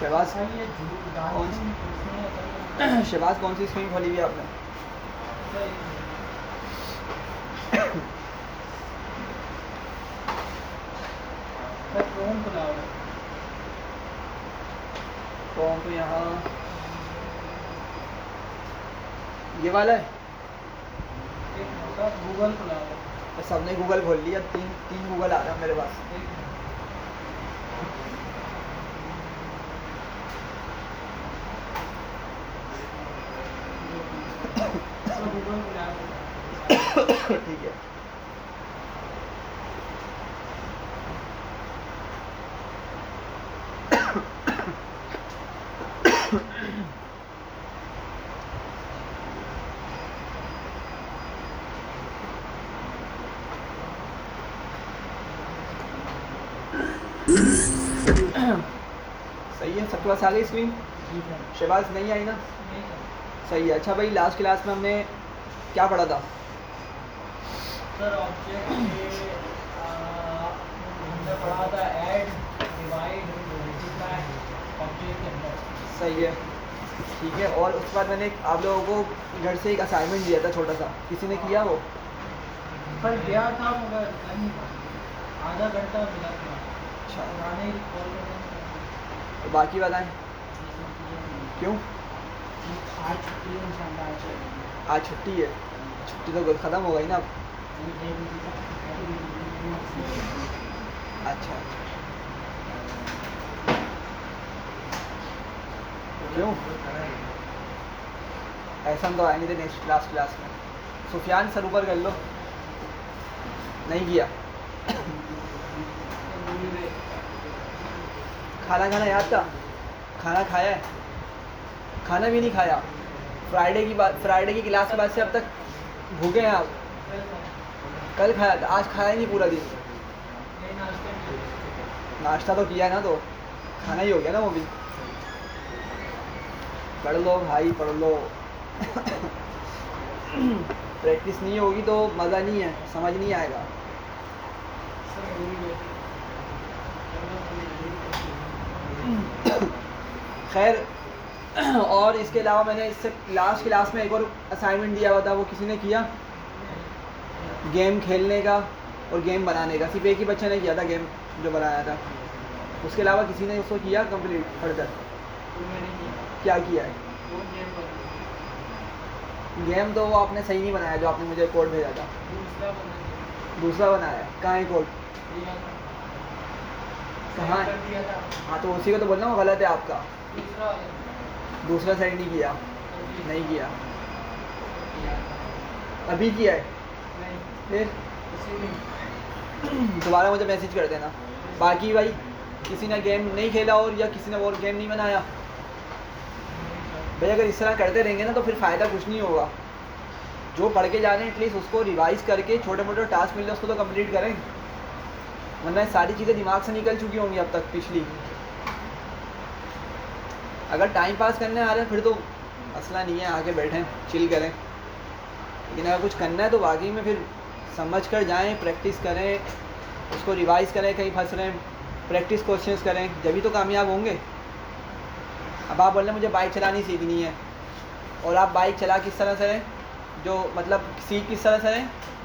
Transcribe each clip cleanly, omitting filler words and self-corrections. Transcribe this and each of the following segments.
शहबाज शहबाज कौन सी स्क्रीन खोली हुई है आपने? कौन तो यहाँ ये वाला है, गूगल खुला हुआ बस सबने गूगल खोल लिया। तीन गूगल आ रहा है मेरे पास। ठीक है। सही है, सबके पास आ गई स्क्रीन? शहबाज नहीं आई ना? सही है। अच्छा भाई, लास्ट क्लास में हमने क्या पढ़ा था? सर ऑब्जेक्ट हमने पढ़ा था ऐड, डिवाइड, मल्टीप्लाई ऑब्जेक्ट के अंदर। सही है, ठीक है। और उसके बाद मैंने आप लोगों को घर से एक असाइनमेंट दिया था छोटा सा, किसी ने किया वो? पर गया था मगर नहीं था, आधा घंटा मिला था। अच्छा, पुराने कॉल तो बाकी बताएं क्यों? आज छुट्टी है इंशाल्लाह। आज छुट्टी है? छुट्टी तो ख़त्म हो गई ना अब। अच्छा, क्यों? ऐसा तो आए नहीं थे नेक्स्ट क्लास में। सुफियान सर ऊपर कर लो। नहीं किया? खाना खाना याद था? खाना खाया है? खाना भी नहीं खाया? फ्राइडे की क्लास के बाद से अब तक भूखे हैं आप? कल खाया था, आज खाया ही नहीं पूरा दिन। नाश्ता तो किया है ना, तो खाना ही हो गया ना वो भी। पढ़ लो भाई, पढ़ लो। प्रैक्टिस नहीं होगी तो मज़ा नहीं है, समझ नहीं आएगा। खैर, और इसके अलावा मैंने इससे लास्ट क्लास में एक और असाइनमेंट दिया हुआ था, वो किसी ने किया? गेम खेलने का और गेम बनाने का। सिर्फ एक ही बच्चे ने किया था गेम जो बनाया था, उसके अलावा किसी ने उसको किया कंप्लीट फर्दर? क्या किया है? गेम तो वो आपने सही नहीं बनाया, जो आपने मुझे कोड भेजा था। दूसरा बनाया? कहाँ है कोड? कहाँ है? हाँ, तो उसी को तो बोलना, वो गलत है आपका। दूसरा साइड नहीं किया? नहीं किया? अभी किया है? फिर दोबारा मुझे मैसेज कर देना। बाकी भाई, किसी ने गेम नहीं खेला और या किसी ने और गेम नहीं बनाया भाई, अगर इस तरह करते रहेंगे ना तो फिर फ़ायदा कुछ नहीं होगा। जो पढ़ के जा रहे हैं एटलीस्ट उसको रिवाइज़ करके छोटे मोटे टास्क मिल रहे उसको तो कंप्लीट करें, वरना सारी चीज़ें दिमाग से निकल चुकी होंगी अब तक पिछली। अगर टाइम पास करने आ रहे हैं फिर तो मसला नहीं है, आके बैठें चिल करें। लेकिन अगर कुछ करना है तो वाकई में फिर समझ कर जाएँ, प्रैक्टिस करें, उसको रिवाइज़ करें। कहीं फंस रहे हैं, प्रैक्टिस क्वेश्चंस करें, जब तो कामयाब होंगे। अब आप बोल रहे हैं मुझे बाइक चलानी सीखनी है, और आप बाइक चला किस तरह से रहे, जो मतलब सीख किस तरह से रहे,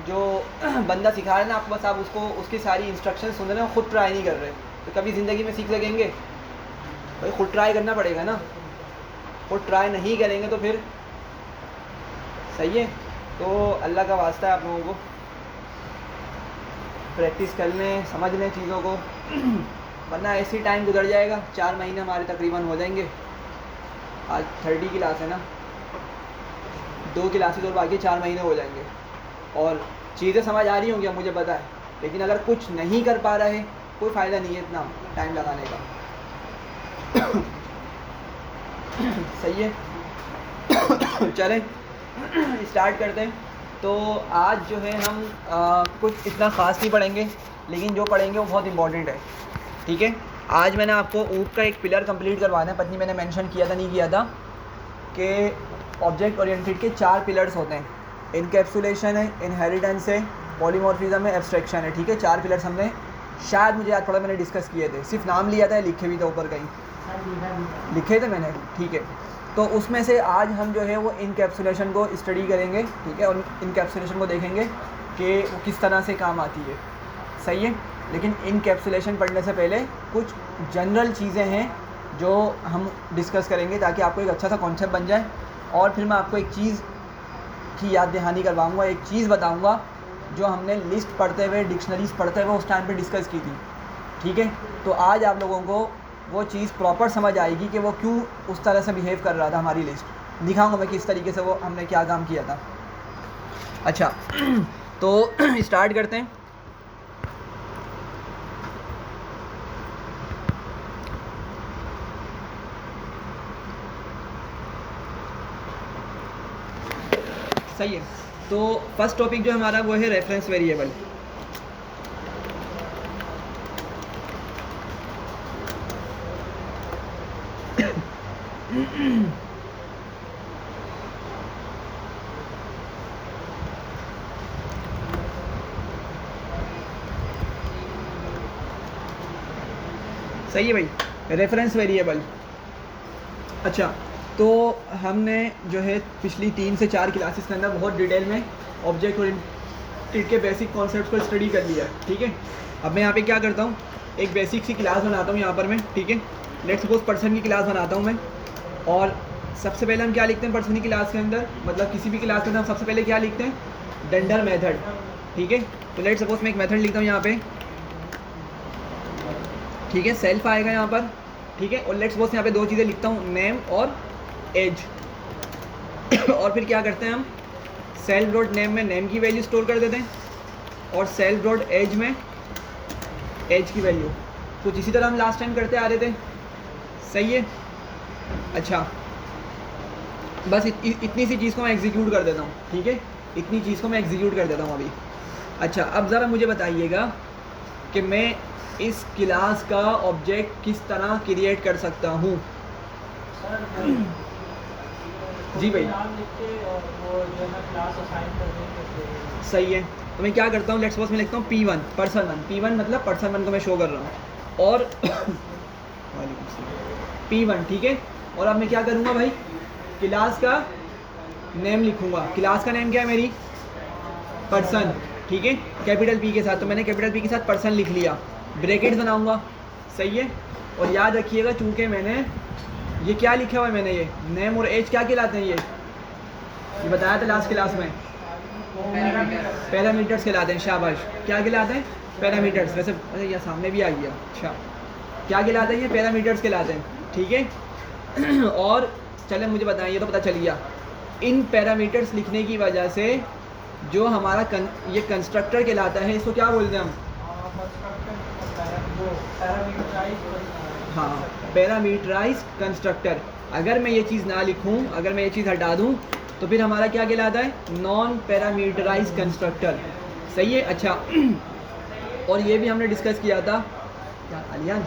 जो बंदा सिखा रहा है ना आपको, बस आप उसको उसकी सारी इंस्ट्रक्शन सुन रहे हो, ख़ुद ट्राई नहीं कर रहे, तो कभी ज़िंदगी में सीख सकेंगे भाई? ख़ुद ट्राई करना पड़ेगा ना। ख़ुद ट्राई नहीं करेंगे तो फिर सही है। तो अल्लाह का वास्ता है आप लोगों को प्रैक्टिस कर लें, समझ लें चीज़ों को, वरना ऐसी टाइम गुजर जाएगा। 4 महीने हमारे तकरीबन हो जाएंगे। आज 30 क्लास है ना, 2 क्लासेस और बाकी 4 महीने हो जाएंगे। और चीज़ें समझ आ रही होंगी, मुझे पता है, लेकिन अगर कुछ नहीं कर पा रहे कोई फ़ायदा नहीं है इतना टाइम लगाने का। सही है। चलें स्टार्ट करते हैं। तो आज जो है हम कुछ इतना ख़ास नहीं पढ़ेंगे, लेकिन जो पढ़ेंगे वो बहुत इंपॉर्टेंट है, ठीक है। आज मैंने आपको ऊप का एक पिलर कंप्लीट करवाना है। पता नहीं मैंने मेंशन किया था नहीं किया था कि ऑब्जेक्ट ओरिएंटेड के 4 पिलर्स होते हैं। इनकैप्सुलेशन है, इनहेरिटेंस है, पॉलीमॉर्फिज्म है, एब्स्ट्रैक्शन है, ठीक है। 4 पिलर्स हमने शायद मुझे याद पड़ा मैंने डिस्कस किए थे, सिर्फ नाम लिया था, लिखे भी थे ऊपर कहीं। लिखे थे मैंने, ठीक है। तो उसमें से आज हम जो है वो इनकैप्सुलेशन को स्टडी करेंगे, ठीक है, और इनकैप्सुलेशन को देखेंगे कि वो किस तरह से काम आती है, सही है। लेकिन इनकैप्सुलेशन पढ़ने से पहले कुछ जनरल चीज़ें हैं जो हम डिस्कस करेंगे ताकि आपको एक अच्छा सा कॉन्सेप्ट बन जाए। और फिर मैं आपको एक चीज़ की याद दहानी करवाऊँगा, एक चीज़ बताऊँगा जो हमने लिस्ट पढ़ते हुए, डिक्शनरीज पढ़ते हुए उस टाइम पे डिस्कस की थी, ठीक है। तो आज आप लोगों को वो चीज़ प्रॉपर समझ आएगी कि वो क्यों उस तरह से बिहेव कर रहा था हमारी लिस्ट। दिखाऊंगा मैं किस तरीके से वो हमने क्या काम किया था। अच्छा तो स्टार्ट करते हैं। सही है। तो फर्स्ट टॉपिक जो हमारा वो है रेफरेंस वेरिएबल। सही है भाई, रेफरेंस वेरिएबल। अच्छा तो हमने जो है पिछली 3 से 4 क्लासेस के अंदर बहुत डिटेल में ऑब्जेक्ट ओरिएंटेड के बेसिक कॉन्सेप्ट्स को स्टडी कर लिया है, ठीक है। अब मैं यहाँ पे क्या करता हूँ, एक बेसिक सी क्लास बनाता हूँ यहाँ पर मैं, ठीक है। लेट्स सपोज पर्सन की क्लास बनाता हूँ मैं, और सबसे पहले हम क्या लिखते हैं पर्सन की क्लास के अंदर, मतलब किसी भी क्लास के अंदर हम सबसे पहले क्या लिखते हैं, डंडर मेथड, ठीक है। तो लेट्स सपोज मैं एक मेथड लिखता हूँ यहाँ पे, ठीक है, सेल्फ आएगा यहाँ पर, ठीक है। और लेट्स सपोज यहाँ पे 2 चीज़ें लिखता हूँ, नेम और एज। और फिर क्या करते हैं हम, सेल्फ डॉट नेम में नेम की वैल्यू स्टोर कर देते हैं और सेल्फ डॉट एज में एज की वैल्यू। कुछ इसी तरह हम लास्ट टाइम करते आ रहे थे, सही है। अच्छा बस इतनी सी चीज़ को मैं एग्जीक्यूट कर देता हूँ, ठीक है, इतनी चीज़ को मैं एग्जीक्यूट कर देता हूँ अभी। अच्छा अब ज़रा मुझे बताइएगा कि मैं इस क्लास का ऑब्जेक्ट किस तरह क्रिएट कर सकता हूँ। जी भाई सही है। तो मैं क्या करता हूँ, लेट्स सपोज मैं लिखता हूँ P1 पर्सन 1, P1 मतलब पर्सन 1 को मैं शो कर रहा हूँ, और P1, ठीक है। और अब मैं क्या करूँगा भाई, क्लास का नेम लिखूँगा। क्लास का नेम क्या है मेरी, पर्सन, ठीक है, कैपिटल P के साथ। तो मैंने कैपिटल P के साथ पर्सन लिख लिया, ब्रैकेट्स बनाऊँगा, सही है। और याद रखिएगा चूँकि मैंने ये क्या लिखा हुआ है, मैंने ये नेम और एज क्या कहलाते हैं, ये बताया था लास्ट क्लास में, पैरामीटर्स कहलाते हैं। शाबाश, क्या कहलाते हैं, पैरामीटर्स। वैसे अरे यह सामने भी आ गया। अच्छा क्या कहलाते हैं, ये पैरामीटर्स कहलाते हैं, ठीक है। और चले मुझे बताइए, तो पता चल गया, इन पैरामीटर्स लिखने की वजह से जो हमारा ये कंस्ट्रक्टर कहलाता है, इसको क्या बोलते हैं हम, हाँ, पैरामीटराइज्ड कंस्ट्रक्टर। अगर मैं ये चीज़ ना लिखूं, अगर मैं ये चीज़ हटा दूं, तो फिर हमारा क्या कहलाता है, नॉन पैरामीटराइज्ड कंस्ट्रक्टर, सही है। अच्छा और ये भी हमने डिस्कस किया था, क्या आलियान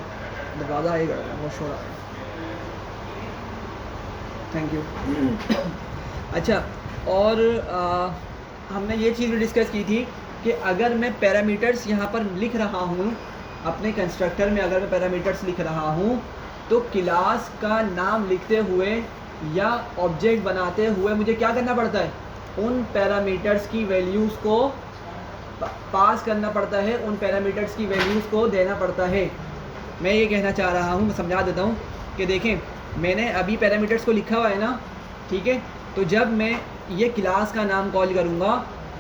दरवाज़ा आएगा, बहुत शोर आ रहा है, थैंक यू। अच्छा और हमने ये चीज़ भी डिस्कस की थी कि अगर मैं पैरामीटर्स यहाँ पर लिख रहा हूँ अपने कंस्ट्रक्टर में, अगर मैं पैरामीटर्स लिख रहा हूँ, तो क्लास का नाम लिखते हुए या ऑब्जेक्ट बनाते हुए मुझे क्या करना पड़ता है, उन पैरामीटर्स की वैल्यूज़ को पास करना पड़ता है, उन पैरामीटर्स की वैल्यूज़ को देना पड़ता है। मैं ये कहना चाह रहा हूँ, मैं समझा देता हूँ कि देखें, मैंने अभी पैरामीटर्स को लिखा हुआ है ना, ठीक है। तो जब मैं ये क्लास का नाम कॉल करूँगा,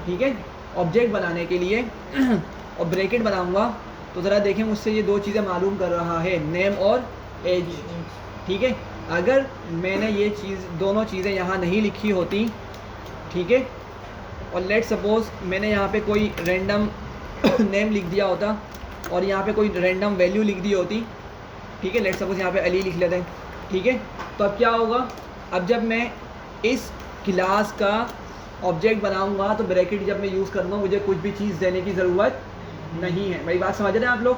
ठीक है, ऑब्जेक्ट बनाने के लिए और ब्रैकेट बनाऊँगा, तो ज़रा देखें मुझसे ये 2 चीज़ें मालूम कर रहा है, नेम और एज, ठीक है। अगर मैंने ये चीज़ दोनों चीज़ें यहाँ नहीं लिखी होती, ठीक है, और लेट सपोज़ मैंने यहाँ पे कोई रैंडम नेम लिख दिया होता और यहाँ पे कोई रैंडम वैल्यू लिख दी होती, ठीक है, लेट सपोज़ यहाँ पे अली लिख लेते हैं, ठीक है। तो अब क्या होगा, अब जब मैं इस क्लास का ऑब्जेक्ट बनाऊँगा तो ब्रैकेट जब मैं यूज़ करूँगा, मुझे कुछ भी चीज़ देने की ज़रूरत नहीं है। मेरी बात समझ रहे हैं आप लोग।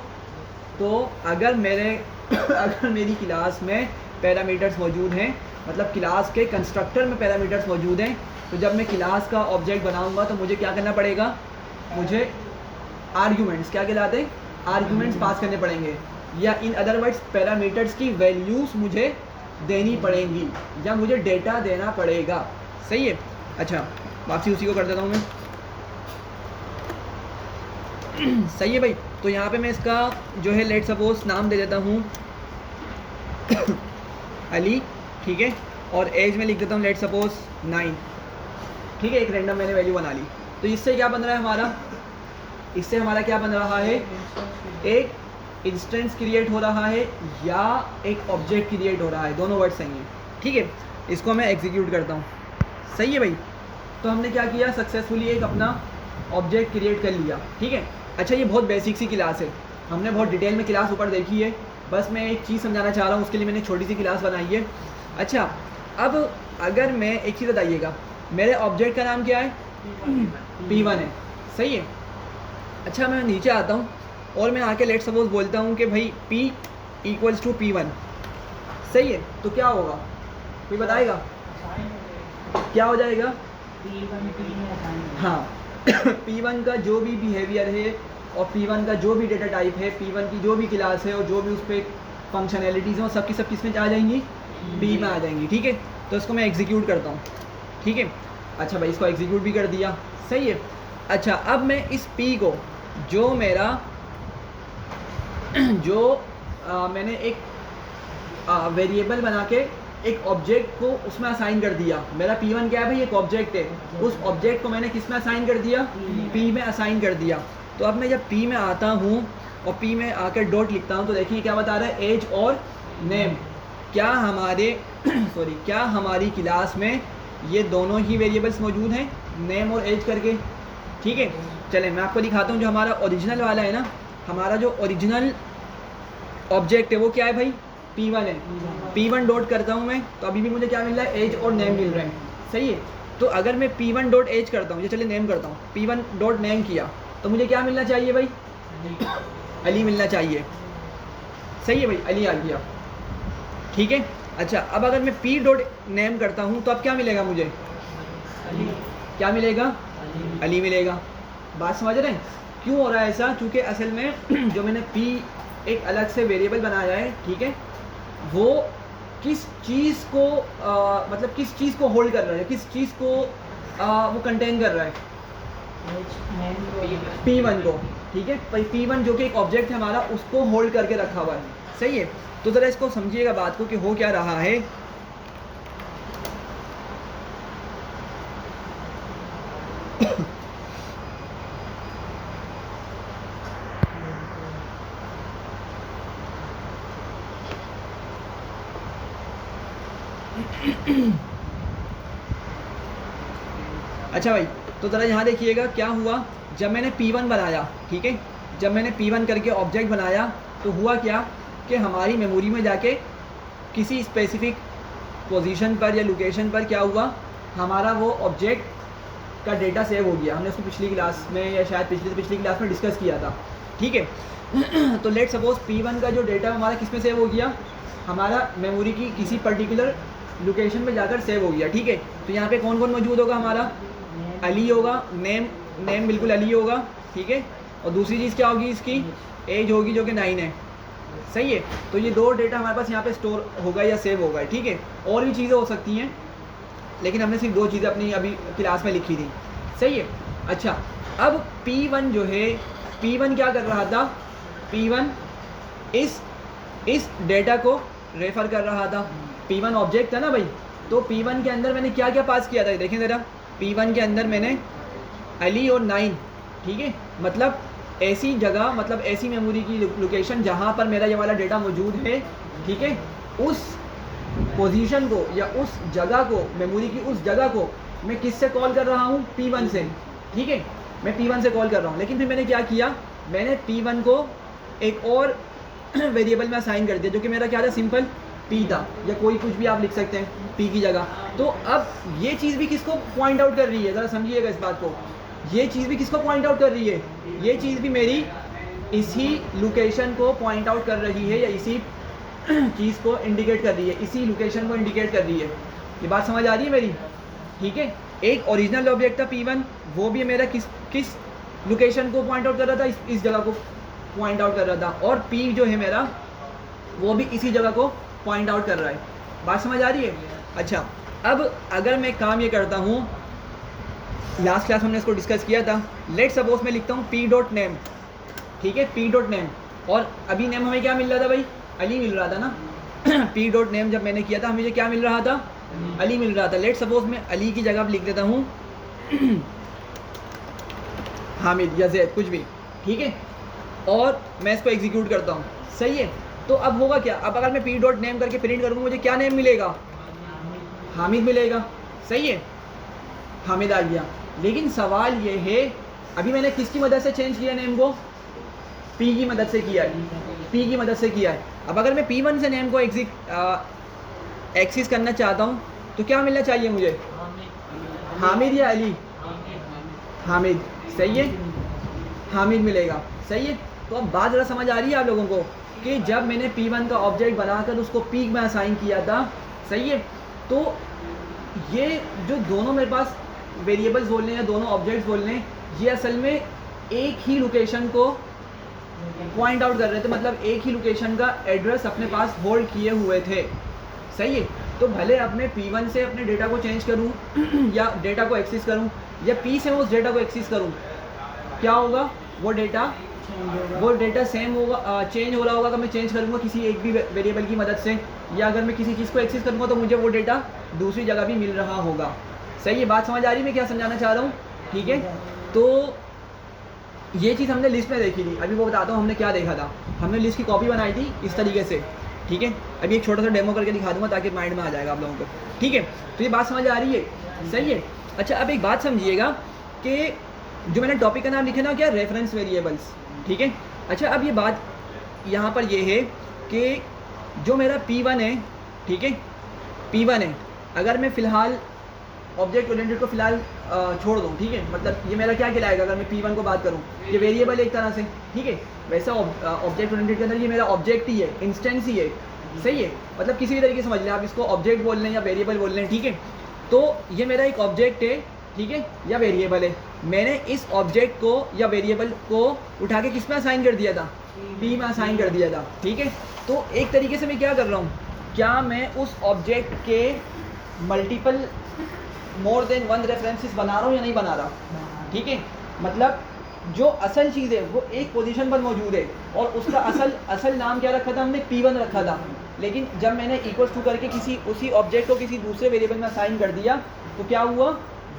तो अगर मेरी क्लास में पैरामीटर्स मौजूद हैं, मतलब क्लास के कंस्ट्रक्टर में पैरामीटर्स मौजूद हैं, तो जब मैं क्लास का ऑब्जेक्ट बनाऊंगा तो मुझे क्या करना पड़ेगा, मुझे आर्ग्यूमेंट्स, क्या कहलाते हैं, आर्ग्यूमेंट्स पास करने पड़ेंगे। या इन अदर वर्ड्स पैरामीटर्स की वैल्यूज़ मुझे देनी पड़ेंगी या मुझे डेटा देना पड़ेगा। सही है। अच्छा वापसी उसी को कर देता हूँ मैं। सही है भाई। तो यहाँ पे मैं इसका जो है लेट सपोज नाम दे देता हूँ अली, ठीक है, और एज में लिख देता हूँ लेट सपोज 9, ठीक है। एक रैंडम मैंने वैल्यू बना ली। तो इससे क्या बन रहा है हमारा, इससे हमारा क्या बन रहा है, एक इंस्टेंस क्रिएट हो रहा है या एक ऑब्जेक्ट क्रिएट हो रहा है, दोनों वर्ड सही हैं, ठीक है। इसको मैं एग्जीक्यूट करता हूँ। सही है भाई। तो हमने क्या किया, सक्सेसफुली एक अपना ऑब्जेक्ट क्रिएट कर लिया, ठीक है। अच्छा ये बहुत बेसिक सी क्लास है, हमने बहुत डिटेल में क्लास ऊपर देखी है, बस मैं एक चीज़ समझाना चाह रहा हूँ, उसके लिए मैंने छोटी सी क्लास बनाई है। अच्छा अब अगर मैं एक चीज़ बताइएगा, मेरे ऑब्जेक्ट का नाम क्या है, P1 है, सही है। अच्छा मैं नीचे आता हूँ और मैं आके लेट सपोज बोलता हूँ कि भाई P इक्वल्स टू P1, सही है। तो क्या होगा, कोई बताएगा क्या हो जाएगा? हाँ P1 का जो भी बिहेवियर है और P1 का जो भी डेटा टाइप है, P1 की जो भी क्लास है और जो भी उस पर फंक्शनैलिटीज़ हैं, सब की सब किस में आ जाएंगी, P में आ जाएंगी, ठीक है। तो इसको मैं एग्जीक्यूट करता हूँ, ठीक है। अच्छा भाई इसको एग्जीक्यूट भी कर दिया, सही है। अच्छा अब मैं इस P को जो मेरा मैंने एक वेरिएबल बना के एक ऑब्जेक्ट को उसमें असाइन कर दिया, मेरा P1 क्या है भाई, एक ऑब्जेक्ट है, उस ऑब्जेक्ट को मैंने किस में असाइन कर दिया, P में असाइन कर दिया। तो अब मैं जब P में आता हूँ और P में आकर डॉट लिखता हूँ तो देखिए क्या बता रहा है, एज और नेम। क्या हमारे क्या हमारी क्लास में ये दोनों ही वेरिएबल्स मौजूद हैं, नेम और एज करके, ठीक है। चलें मैं आपको दिखाता हूँ जो हमारा ओरिजिनल वाला है ना, हमारा जो ओरिजिनल ऑब्जेक्ट है वो क्या है भाई, P1 है। P1 डॉट करता हूँ मैं तो अभी भी मुझे क्या मिल रहा है, एज और नेम मिल रहा है, सही है। तो अगर मैं P1 डॉट एज करता हूँ, ये चलिए नेम करता हूँ, P1 डॉट नेम किया तो मुझे क्या मिलना चाहिए भाई, अली मिलना चाहिए, सही है भाई, अली आ गया, ठीक है। अच्छा अब अगर मैं P डॉट नेम करता हूँ तो अब क्या मिलेगा मुझे, क्या मिलेगा, अली मिलेगा। बात समझ रहे हैं क्यों हो रहा है ऐसा, क्योंकि असल में जो मैंने P एक अलग से वेरिएबल बनाया है, ठीक है, वो किस चीज़ को मतलब किस चीज़ को होल्ड कर रहा है, किस चीज़ को वो कंटेन कर रहा है, P1 को, ठीक है। P1 जो कि एक ऑब्जेक्ट है हमारा, उसको होल्ड करके रखा हुआ है, सही है। तो ज़रा इसको समझिएगा बात को कि हो क्या रहा है। अच्छा भाई तो ज़रा यहाँ देखिएगा क्या हुआ, जब मैंने P1 बनाया, ठीक है, जब मैंने P1 करके ऑब्जेक्ट बनाया तो हुआ क्या कि हमारी मेमोरी में जाके किसी स्पेसिफिक पोजीशन पर या लोकेशन पर क्या हुआ, हमारा वो ऑब्जेक्ट का डेटा सेव हो गया। हमने उसको पिछली क्लास में या शायद पिछली क्लास में डिस्कस किया था, ठीक है। तो लेट सपोज P1 का जो डेटा हमारा किस में सेव हो गया, हमारा मेमोरी की किसी पर्टिकुलर लोकेशन में जाकर सेव हो गया, ठीक है। तो यहाँ पे कौन कौन मौजूद होगा, हमारा अली होगा, नेम बिल्कुल अली होगा, ठीक है। और दूसरी चीज़ क्या होगी, इसकी एज होगी जो कि 9 है, सही है। तो ये दो डेटा हमारे पास यहाँ पे स्टोर होगा या सेव होगा, ठीक है। और भी चीज़ें हो सकती हैं लेकिन हमने सिर्फ दो चीज़ें अपनी अभी क्लास में लिखी थी, सही है। अच्छा अब P1 जो है, P1 क्या कर रहा था, P1 इस डेटा को रेफ़र कर रहा था, P1 ऑब्जेक्ट था ना भाई। तो P1 के अंदर मैंने क्या क्या पास किया था, देखें ज़रा, P1 के अंदर मैंने अली और 9, ठीक है, मतलब ऐसी जगह, मतलब ऐसी मेमोरी की लोकेशन जहाँ पर मेरा ये वाला डेटा मौजूद है, ठीक है, उस पोजीशन को या उस जगह को, मेमोरी की उस जगह को मैं किससे कॉल कर रहा हूँ, P1 से, ठीक है, मैं P1 से कॉल कर रहा हूँ। लेकिन फिर मैंने क्या किया, मैंने P1 को एक और वेरिएबल में असाइन कर दिया जो कि मेरा क्या था, सिंपल P था, या कोई कुछ भी आप लिख सकते हैं P की जगह। तो अब ये चीज़ भी किसको पॉइंट आउट कर रही है, ज़रा समझिएगा इस बात को, ये चीज़ भी किसको पॉइंट आउट कर रही है, ये चीज़ भी मेरी इसी लोकेशन को पॉइंट आउट कर रही है या इसी चीज़ को इंडिकेट कर रही है, इसी लोकेशन को इंडिकेट कर रही है। ये बात समझ आ रही है मेरी, ठीक है। एक ओरिजिनल ऑब्जेक्ट था P1, वो भी मेरा किस लोकेशन को पॉइंट आउट कर रहा था, इस जगह को पॉइंट आउट कर रहा था। और P जो है मेरा वो भी इसी जगह को पॉइंट आउट कर रहा है। बात समझ आ रही है? अच्छा, अब अगर मैं काम ये करता हूँ, लास्ट क्लास हमने इसको डिस्कस किया था, लेट सपोज मैं लिखता हूँ पी डॉट नेम, ठीक है, पी डॉट नेम, और अभी नेम हमें क्या मिल रहा था भाई? अली मिल रहा था ना। पी डॉट नेम जब मैंने किया था मुझे क्या मिल रहा था? अली मिल रहा था। लेट सपोज मैं अली की जगह लिख देता हूँ हामिद या जैद, कुछ भी, ठीक है, और मैं इसको एग्जीक्यूट करता हूँ, सही है। तो अब होगा क्या? अब अगर मैं पी डॉट नेम करके प्रिंट करूँगा मुझे क्या नेम मिलेगा? हामिद मिलेगा, सही है, हामिद आ गया। लेकिन सवाल ये है, अभी मैंने किसकी मदद से चेंज किया नेम को? पी की मदद से किया है, पी की मदद से किया है। अब अगर मैं P1 से नेम को एक्सिस करना चाहता हूँ तो क्या मिलना चाहिए मुझे? हामिद या अली? हामिद, सही है, हामिद मिलेगा, सही है। तो अब बात ज़रा समझ आ रही है आप लोगों को कि जब मैंने P1 का ऑब्जेक्ट बनाकर उसको पी में असाइन किया था, सही है, तो ये जो दोनों मेरे पास वेरिएबल्स बोल रहे हैं या दोनों ऑब्जेक्ट्स बोल रहे हैं, ये असल में एक ही लोकेशन को पॉइंट आउट कर रहे थे, मतलब एक ही लोकेशन का एड्रेस अपने पास होल्ड किए हुए थे, सही है। तो भले अब मैं P1 से अपने डेटा को चेंज करूं या डेटा को एक्सेस करूं या P से मैं उस डेटा को एक्सेस करूं, क्या होगा? वो डेटा सेम होगा, चेंज हो रहा होगा अगर मैं चेंज करूँगा किसी एक भी वेरिएबल की मदद से, या अगर मैं किसी चीज़ को एक्सेस करूँगा तो मुझे वो डेटा दूसरी जगह भी मिल रहा होगा, सही है। बात समझ आ रही है मैं क्या समझाना चाह रहा हूँ? ठीक है, तो ये चीज़ हमने लिस्ट में देखी थी। अभी वो बताता हूँ हमने क्या देखा था। हमने लिस्ट की कॉपी बनाई थी इस तरीके से, ठीक है। अभी एक छोटा सा डेमो करके दिखा दूंगा ताकि माइंड में आ जाएगा आप लोगों को, ठीक है। तो ये बात समझ आ रही है, सही है। अच्छा, अब एक बात समझिएगा कि जो मैंने टॉपिक का नाम लिखा ना, क्या? रेफरेंस वेरिएबल्स, ठीक है। अच्छा, अब ये बात यहाँ पर ये है कि जो मेरा P1 है, ठीक है, P1 है, अगर मैं फ़िलहाल ऑब्जेक्ट ओरिएंटेड को फिलहाल छोड़ दूँ, ठीक है, मतलब ये मेरा क्या कहलाएगा अगर मैं P1 को बात करूँ? ये वेरिएबल एक तरह से, ठीक है। वैसा ऑब्जेक्ट ओरिएंटेड के अंदर ये मेरा ऑब्जेक्ट ही है, इंस्टेंस ही है, सही है। मतलब किसी भी तरीके से समझ लें आप, इसको ऑब्जेक्ट बोल लें या वेरिएबल बोल लें, ठीक है। तो ये मेरा एक ऑब्जेक्ट है, ठीक है, या वेरिएबल है। मैंने इस ऑब्जेक्ट को या वेरिएबल को उठा के किस में असाइन कर दिया था? P में असाइन कर दिया था, ठीक है। तो एक तरीके से मैं क्या कर रहा हूँ, क्या मैं उस ऑब्जेक्ट के multiple more than one references बना रहा हूँ या नहीं बना रहा? ठीक है, मतलब जो असल चीज़ है वो एक पोजीशन पर मौजूद है और उसका असल नाम क्या रखा था हमने? P1 रखा था। लेकिन जब मैंने इक्वल्स टू करके उसी ऑब्जेक्ट को किसी दूसरे वेरिएबल में असाइन कर दिया तो क्या हुआ?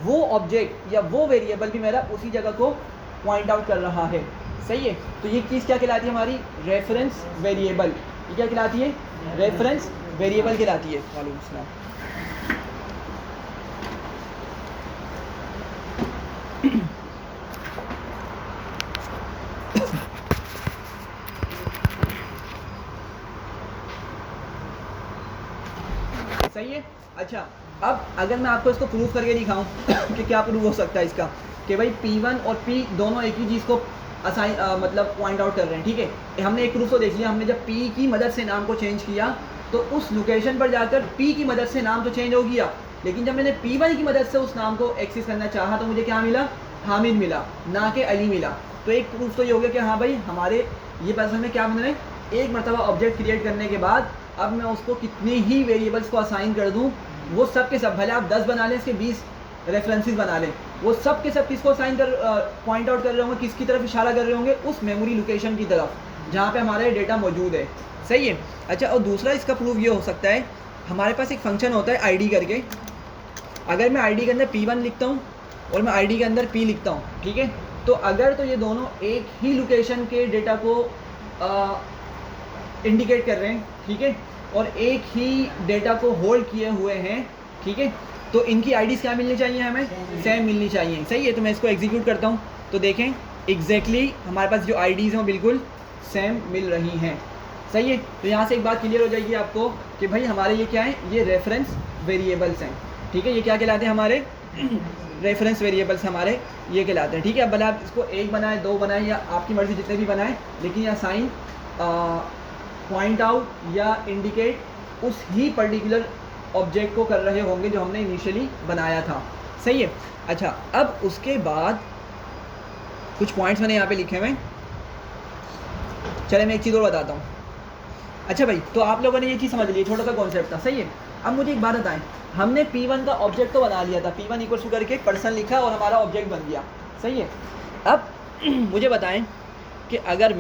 वो ऑब्जेक्ट या वो वेरिएबल भी मेरा उसी जगह को पॉइंट आउट कर रहा है, सही है। तो ये चीज़ क्या कहलाती है हमारी? Reference variable. ये क्या कहलाती है? रेफरेंस वेरिएबल कहलाती है। वालेकुम अस्सलाम। सही है। अच्छा, अब अगर मैं आपको इसको प्रूफ करके दिखाऊं कि क्या प्रूफ हो सकता है इसका, कि भाई P1 और P दोनों एक ही चीज़ को असाइन मतलब पॉइंट आउट कर रहे हैं, ठीक है। हमने एक प्रूफ तो देख लिया, हमने जब P की मदद से नाम को चेंज किया तो उस लोकेशन पर जाकर P की मदद से नाम तो चेंज हो गया, लेकिन जब मैंने P1 की मदद से उस नाम को एक्सेस करना चाहा तो मुझे क्या मिला? हामिद मिला, ना कि अली मिला। तो एक प्रूफ तो ये हो गया कि हाँ भाई हमारे ये असल में क्या बन रहे हैं, एक मरतबा ऑब्जेक्ट क्रिएट करने के बाद अब मैं उसको कितने ही वेरिएबल्स को असाइन कर दूं, वो सब के सब, भले आप 10 बना लें, इसके 20 रेफरेंसेस बना लें, वो सब के सब किसको असाइन कर पॉइंट आउट कर रहे होंगे, किसकी तरफ इशारा कर रहे होंगे? उस मेमोरी लोकेशन की तरफ जहाँ पे हमारा डेटा मौजूद है, सही है। अच्छा, और दूसरा इसका प्रूफ ये हो सकता है, हमारे पास एक फंक्शन होता है ID करके। अगर मैं ID के अंदर P1 लिखता हूँ और मैं ID के अंदर P लिखता हूँ, ठीक है, तो अगर तो ये दोनों एक ही लोकेशन के डेटा को इंडिकेट कर रहे हैं, ठीक है, और एक ही डेटा को होल्ड किए हुए हैं, ठीक है, तो इनकी आईडीज़ क्या मिलनी चाहिए? हमें सेम मिलनी चाहिए, सही है। तो मैं इसको एग्जीक्यूट करता हूँ तो देखें एग्जैक्टली हमारे पास जो आईडीज़ हैं वो बिल्कुल सेम मिल रही हैं, सही है। तो यहाँ से एक बात क्लियर हो जाएगी आपको कि भाई हमारे ये क्या है? ये रेफरेंस वेरिएबल्स हैं, ठीक है। ये क्या कहलाते हैं? हमारे रेफरेंस वेरिएबल्स हमारे ये कहलाते हैं, ठीक है। अब भले आप इसको एक बनाएं, दो बनाएं या आपकी मर्ज़ी जितने भी बनाएं, लेकिन यह साइन पॉइंट आउट या इंडिकेट उस ही पर्टिकुलर ऑब्जेक्ट को कर रहे होंगे जो हमने इनिशियली बनाया था, सही है। अच्छा, अब उसके बाद कुछ पॉइंट्स मैंने यहाँ पे लिखे हुए हैं, चले मैं एक चीज़ और बताता हूँ। अच्छा भाई, तो आप लोगों ने ये चीज़ समझ ली, छोटा सा कॉन्सेप्ट था, सही है। अब मुझे एक बात बताएं, हमने P1 का ऑब्जेक्ट तो बना लिया था, P1 इक्वल टू करके एक पर्सन लिखा और हमारा ऑब्जेक्ट बन गया, सही है। अब मुझे बताएं कि अगर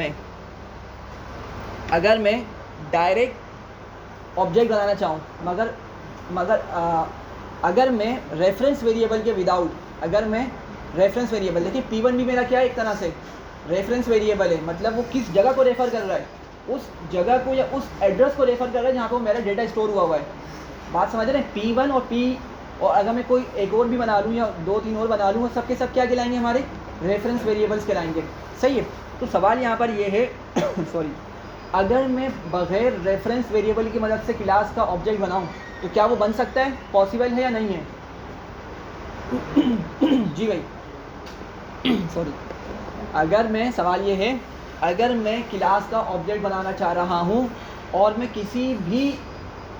मैं डायरेक्ट ऑब्जेक्ट बनाना चाहूँ, मगर अगर मैं रेफरेंस वेरिएबल के विदाउट, अगर मैं रेफरेंस वेरिएबल, देखिए P1 भी मेरा क्या है, एक तरह से रेफरेंस वेरिएबल है, मतलब वो किस जगह को रेफ़र कर रहा है, उस जगह को या उस एड्रेस को रेफ़र कर रहा है जहाँ पर मेरा डेटा स्टोर हुआ है। बात समझ रहे हैं, P1 और P, और अगर मैं कोई एक और भी बना लूँ या 2-3 और बना लूँ, वो सब के सब क्या कहलाएंगे, हमारे रेफरेंस वेरिएबल्स कहलाएंगे, सही है। तो सवाल यहाँ पर ये है सॉरी, अगर मैं बग़ैर रेफरेंस वेरिएबल की मदद से क्लास का ऑब्जेक्ट बनाऊँ तो क्या वो बन सकता है, पॉसिबल है या नहीं है? जी भाई सॉरी, अगर मैं, सवाल ये है, अगर मैं क्लास का ऑब्जेक्ट बनाना चाह रहा हूँ और मैं किसी भी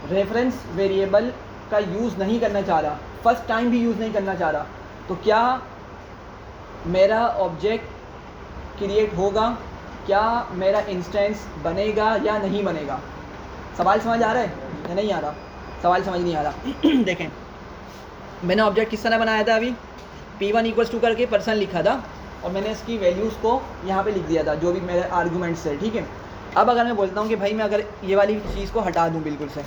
रेफरेंस वेरिएबल का यूज़ नहीं करना चाह रहा, फर्स्ट टाइम भी यूज़ नहीं करना चाह रहा, तो क्या मेरा ऑब्जेक्ट क्रिएट होगा, क्या मेरा इंस्टेंस बनेगा या नहीं बनेगा? सवाल समझ आ रहा है या नहीं आ रहा? सवाल समझ नहीं आ रहा। देखें, मैंने ऑब्जेक्ट किस तरह बनाया था, अभी P1 इक्वल्स टू करके पर्सन लिखा था और मैंने इसकी वैल्यूज़ को यहाँ पे लिख दिया था, जो भी मेरे आर्गूमेंट्स है, ठीक है। अब अगर मैं बोलता हूँ कि भाई मैं अगर ये वाली चीज़ को हटा दूँ बिल्कुल से,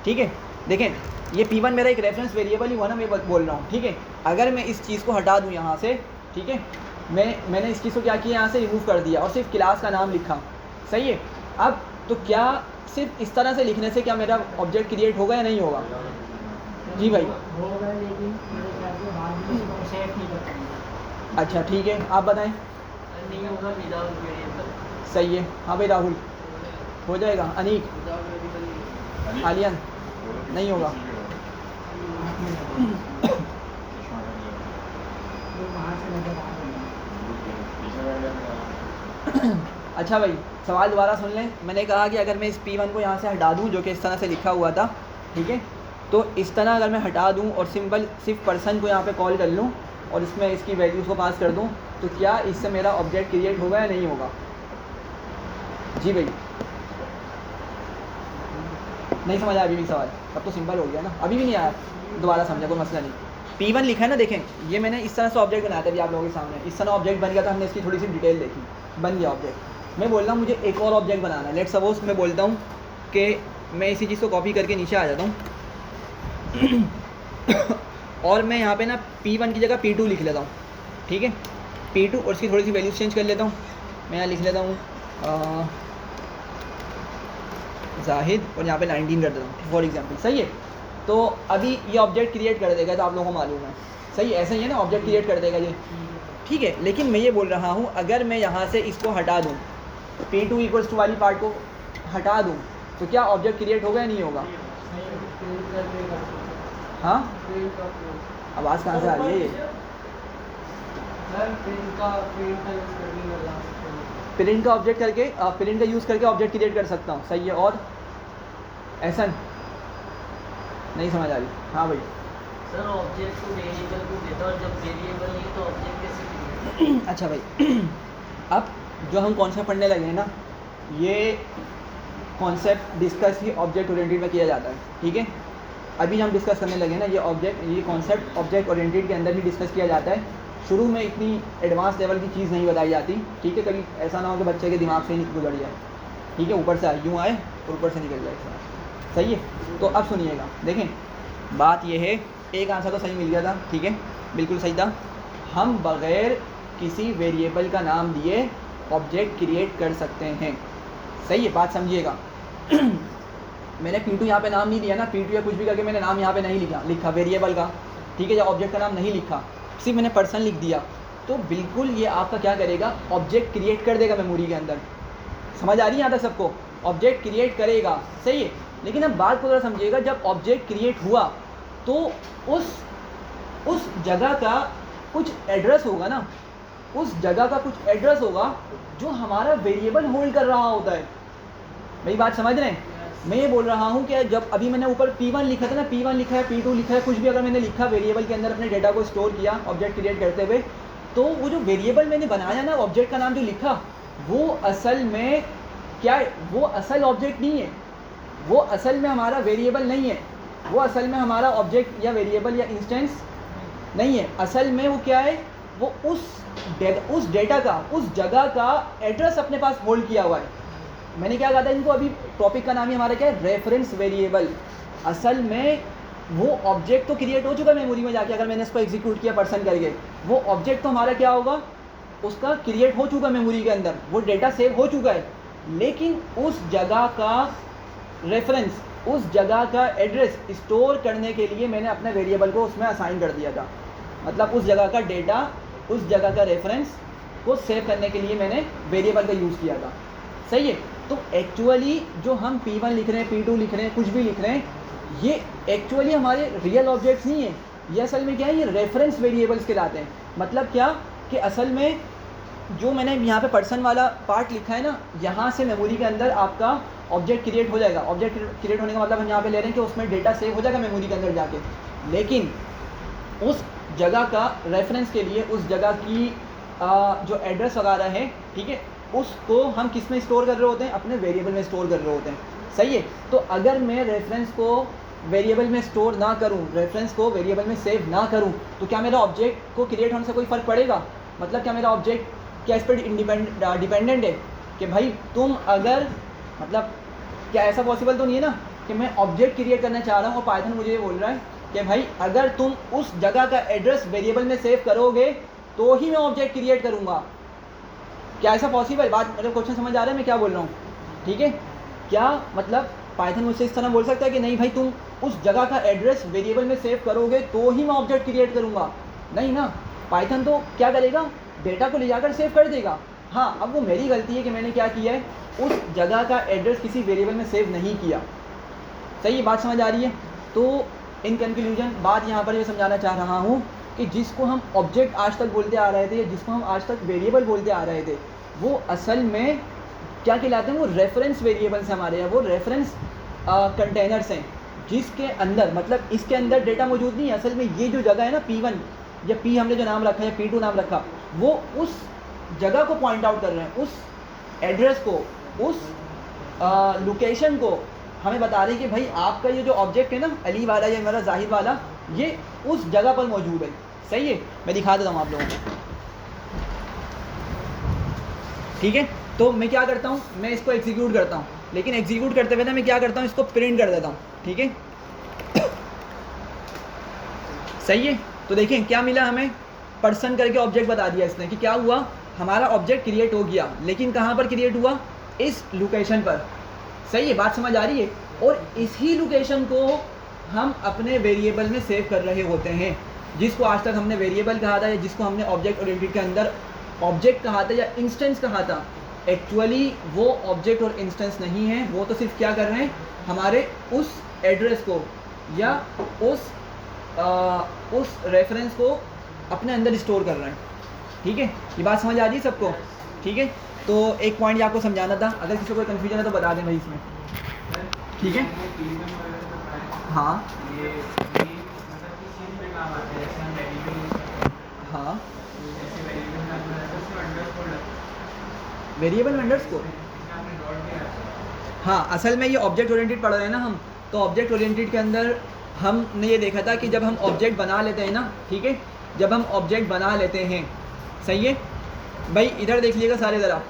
ठीक है, देखें ये P1 मेरा एक रेफरेंस वेरिएबल ही हुआ ना, मैं बोल रहा हूँ, ठीक है। अगर मैं इस चीज़ को हटा दूँ यहाँ से, ठीक है, मैंने इस चीज़ को क्या किया, यहाँ से रिमूव कर दिया और सिर्फ क्लास का नाम लिखा, सही है। अब तो क्या सिर्फ इस तरह से लिखने से क्या मेरा ऑब्जेक्ट क्रिएट होगा या नहीं होगा? जी भाई होगा, लेकिन मेरे ख्याल से बाद में इसको सेट नहीं कर पाएंगे। अच्छा ठीक है, आप बताएं। नहीं होगा विदाउट वेरिएबल। सही है, हाँ भाई राहुल, हो जाएगा। अनीक, आलियन, नहीं होगा। अच्छा भाई, सवाल दोबारा सुन लें। मैंने कहा कि अगर मैं इस P1 को यहाँ से हटा दूँ, जो कि इस तरह से लिखा हुआ था, ठीक है, तो इस तरह अगर मैं हटा दूँ और सिर्फ पर्सन को यहाँ पे कॉल कर लूँ और इसमें इसकी वैल्यूज़ को पास कर दूँ, तो क्या इससे मेरा ऑब्जेक्ट क्रिएट होगा या नहीं होगा? जी भाई, नहीं समझ आया अभी भी सवाल? अब तो सिंपल हो गया ना, अभी भी नहीं आया, दोबारा समझा, कोई मसला नहीं। P1 लिखा है ना, देखें ये मैंने इस तरह से ऑब्जेक्ट बनाया था, अभी आप लोगों के सामने इस तरह ऑब्जेक्ट बन गया था, हमने इसकी थोड़ी सी डिटेल देखी, बन गया ऑब्जेक्ट। मैं बोल रहा हूँ मुझे एक और ऑब्जेक्ट बनाना है। लेट्स सपोज मैं बोलता हूँ कि मैं इसी चीज़ को कॉपी करके नीचे आ जाता हूँ और मैं यहाँ पे ना P1 की जगह P2 लिख लेता हूँ, ठीक है, P2, और इसकी थोड़ी सी वैल्यूज चेंज कर लेता हूँ। मैं यहाँ लिख लेता हूँ जाहिद, और यहाँ पे 19 कर देता हूँ फॉर एग्जांपल, सही है। तो अभी ये ऑब्जेक्ट क्रिएट कर देगा, तो आप लोगों को मालूम है, सही, ऐसा ही है ना, ऑब्जेक्ट क्रिएट कर देगा ये, ठीक है। लेकिन मैं ये बोल रहा हूँ, अगर मैं यहाँ से इसको हटा दूँ, P2 इक्वल्स टू वाली पार्ट को हटा दूँ, तो क्या ऑब्जेक्ट क्रिएट होगा या नहीं होगा? हाँ, आवाज़ कहाँ से आ रही है? प्रिंट का ऑब्जेक्ट करके, प्रिंट का यूज़ करके ऑब्जेक्ट क्रिएट कर सकता हूँ, सही है। और ऐसा नहीं समझ आ रही? हाँ भाई सर, ऑब्जेक्ट को वेरिएबल को देता और जब वेरिएबल नहीं तो ऑब्जेक्ट कैसे क्रिएट? अच्छा भाई, अब जो हम कॉन्सेप्ट पढ़ने लगे हैं ना, ये कॉन्सेप्ट डिस्कस ही ऑब्जेक्ट ओरिएंटेड में किया जाता है, ठीक है। अभी हम डिस्कस करने लगे ना, ये कॉन्सेप्ट ऑब्जेक्ट ओरिएंटेड के अंदर ही डिस्कस किया जाता है। शुरू में इतनी एडवांस लेवल की चीज़ नहीं बताई जाती, ठीक है, कभी ऐसा ना हो कि बच्चे के दिमाग से ही गुजर जाए, ठीक है, ऊपर से यूँ आए और ऊपर से निकल जाए, सही है। तो अब सुनिएगा, देखें बात ये है, एक आंसर तो सही मिल गया था, ठीक है, बिल्कुल सही था। हम बग़ैर किसी वेरिएबल का नाम दिए ऑब्जेक्ट क्रिएट कर सकते हैं, सही है, बात समझिएगा। मैंने P2 यहाँ पे नाम नहीं दिया ना, P2 या कुछ भी करके मैंने नाम यहाँ पे नहीं लिखा वेरिएबल का, ठीक है, या ऑब्जेक्ट का नाम नहीं लिखा, सिर्फ मैंने पर्सन लिख दिया, तो बिल्कुल ये आपका क्या करेगा, ऑब्जेक्ट क्रिएट कर देगा मेमोरी के अंदर। समझ आ रही है यहाँ तक सबको? ऑब्जेक्ट क्रिएट करेगा, सही है। लेकिन अब बात को थोड़ा समझिएगा, जब ऑब्जेक्ट क्रिएट हुआ तो उस जगह का कुछ एड्रेस होगा ना, उस जगह का कुछ एड्रेस होगा जो हमारा वेरिएबल होल्ड कर रहा होता है। मेरी बात समझ रहे हैं? मैं ये बोल रहा हूँ कि जब अभी मैंने ऊपर P1 लिखा था ना, P1 लिखा है, P2 लिखा है, कुछ भी अगर मैंने लिखा वेरिएबल के अंदर अपने डेटा को स्टोर किया ऑब्जेक्ट क्रिएट करते हुए, तो वो जो वेरिएबल मैंने बनाया ना, ऑब्जेक्ट का नाम जो लिखा, वो असल में क्या है, वो असल ऑब्जेक्ट नहीं है, वो असल में हमारा वेरिएबल नहीं है, वो असल में हमारा ऑब्जेक्ट या वेरिएबल या इंस्टेंस नहीं है। असल में वो क्या है, वो उस डेटा का, उस जगह का एड्रेस अपने पास होल्ड किया हुआ है। मैंने क्या कहा था इनको, अभी टॉपिक का नाम ही हमारा क्या है, रेफरेंस वेरिएबल। असल में वो ऑब्जेक्ट तो क्रिएट हो चुका है मेमोरी में जाके, अगर मैंने इसको एग्जीक्यूट किया पर्सन करके, वो ऑब्जेक्ट तो हमारा क्या होगा, उसका क्रिएट हो चुका मेमोरी के अंदर, वो डेटा सेव हो चुका है। लेकिन उस जगह का रेफरेंस, उस जगह का एड्रेस स्टोर करने के लिए मैंने अपने वेरिएबल को उसमें असाइन कर दिया था। मतलब उस जगह का डेटा, उस जगह का रेफरेंस को सेव करने के लिए मैंने वेरिएबल का यूज़ किया था। सही है। तो एक्चुअली जो हम P1 लिख रहे हैं, P2 लिख रहे हैं, कुछ भी लिख रहे हैं, ये एक्चुअली हमारे रियल ऑब्जेक्ट्स नहीं है। ये असल में क्या है, ये रेफरेंस वेरिएबल्स कहलाते हैं। मतलब क्या कि असल में जो मैंने यहाँ पे पर्सन वाला पार्ट लिखा है ना, यहाँ से मेमोरी के अंदर आपका ऑब्जेक्ट क्रिएट हो जाएगा। ऑब्जेक्ट क्रिएट होने का मतलब हम यहाँ पे ले रहे हैं कि उसमें डेटा सेव हो जाएगा मेमोरी के अंदर जाके। लेकिन उस जगह का रेफरेंस के लिए, उस जगह की जो एड्रेस वगैरह है, ठीक है, उसको हम किस में स्टोर कर रहे होते हैं, अपने वेरिएबल में स्टोर कर रहे होते हैं। सही है। तो अगर मैं रेफरेंस को वेरिएबल में स्टोर ना करूं, रेफरेंस को वेरिएबल में सेव ना करूं, तो क्या मेरा ऑब्जेक्ट को क्रिएट होने से कोई फ़र्क पड़ेगा? मतलब क्या मेरा ऑब्जेक्ट क्या इस पर डिपेंडेंट है कि भाई तुम अगर, मतलब क्या ऐसा पॉसिबल तो नहीं है ना कि मैं ऑब्जेक्ट क्रिएट करना चाह रहा हूँ और पाइथन मुझे ये बोल रहा है कि भाई अगर तुम उस जगह का एड्रेस वेरिएबल में सेव करोगे तो ही मैं ऑब्जेक्ट क्रिएट करूँगा। क्या ऐसा पॉसिबल? बात, मतलब क्वेश्चन समझ आ रहा है मैं क्या बोल रहा हूँ? ठीक है। क्या मतलब पाइथन मुझसे इस तरह बोल सकता है कि नहीं भाई तुम उस जगह का एड्रेस वेरिएबल में सेव करोगे तो ही मैं ऑब्जेक्ट क्रिएट करूँगा? नहीं ना। पाइथन तो क्या करेगा, डेटा को ले जाकर सेव कर देगा। हाँ, अब वो मेरी गलती है कि मैंने क्या किया है, उस जगह का एड्रेस किसी वेरिएबल में सेव नहीं किया। सही, बात समझ आ रही है? तो इन कंक्लूजन बात यहाँ पर ये समझाना चाह रहा हूँ कि जिसको हम ऑब्जेक्ट आज तक बोलते आ रहे थे, या जिसको हम आज तक वेरिएबल बोलते आ रहे थे, वो असल में क्या कहलाते हैं, वो रेफरेंस वेरिएबल्स हमारे हैं, वो रेफरेंस कंटेनर्स हैं, जिसके अंदर, मतलब इसके अंदर डेटा मौजूद नहीं है। असल में ये जो जगह है ना P1 या P हमने जो नाम रखा है, P2 नाम रखा, वो उस जगह को पॉइंट आउट कर रहे हैं, उस एड्रेस को, उस लोकेशन को हमें बता रहे हैं कि भाई आपका ये जो ऑब्जेक्ट है ना, अली वाला या मेरा जाहिद वाला, ये उस जगह पर मौजूद है। सही है। मैं दिखा देता हूँ आप लोगों को। ठीक है। तो मैं क्या करता हूँ, मैं इसको एग्जीक्यूट करता हूँ, लेकिन एग्जीक्यूट करते हुए ना मैं क्या करता हूँ, इसको प्रिंट कर देता हूँ। ठीक है। सही है। तो देखें क्या मिला हमें, पर्सन करके ऑब्जेक्ट बता दिया इसने कि क्या हुआ, हमारा ऑब्जेक्ट क्रिएट हो गया, लेकिन कहाँ पर क्रिएट हुआ, इस लोकेशन पर। सही है, बात समझ आ रही है? और इसी लोकेशन को हम अपने वेरिएबल में सेव कर रहे होते हैं, जिसको आज तक हमने वेरिएबल कहा था, या जिसको हमने ऑब्जेक्ट ओरिएंटेड के अंदर ऑब्जेक्ट कहा था या इंस्टेंस कहा था। एक्चुअली वो ऑब्जेक्ट और इंस्टेंस नहीं है, वो तो सिर्फ क्या कर रहे हैं, हमारे उस एड्रेस को या उस रेफरेंस को अपने अंदर स्टोर कर रहे हैं। ठीक है, ये बात समझ आ रही है सबको? ठीक है। तो एक पॉइंट ये आपको समझाना था, अगर किसी को कोई कन्फ्यूजन है तो बता दें भाई इसमें। ठीक है। हाँ हाँ, वेरिएबल वेंडर्स को, हाँ, असल में ये ऑब्जेक्ट ओरिएंटेड पढ़ रहे हैं ना हम, तो ऑब्जेक्ट ओरिएंटेड के अंदर हमने ये देखा था कि जब हम ऑब्जेक्ट बना लेते हैं ना, ठीक है, जब हम ऑब्जेक्ट बना लेते हैं, सही है भाई, इधर देख लीजिएगा सारे ज़रा।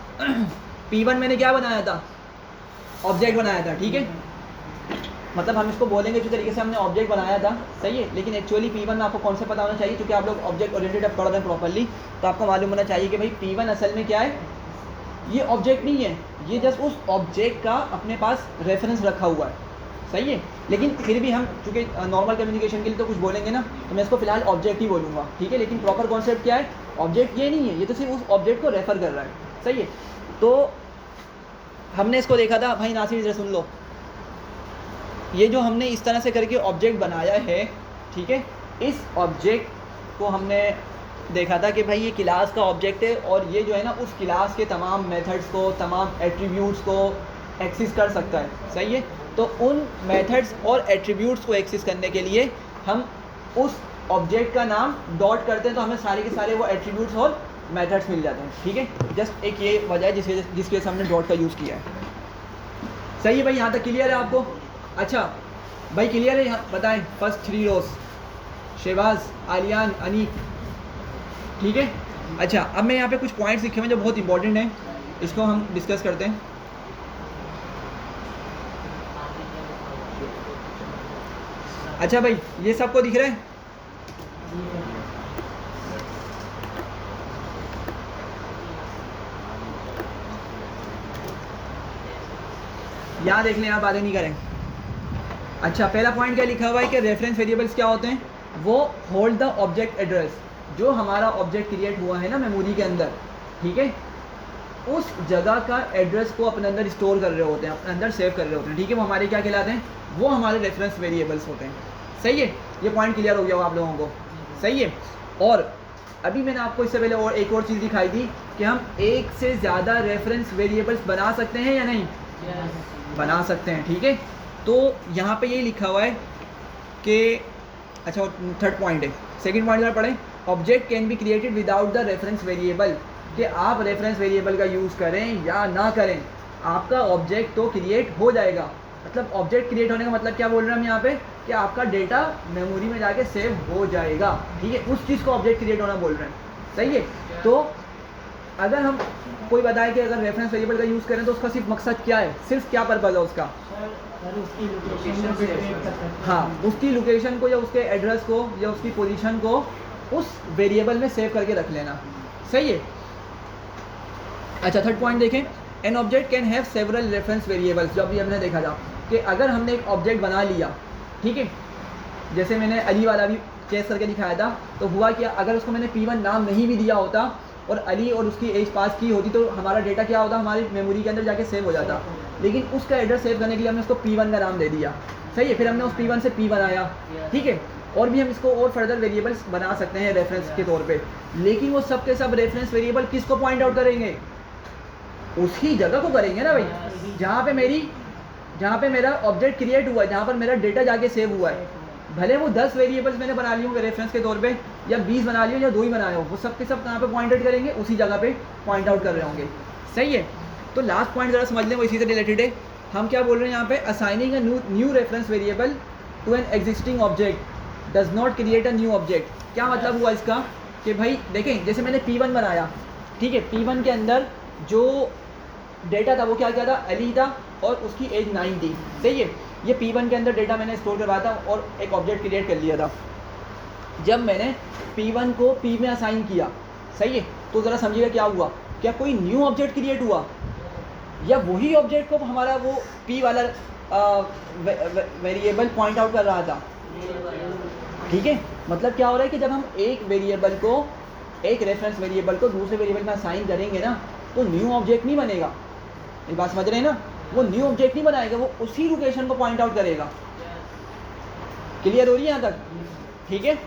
P1 मैंने क्या बनाया था, ऑब्जेक्ट बनाया था। ठीक है, मतलब हम इसको बोलेंगे जिस तरीके से हमने ऑब्जेक्ट बनाया था, सही है, लेकिन एक्चुअली P1 में आपको कौन सा पता होना चाहिए, क्योंकि आप लोग ऑब्जेक्ट ओरिएंटेड अब पढ़ रहे हैं प्रॉपर्ली, तो आपको मालूम होना चाहिए कि भाई P1 असल में क्या है, ये ऑब्जेक्ट नहीं है, ये जस्ट उस ऑब्जेक्ट का अपने पास रेफरेंस रखा हुआ है। सही है, लेकिन फिर भी हम चूँकि नॉर्मल कम्युनिकेशन के लिए तो कुछ बोलेंगे ना, तो मैं इसको फिलहाल ऑब्जेक्ट ही बोलूँगा। ठीक है, लेकिन प्रॉपर कॉन्सेप्ट क्या है, ऑब्जेक्ट ये नहीं है, ये तो सिर्फ उस ऑब्जेक्ट को रेफ़र कर रहा है। सही है। तो हमने इसको देखा था भाई, नासिर इधर सुन लो, ये जो हमने इस तरह से करके ऑब्जेक्ट बनाया है, ठीक है, इस ऑब्जेक्ट को हमने देखा था कि भाई ये क्लास का ऑब्जेक्ट है, और ये जो है ना उस क्लास के तमाम मेथड्स को, तमाम एट्रीब्यूट्स को एक्सेस कर सकता है। सही है। तो उन मेथड्स और एट्रीब्यूट्स को एक्सेस करने के लिए हम उस ऑब्जेक्ट का नाम डॉट करते हैं, तो हमें सारे के सारे वो एट्रीब्यूट्स और मेथड्स मिल जाते हैं। ठीक है, जस्ट एक ये वजह है जिसके वजह से हमने डॉट का यूज़ किया है। सही है भाई, यहाँ तक क्लियर है आपको? अच्छा भाई क्लियर है, यहाँ बताएं फर्स्ट 3 रोज, शहबाज, आलियान, अनीक, ठीक है। अच्छा अब मैं यहाँ पे कुछ पॉइंट्स लिखे हुए हैं जो बहुत इंपॉर्टेंट हैं, इसको हम डिस्कस करते हैं। अच्छा भाई ये सबको दिख रहा है? यहाँ देख लें, आप बातें नहीं करें। अच्छा पहला पॉइंट क्या लिखा हुआ है कि रेफरेंस वेरिएबल्स क्या होते हैं? वो होल्ड द ऑब्जेक्ट एड्रेस, जो हमारा ऑब्जेक्ट क्रिएट हुआ है ना मेमोरी के अंदर, ठीक है, उस जगह का एड्रेस को अपने अंदर स्टोर कर रहे होते हैं, अपने अंदर सेव कर रहे होते हैं, ठीक है। वो हमारे क्या कहलाते हैं? वो हमारे रेफरेंस वेरिएबल्स होते हैं। सही है, ये पॉइंट क्लियर हो गया आप लोगों को? सही है। और अभी मैंने आपको इससे पहले और एक और चीज़ दिखाई थी कि हम एक से ज़्यादा रेफरेंस वेरिएबल्स बना सकते हैं या नहीं? बना सकते हैं, ठीक है। तो यहाँ पे यही लिखा हुआ है कि अच्छा थर्ड पॉइंट है, सेकंड पॉइंट अगर पढ़ें, object can be created without the reference variable, कि आप रेफरेंस वेरिएबल का यूज़ करें या ना करें, आपका ऑब्जेक्ट तो क्रिएट हो जाएगा। मतलब ऑब्जेक्ट क्रिएट होने का मतलब क्या बोल रहे हैं हम यहाँ पे, कि आपका डेटा मेमोरी में जाके सेव हो जाएगा, ठीक है। उस चीज़ को ऑब्जेक्ट क्रिएट होना बोल रहे हैं। सही है। तो अगर हम कोई बताए कि अगर रेफरेंस वेरिएबल का यूज़ करें तो उसका सिर्फ मकसद क्या है, सिर्फ क्या पर्पज़ है उसका? हाँ, उसकी लोकेशन को या उसके एड्रेस को या उसकी पोजीशन को उस वेरिएबल में सेव करके रख लेना। सही है। अच्छा थर्ड पॉइंट देखें, an object can have several reference variables, जो अभी हमने देखा था कि अगर हमने एक ऑब्जेक्ट बना लिया, ठीक है, जैसे मैंने अली वाला भी केस करके दिखाया था, तो हुआ क्या, अगर उसको मैंने P1 नाम नहीं भी दिया होता और अली और उसकी एज पास की होती तो हमारा डेटा क्या होता, हमारी मेमोरी के अंदर जाके सेव हो जाता। लेकिन उसका एड्रेस सेव करने के लिए हमने उसको P1 का नाम दे दिया। सही है। फिर हमने उस P1 से P बनाया, ठीक है। और भी हम इसको और फर्दर वेरिएबल्स बना सकते हैं रेफरेंस के तौर पे, लेकिन वो सब के सब रेफरेंस वेरिएबल किसको पॉइंट आउट करेंगे? उसी जगह को करेंगे ना भाई, जहाँ पे मेरा ऑब्जेक्ट क्रिएट हुआ है, जहाँ पर मेरा डेटा जाके सेव हुआ है। भले वो 10 वेरिएबल्स मैंने बना लिए होंगे रेफरेंस के तौर पे, या 20 बना लिए या 2 ही बनाए हो, वो सब के सब कहाँ पे पॉइंट आउट करेंगे? उसी जगह पे पॉइंट आउट कर रहे होंगे। सही है। तो लास्ट पॉइंट ज़रा समझ लें, वो इसी से रिलेटेड है। हम क्या बोल रहे हैं यहाँ पे, assigning a new reference variable to an existing object does not create a new object. क्या मतलब हुआ इसका कि भाई देखें, जैसे मैंने P1 बनाया, ठीक है, P1 के अंदर जो डेटा था वो क्या था, अली था और उसकी एज 9 थी। सही है। ये P1 के अंदर डेटा मैंने स्टोर करवाया था और एक ऑब्जेक्ट क्रिएट कर लिया था। जब मैंने P1 को P में असाइन किया, सही है, तो ज़रा समझिएगा क्या हुआ, क्या कोई न्यू ऑब्जेक्ट क्रिएट हुआ या वही ऑब्जेक्ट को हमारा वो P वाला वेरिएबल पॉइंट आउट कर रहा था? ठीक है। मतलब क्या हो रहा है कि जब हम एक वेरिएबल को, एक रेफरेंस वेरिएबल को दूसरे वेरिएबल में असाइन करेंगे ना, तो न्यू ऑब्जेक्ट नहीं बनेगा। ये बात समझ रहे हैं ना? वो न्यू ऑब्जेक्ट नहीं बनाएगा, वो उसी लोकेशन को पॉइंट आउट करेगा। क्लियर हो रही है यहाँ तक? ठीक है।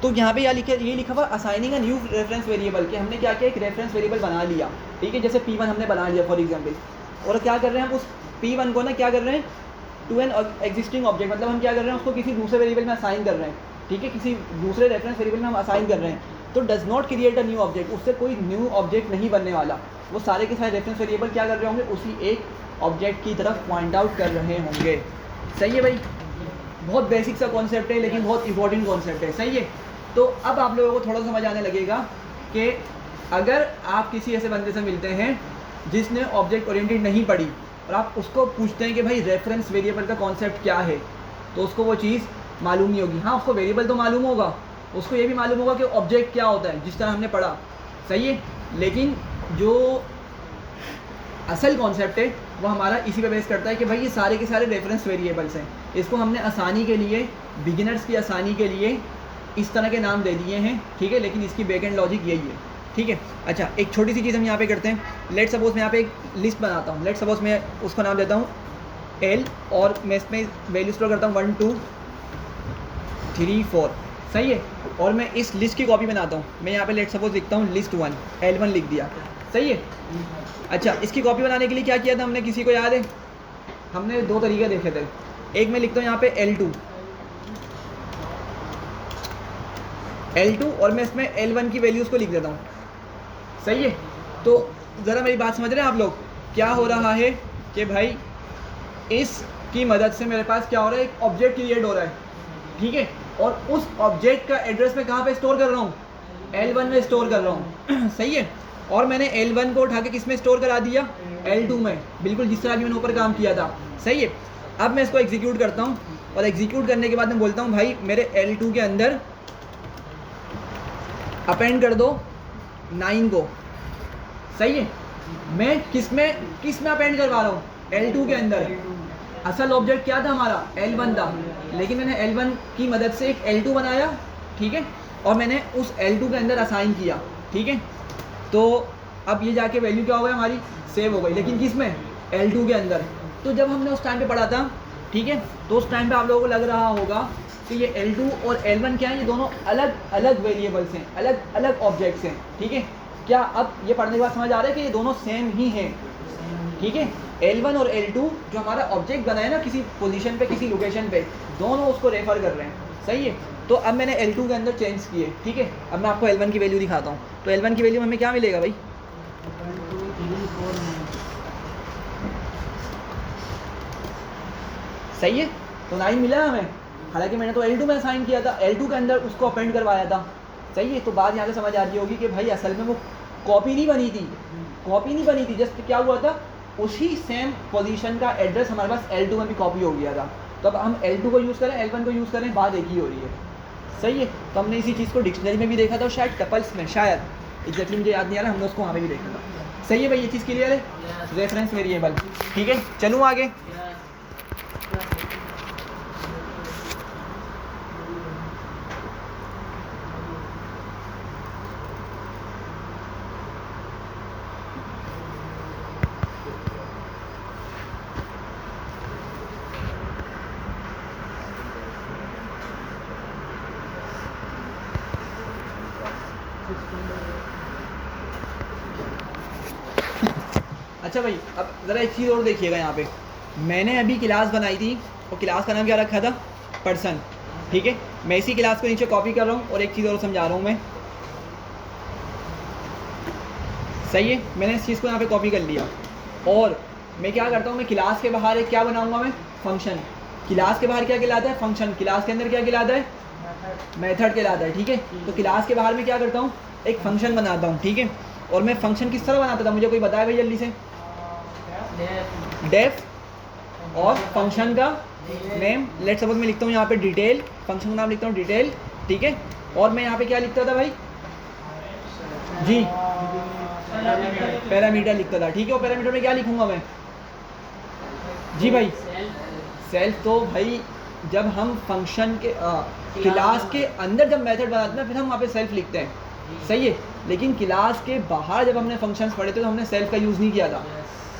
तो यहाँ पे ये लिखा हुआ assigning a new reference variable, कि हमने क्या किया, एक रेफरेंस वेरिएबल बना लिया, ठीक है, जैसे P1 हमने बना लिया फॉर एग्जांपल, और क्या कर रहे हैं हम उस P1 को ना क्या कर रहे हैं, टू एन एग्जिस्टिंग ऑब्जेक्ट, मतलब हम क्या कर रहे हैं उसको किसी दूसरे वेरिएबल में असाइन कर रहे हैं, ठीक है, किसी दूसरे रेफरेंस वेरिएबल में हम असाइन कर रहे हैं। तो does not create a new object, उससे कोई न्यू ऑब्जेक्ट नहीं बनने वाला। वो सारे के सारे रेफरेंस वेरिएबल क्या कर रहे होंगे, उसी एक ऑब्जेक्ट की तरफ पॉइंट आउट कर रहे होंगे। सही है भाई? बहुत बेसिक सा कॉन्सेप्ट है लेकिन बहुत इंपॉर्टेंट कॉन्सेप्ट है। सही है। तो अब आप लोगों को थोड़ा समझ आने लगेगा कि अगर आप किसी ऐसे बंदे से मिलते हैं जिसने ऑब्जेक्ट ओरिएंटेड नहीं पढ़ी और आप उसको पूछते हैं कि भाई रेफरेंस वेरिएबल का कॉन्सेप्ट क्या है, तो उसको वो चीज़ मालूम नहीं होगी। हाँ, उसको वेरिएबल तो मालूम होगा, उसको ये भी मालूम होगा कि ऑब्जेक्ट क्या होता है, जिस तरह हमने पढ़ा। सही है। लेकिन जो असल कॉन्सेप्ट है वो हमारा इसी पे बेस करता है कि भाई ये सारे के सारे रेफरेंस वेरिएबल्स हैं, इसको हमने आसानी के लिए, बिगिनर्स की आसानी के लिए इस तरह के नाम दे दिए हैं, ठीक है, लेकिन इसकी बैक एंड लॉजिक यही है। ठीक है। अच्छा, एक छोटी सी चीज़ हम यहाँ पे करते हैं। लेट सपोज मैं यहाँ पे एक लिस्ट बनाता हूँ, लेट सपोज मैं उसको नाम देता हूँ L, और मैं इसमें वैल्यू स्टोर करता हूँ 1 2 3 4। सही है। और मैं इस लिस्ट की कॉपी बनाता हूँ, मैं यहाँ पे लेट सपोज लिखता हूँ लिस्ट 1, L1 लिख दिया। सही है। अच्छा, इसकी कॉपी बनाने के लिए क्या किया था हमने, किसी को याद है? हमने दो तरीके देखे थे। एक मैं लिखता हूँ यहाँ पे L2 और मैं इसमें L1 की वैल्यूज़ को लिख देता हूँ। सही है। तो ज़रा मेरी बात समझ रहे हैं आप लोग? क्या हो रहा है कि भाई इसकी मदद से मेरे पास क्या हो रहा है, एक ऑब्जेक्ट क्रिएट हो रहा है, ठीक है। और उस ऑब्जेक्ट का एड्रेस मैं कहाँ पे स्टोर कर रहा हूँ, L1 में स्टोर कर रहा हूँ सही है। और मैंने L1 को उठा के किस में स्टोर करा दिया, L2 में, बिल्कुल जिस तरह भी मैंने ऊपर काम किया था, सही है। अब मैं इसको एग्जीक्यूट करता हूँ और एग्जीक्यूट करने के बाद मैं बोलता हूँ भाई मेरे L2 के अंदर अपेंड कर दो 9 को, सही है। मैं किस में अपेंड करवा रहा हूँ, L2 के अंदर। असल ऑब्जेक्ट क्या था हमारा, L1 था, लेकिन मैंने L1 की मदद से एक L2 बनाया, ठीक है, और मैंने उस L2 के अंदर असाइन किया, ठीक है। तो अब ये जाके वैल्यू क्या हो गई हमारी, सेव हो गई, लेकिन किस में, L2 के अंदर। तो जब हमने उस टाइम पे पढ़ा था, ठीक है, तो उस टाइम पे आप लोगों को लग रहा होगा कि ये L2 और L1 क्या है, ये दोनों अलग अलग वेरिएबल्स हैं, अलग अलग ऑब्जेक्ट्स हैं, ठीक है। क्या अब ये पढ़ने के बाद समझ आ रहा है कि ये दोनों सेम ही हैं, ठीक है। L1 और L2 जो हमारा ऑब्जेक्ट बना है ना किसी पोजीशन पे, किसी लोकेशन पे, दोनों उसको रेफर कर रहे हैं, सही है। तो अब मैंने L2 के अंदर चेंज किए, ठीक है। अब मैं आपको L1 की वैल्यू दिखाता हूँ। तो L1 की वैल्यू में हमें क्या मिलेगा भाई, सही है, तो 9 मिला हमें, हालांकि मैंने तो L2 में असाइन किया था, L2 के अंदर उसको अपेंड करवाया था, सही है। तो बात यहाँ से समझ आ रही होगी कि भाई असल में वो कॉपी नहीं बनी थी, जस्ट क्या हुआ था, उसी सेम पोजीशन का एड्रेस हमारे पास L2 में भी कॉपी हो गया था। तो अब हम L2 को यूज़ करें, L1 को यूज़ करें, बात एक ही हो रही है, सही है। तो हमने इसी चीज़ को डिक्शनरी में भी देखा था और शायद टपल्स में, शायद एग्जैक्टली मुझे याद नहीं आ रहा, हमने उसको वहाँ पे भी देखा था, सही है भाई। ये चीज़ क्लियर है, रेफरेंस वेरिएबल, ठीक है। चलूँ आगे, अच्छा भाई अब ज़रा एक चीज़ और देखिएगा यहाँ पे, मैंने अभी क्लास बनाई थी और क्लास का नाम क्या रखा था, पर्सन, ठीक है। मैं इसी क्लास को नीचे कॉपी कर रहा हूँ और एक चीज़ और समझा रहा हूँ मैं, सही है। मैंने इस चीज़ को यहाँ पे कॉपी कर लिया और मैं क्या करता हूँ, मैं क्लास के बाहर एक क्या बनाऊँगा, मैं फंक्शन। क्लास के बाहर क्या कहलाता है, फंक्शन। क्लास के अंदर क्या कहलाता है, मेथड कहलाता है, ठीक है। तो क्लास के बाहर मैं क्या करता हूँ, एक फंक्शन बनाता हूँ, ठीक है। और मैं फंक्शन किस तरह बनाता था, मुझे कोई बताया भाई जल्दी से, डेफ और फंक्शन का नेम, लेट सपोज मैं लिखता हूँ यहाँ पे डिटेल, फंक्शन का नाम लिखता हूँ डिटेल, ठीक है। और मैं यहाँ पे क्या लिखता था भाई जी, पैरामीटर लिखता था, ठीक है। और पैरामीटर में क्या लिखूंगा मैं जी भाई, सेल्फ। तो भाई जब हम फंक्शन के क्लास के अंदर जब मेथड बनाते हैं फिर हम वहाँ पे सेल्फ लिखते हैं, सही है। लेकिन क्लास के बाहर जब हमने फंक्शंस पढ़े थे तो हमने सेल्फ का यूज़ नहीं किया था,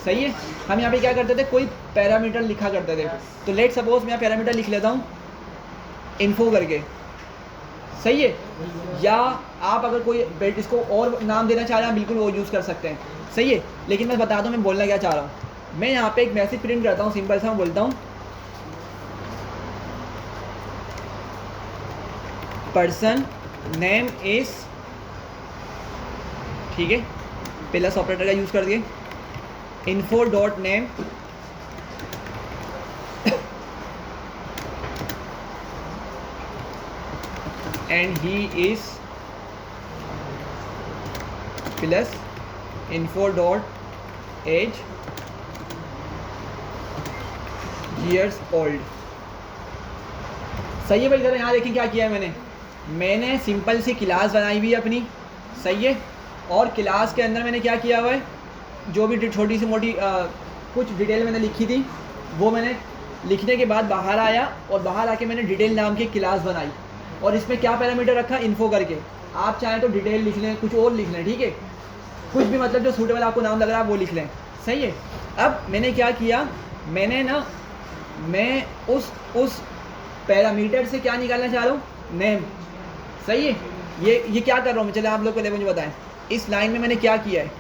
सही है। हम यहाँ पे क्या करते थे, कोई पैरामीटर लिखा करते थे। तो लेट सपोज मैं यहाँ पैरामीटर लिख लेता हूँ इन्फो करके, सही है। या आप अगर कोई इसको और नाम देना चाह रहे हैं बिल्कुल वो यूज़ कर सकते हैं, सही है। लेकिन मैं बता दूँ मैं बोलना क्या चाह रहा हूँ। मैं यहाँ पे एक मैसेज प्रिंट करता हूँ, सिंपल सा मैं बोलता हूँ पर्सन नेम इज, ठीक है, प्लस ऑपरेटर का यूज़ कर दिए, info dot name and he is plus info dot age years old, सही है भाई। ज़रा यहाँ देखिए क्या किया है मैंने सिंपल सी क्लास बनाई हुई है अपनी, सही है। और क्लास के अंदर मैंने क्या किया हुआ है, जो भी छोटी सी मोटी कुछ डिटेल मैंने लिखी थी वो मैंने लिखने के बाद बाहर आया और बाहर आके मैंने डिटेल नाम की क्लास बनाई और इसमें क्या पैरामीटर रखा, इन्फो करके। आप चाहें तो डिटेल लिख लें, कुछ और लिख लें, ठीक है, कुछ भी मतलब जो सूटेबल आपको नाम लग रहा है वो लिख लें, सही है। अब मैंने क्या किया, मैंने ना मैं उस पैरामीटर से क्या निकालना चाह रहा हूँ, नेम, सही है। ये क्या कर रहा हूँ मैं, चले आप लोग पहले मुझे बताएं इस लाइन में मैंने क्या किया है।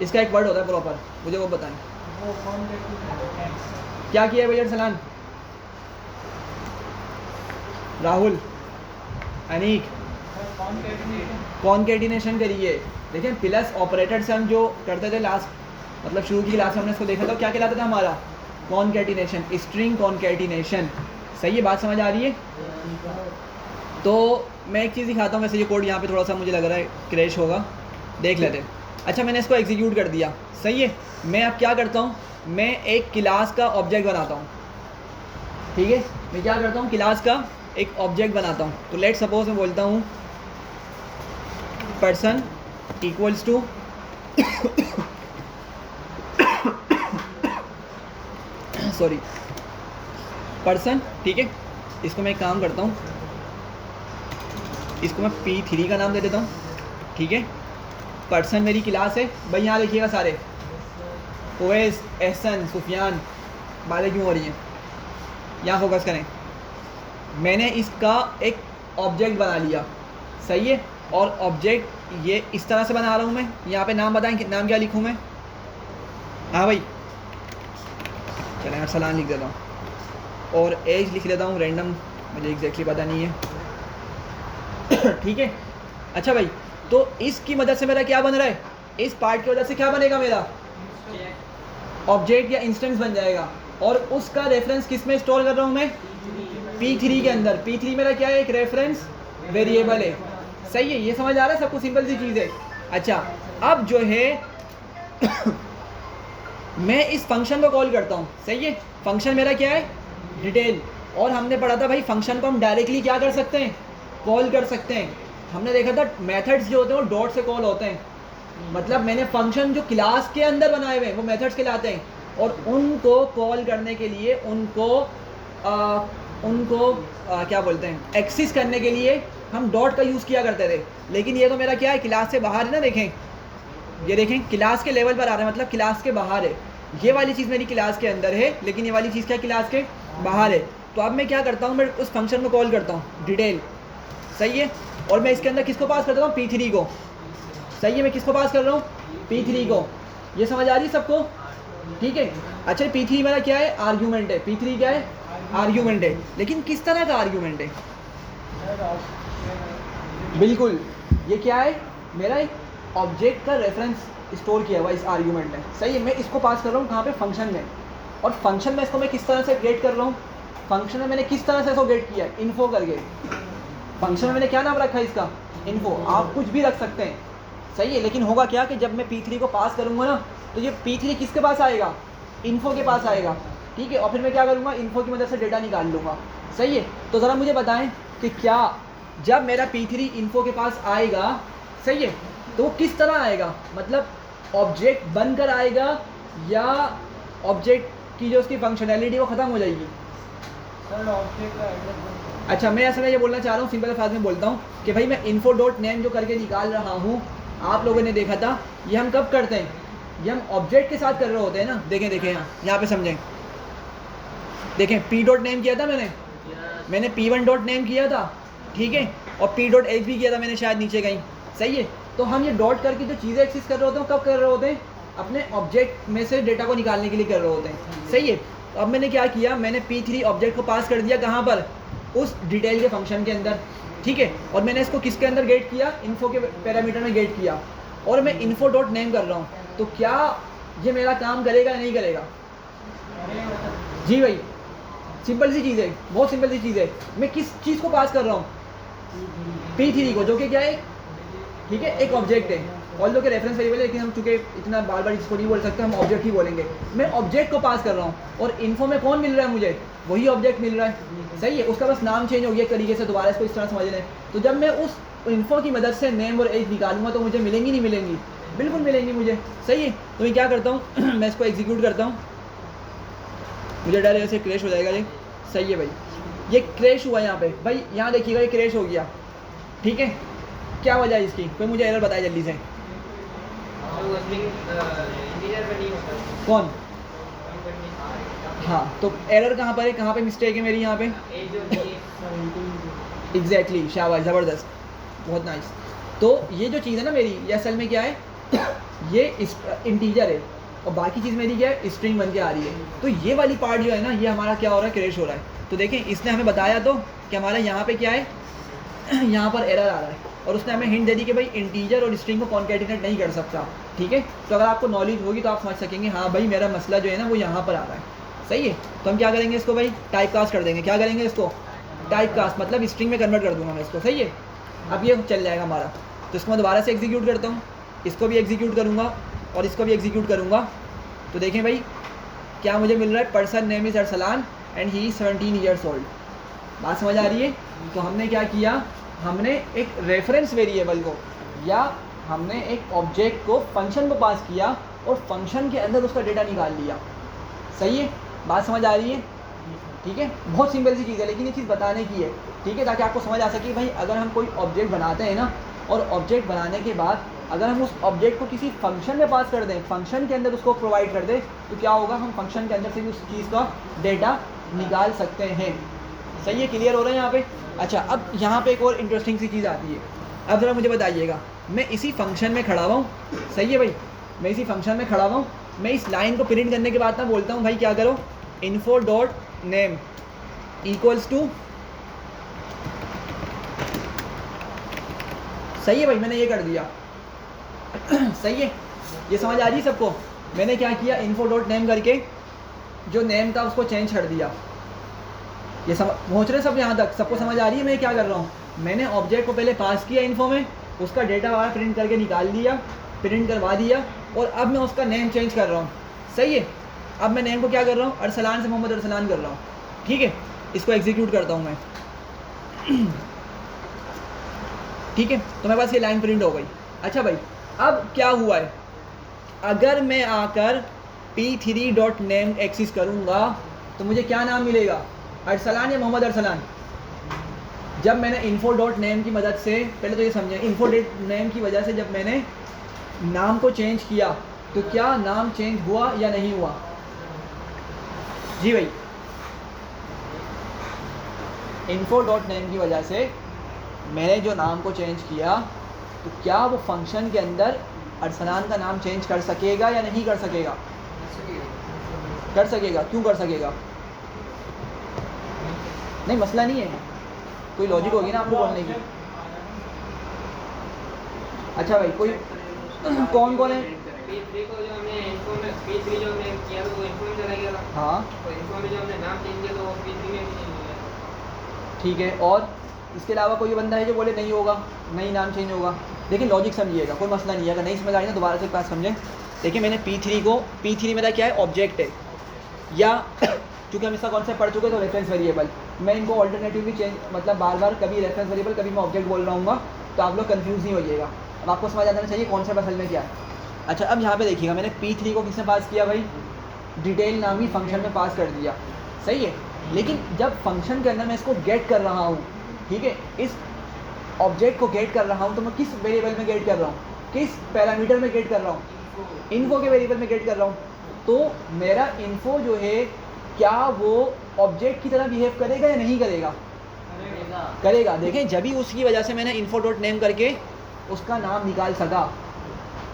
इसका एक वर्ड होता है प्रॉपर, मुझे वो बताएं क्या किया है भैया, सलान, राहुल, अनीक, कॉन्केटिनेशन करिए। देखिए प्लस ऑपरेटर से हम जो करते थे लास्ट मतलब शुरू की क्लास में हमने इसको देखा था, क्या कहलाता था हमारा कॉन्कैटिनेशन, स्ट्रिंग कॉन्कैटिनेशन। सही है, बात समझ आ रही है? तो मैं एक चीज़ दिखाता हूँ। वैसे ये कोड यहाँ पे थोड़ा सा मुझे लग रहा है क्रैश होगा, देख लेते हैं। अच्छा, मैंने इसको एग्जीक्यूट कर दिया। सही है, मैं अब क्या करता हूँ, मैं एक क्लास का ऑब्जेक्ट बनाता हूँ। ठीक है, मैं क्या करता हूँ, क्लास का एक ऑब्जेक्ट बनाता हूँ। तो लेट सपोज मैं बोलता हूँ person equals to sorry person. ठीक है, इसको मैं एक काम करता हूँ, इसको मैं P3 का नाम दे देता हूँ। ठीक है, पर्सन मेरी क्लास है भाई। यहाँ देखिएगा सारे, ओवैस, एहसन, सुफियान, बातें क्यों हो रही हैं, यहाँ फोकस करें। मैंने इसका एक ऑब्जेक्ट बना लिया। सही है, और ऑब्जेक्ट ये इस तरह से बना रहा हूँ मैं। यहाँ पे नाम बताएं, नाम क्या लिखूँ मैं? हाँ भाई, चलें अरसलान लिख देता हूँ, और एज लिख लेता हूँ रैंडम, मुझे एग्जैक्टली पता नहीं है। ठीक है, अच्छा भाई, तो इसकी मदद से मेरा क्या बन रहा है, इस पार्ट की वजह से क्या बनेगा, मेरा ऑब्जेक्ट या इंस्टेंस बन जाएगा। और उसका रेफरेंस किस में स्टोर कर रहा हूँ मैं? P3 के अंदर। P3 मेरा क्या है, एक रेफरेंस वेरिएबल है। सही है, ये समझ आ रहा है सबको? सिंपल सी चीज़ है। अच्छा, अब जो है मैं इस फंक्शन को कॉल करता हूँ। सही है, फंक्शन मेरा क्या है, डिटेल। और हमने पढ़ा था भाई, फंक्शन को हम डायरेक्टली क्या कर सकते हैं, कॉल कर सकते हैं। हमने देखा था मेथड्स जो होते हैं वो डॉट से कॉल होते हैं। मतलब मैंने फंक्शन जो क्लास के अंदर बनाए हुए हैं वो मेथड्स कहलाते हैं, और उनको कॉल करने के लिए उनको क्या बोलते हैं, एक्सेस करने के लिए हम डॉट का यूज़ किया करते थे। लेकिन ये तो मेरा क्या है, क्लास से बाहर है ना। देखें, ये देखें, क्लास के लेवल पर आ रहा है, मतलब क्लास के बाहर है। ये वाली चीज़ मेरी क्लास के अंदर है, लेकिन ये वाली चीज़ क्या क्लास के बाहर है। तो अब मैं क्या करता हूँ, मैं उस फंक्शन को कॉल करता हूँ डिटेल। सही है, और मैं इसके अंदर किसको पास करता हूँ, P3 को। सही है, मैं किसको पास कर रहा हूँ, P3 को। ये समझ आ रही है सबको? ठीक है, अच्छा, P3 मेरा क्या है, आर्ग्यूमेंट है। P3 क्या है, आर्ग्यूमेंट है। लेकिन किस तरह का आर्ग्यूमेंट है? बिल्कुल, ये क्या है, मेरा एक ऑब्जेक्ट का रेफरेंस स्टोर किया हुआ इस आर्ग्यूमेंट में। सही है, मैं इसको पास कर रहा हूँ कहाँ पे, फंक्शन में। और फंक्शन में इसको मैं किस तरह से गेट कर रहा हूँ, फंक्शन में मैंने किस तरह से इसको गेट किया, इन्फो करके। फंक्शन में मैंने क्या नाम रखा है इसका, इन्फो। आप कुछ भी रख सकते हैं। सही है, लेकिन होगा क्या कि जब मैं P3 को पास करूँगा ना, तो ये P3 किसके पास आएगा, इन्फो के पास आएगा। ठीक है, और फिर मैं क्या करूँगा, इन्फो की मदद से डेटा निकाल लूँगा। सही है, तो ज़रा मुझे बताएं कि क्या जब मेरा P3 इन्फो के पास आएगा, सही है, तो वो किस तरह आएगा, मतलब ऑब्जेक्ट बनकर आएगा या ऑब्जेक्ट की जो उसकी फंक्शनैलिटी वो ख़त्म हो जाएगी? अच्छा, मैं असल में ये बोलना चाह रहा हूँ, सिंपल अल्फाज में बोलता हूँ कि भाई मैं इन्फो डॉट नेम जो करके निकाल रहा हूँ, आप लोगों ने देखा था, ये हम कब करते हैं, ये हम ऑब्जेक्ट के साथ कर रहे होते हैं ना। देखें यहाँ पे समझें, देखें P डॉट नेम किया था मैंने P1 डॉट नेम किया था। ठीक है, और P डॉट एच भी किया था मैंने, शायद नीचे कहीं। सही है, तो हम ये डॉट करके जो चीज़ें एक्सेस कर रहे होते हैं कब कर रहे होते हैं, अपने ऑब्जेक्ट में से डेटा को निकालने के लिए कर रहे होते हैं। सही है, तो अब मैंने क्या किया, मैंने P3 ऑब्जेक्ट को पास कर दिया कहाँ पर, उस डिटेल के फंक्शन के अंदर। ठीक है, और मैंने इसको किसके अंदर गेट किया, इन्फो के पैरामीटर में गेट किया, और मैं इन्फो डॉट नेम कर रहा हूँ। तो क्या ये मेरा काम करेगा या नहीं करेगा? जी भाई, सिंपल सी चीज़ है, बहुत सिंपल सी चीज़ है। मैं किस चीज़ को पास कर रहा हूँ, P3 को, जो कि क्या है, ठीक है, एक ऑब्जेक्ट है। ऑल दो के रेफरेंस वेरिएबल है, लेकिन हम चूँकि इतना बार बार इसको नहीं बोल सकते, हम ऑब्जेक्ट ही बोलेंगे। मैं ऑब्जेक्ट को पास कर रहा हूँ, और इन्फो में कौन मिल रहा है मुझे, वही ऑब्जेक्ट मिल रहा है। सही है, उसका बस नाम चेंज हो गया एक तरीके से, दोबारा इसको इस तरह समझ लें। तो जब मैं उस इन्फो की मदद से नेम और एज निकालूंगा तो मुझे मिलेंगी नहीं मिलेंगी, बिल्कुल मिलेंगी मुझे। सही है, तो मैं क्या करता हूँ, मैं इसको एग्जीक्यूट करता हूँ। मुझे डर है ऐसे क्रैश हो जाएगा ये। सही है भाई, ये क्रैश हुआ यहाँ पे, भाई यहाँ देखिएगा ये क्रैश हो गया। ठीक है, क्या वजह है इसकी, कोई मुझे एरर बताए जल्दी से। कौन? हाँ, तो एरर कहाँ पर है, कहाँ पे मिस्टेक है मेरी यहाँ पे? एग्जैक्टली, शाबाश, ज़बरदस्त, बहुत नाइस। तो ये जो चीज़ है ना मेरी, ये असल में क्या है, ये इंटीजर है, और बाकी चीज़ मेरी क्या है, स्ट्रिंग बन के आ रही है। तो ये वाली पार्ट जो है ना, ये हमारा क्या हो रहा है, क्रैश हो रहा है। तो देखें, इसने हमें बताया तो कि हमारा यहाँ पे क्या है, यहाँ पर एरर आ रहा है, और उसने हमें हिंट दे दी कि भाई इंटीजर और स्ट्रिंग को कॉन्कैटिनेट नहीं कर सकता। ठीक है, तो अगर आपको नॉलेज होगी तो आप समझ सकेंगे, हाँ भाई मेरा मसला जो है ना वो यहाँ पर आ रहा है। सही है। तो हम क्या करेंगे इसको भाई, टाइप कास्ट कर देंगे। क्या करेंगे इसको, टाइप कास्ट, मतलब स्ट्रिंग में कन्वर्ट कर दूंगा मैं इसको। सही है, अब ये चल जाएगा हमारा। तो इसको मैं दोबारा से एग्जीक्यूट करता हूँ, इसको भी एग्जीक्यूट करूँगा और इसको भी एग्जीक्यूट करूँगा। तो देखें भाई क्या मुझे मिल रहा है, person name is Arsalan and he 17 years old. बात समझ आ रही है। तो हमने क्या किया, हमने एक रेफरेंस वेरिएबल को या हमने एक ऑब्जेक्ट को फंक्शन में पास किया और फंक्शन के अंदर उसका डेटा निकाल लिया। सही है, बात समझ आ रही है। ठीक है, बहुत सिंपल सी चीज़ है, लेकिन ये चीज़ बताने की है। ठीक है, ताकि आपको समझ आ सके भाई अगर हम कोई ऑब्जेक्ट बनाते हैं ना, और ऑब्जेक्ट बनाने के बाद अगर हम उस ऑब्जेक्ट को किसी फंक्शन में पास कर दें, फंक्शन के अंदर उसको प्रोवाइड कर दें, तो क्या होगा, हम फंक्शन के अंदर से भी उस चीज़ का डेटा निकाल सकते हैं। सही है, क्लियर हो रहा है यहाँ पे। अच्छा, अब यहाँ पे एक और इंटरेस्टिंग सी चीज़ आती है। अब ज़रा मुझे बताइएगा, मैं इसी फंक्शन में खड़ा हुआ हूँ। सही है भाई, मैं इसी फंक्शन में खड़ा हुआ हूँ। मैं इस लाइन को प्रिंट करने के बाद ना बोलता हूँ भाई क्या करो, info dot name equals to, सही है भाई, मैंने ये कर दिया। सही है, ये समझ आ रही है सबको। मैंने क्या किया, info डॉट नेम करके जो नेम था उसको चेंज कर दिया। ये पहुँच रहे सब यहाँ तक, सबको समझ आ रही है मैं क्या कर रहा हूँ। मैंने ऑब्जेक्ट को पहले पास किया इन्फो में, उसका डेटा वहाँ प्रिंट करके निकाल दिया, प्रिंट करवा दिया, और अब मैं उसका नेम चेंज कर रहा हूँ। सही है, अब मैं नेम को क्या कर रहा हूँ, अरसलान से मोहम्मद अरसलान कर रहा हूँ। ठीक है, इसको एग्जीक्यूट करता हूँ मैं। ठीक है, तो मेरे पास ये लाइन प्रिंट हो गई। अच्छा भाई, अब क्या हुआ है, अगर मैं आकर p3.name एक्सेस करूँगा तो मुझे क्या नाम मिलेगा, अरसलान या मोहम्मद अरसलान। जब मैंने info.name की मदद से, पहले तो ये समझें, info.name की वजह से जब मैंने नाम को चेंज किया तो क्या नाम चेंज हुआ या नहीं हुआ। जी भाई, info.name की वजह से मैंने जो नाम को चेंज किया तो क्या वो फंक्शन के अंदर अरसलान का नाम चेंज कर सकेगा या नहीं कर सकेगा। कर सकेगा। क्यों कर सकेगा, नहीं मसला नहीं है, कोई लॉजिक होगी ना आपको बोलने की। अच्छा भाई, कोई कौन कौन है, P3 को जो हमने इन्फो में P3 जो हमने किया तो वो इन्फो में चला गया था। हाँ और इन्फो में जो हमने नाम चेंज किया तो वो P3 में भी चेंज हो गया। ठीक है, और इसके अलावा कोई बंदा है जो बोले नहीं होगा, नहीं नाम चेंज होगा। देखिए लॉजिक समझिएगा, कोई मसला नहीं है, अगर नहीं समझ आई ना दोबारा से बात समझें। देखिए मैंने P3 मेरा क्या है, ऑब्जेक्ट है, या क्योंकि हम इसका कॉन्सेप्ट पढ़ चुके तो रेफरेंस वेरिएबल, मैं इनको ऑल्टरनेटिवली चेंज, मतलब बार बार कभी रेफरेंस वेरिएबल कभी मैं ऑब्जेक्ट बोल रहा हूँ, तो आप लोग कंफ्यूज नहीं होइएगा। अब आपको समझ आना चाहिए कॉन्सेप्ट असल में क्या है। अच्छा, अब यहाँ पे देखिएगा, मैंने P3 को किसने पास किया भाई, डिटेल नामी फंक्शन में पास कर दिया। सही है, लेकिन जब फंक्शन के अंदर मैं इसको गेट कर रहा हूँ, ठीक है, इस ऑब्जेक्ट को गेट कर रहा हूँ, तो मैं किस वेरिएबल में गेट कर रहा हूँ, किस पैरामीटर में गेट कर रहा हूँ, इन्फो के वेरिएबल में गेट कर रहा हूँ। तो मेरा इन्फो जो है क्या वो ऑब्जेक्ट की तरह बिहेव करेगा या नहीं करेगा, करेगा। देखें जब ही उसकी वजह से मैंने info.name करके उसका नाम निकाल सका,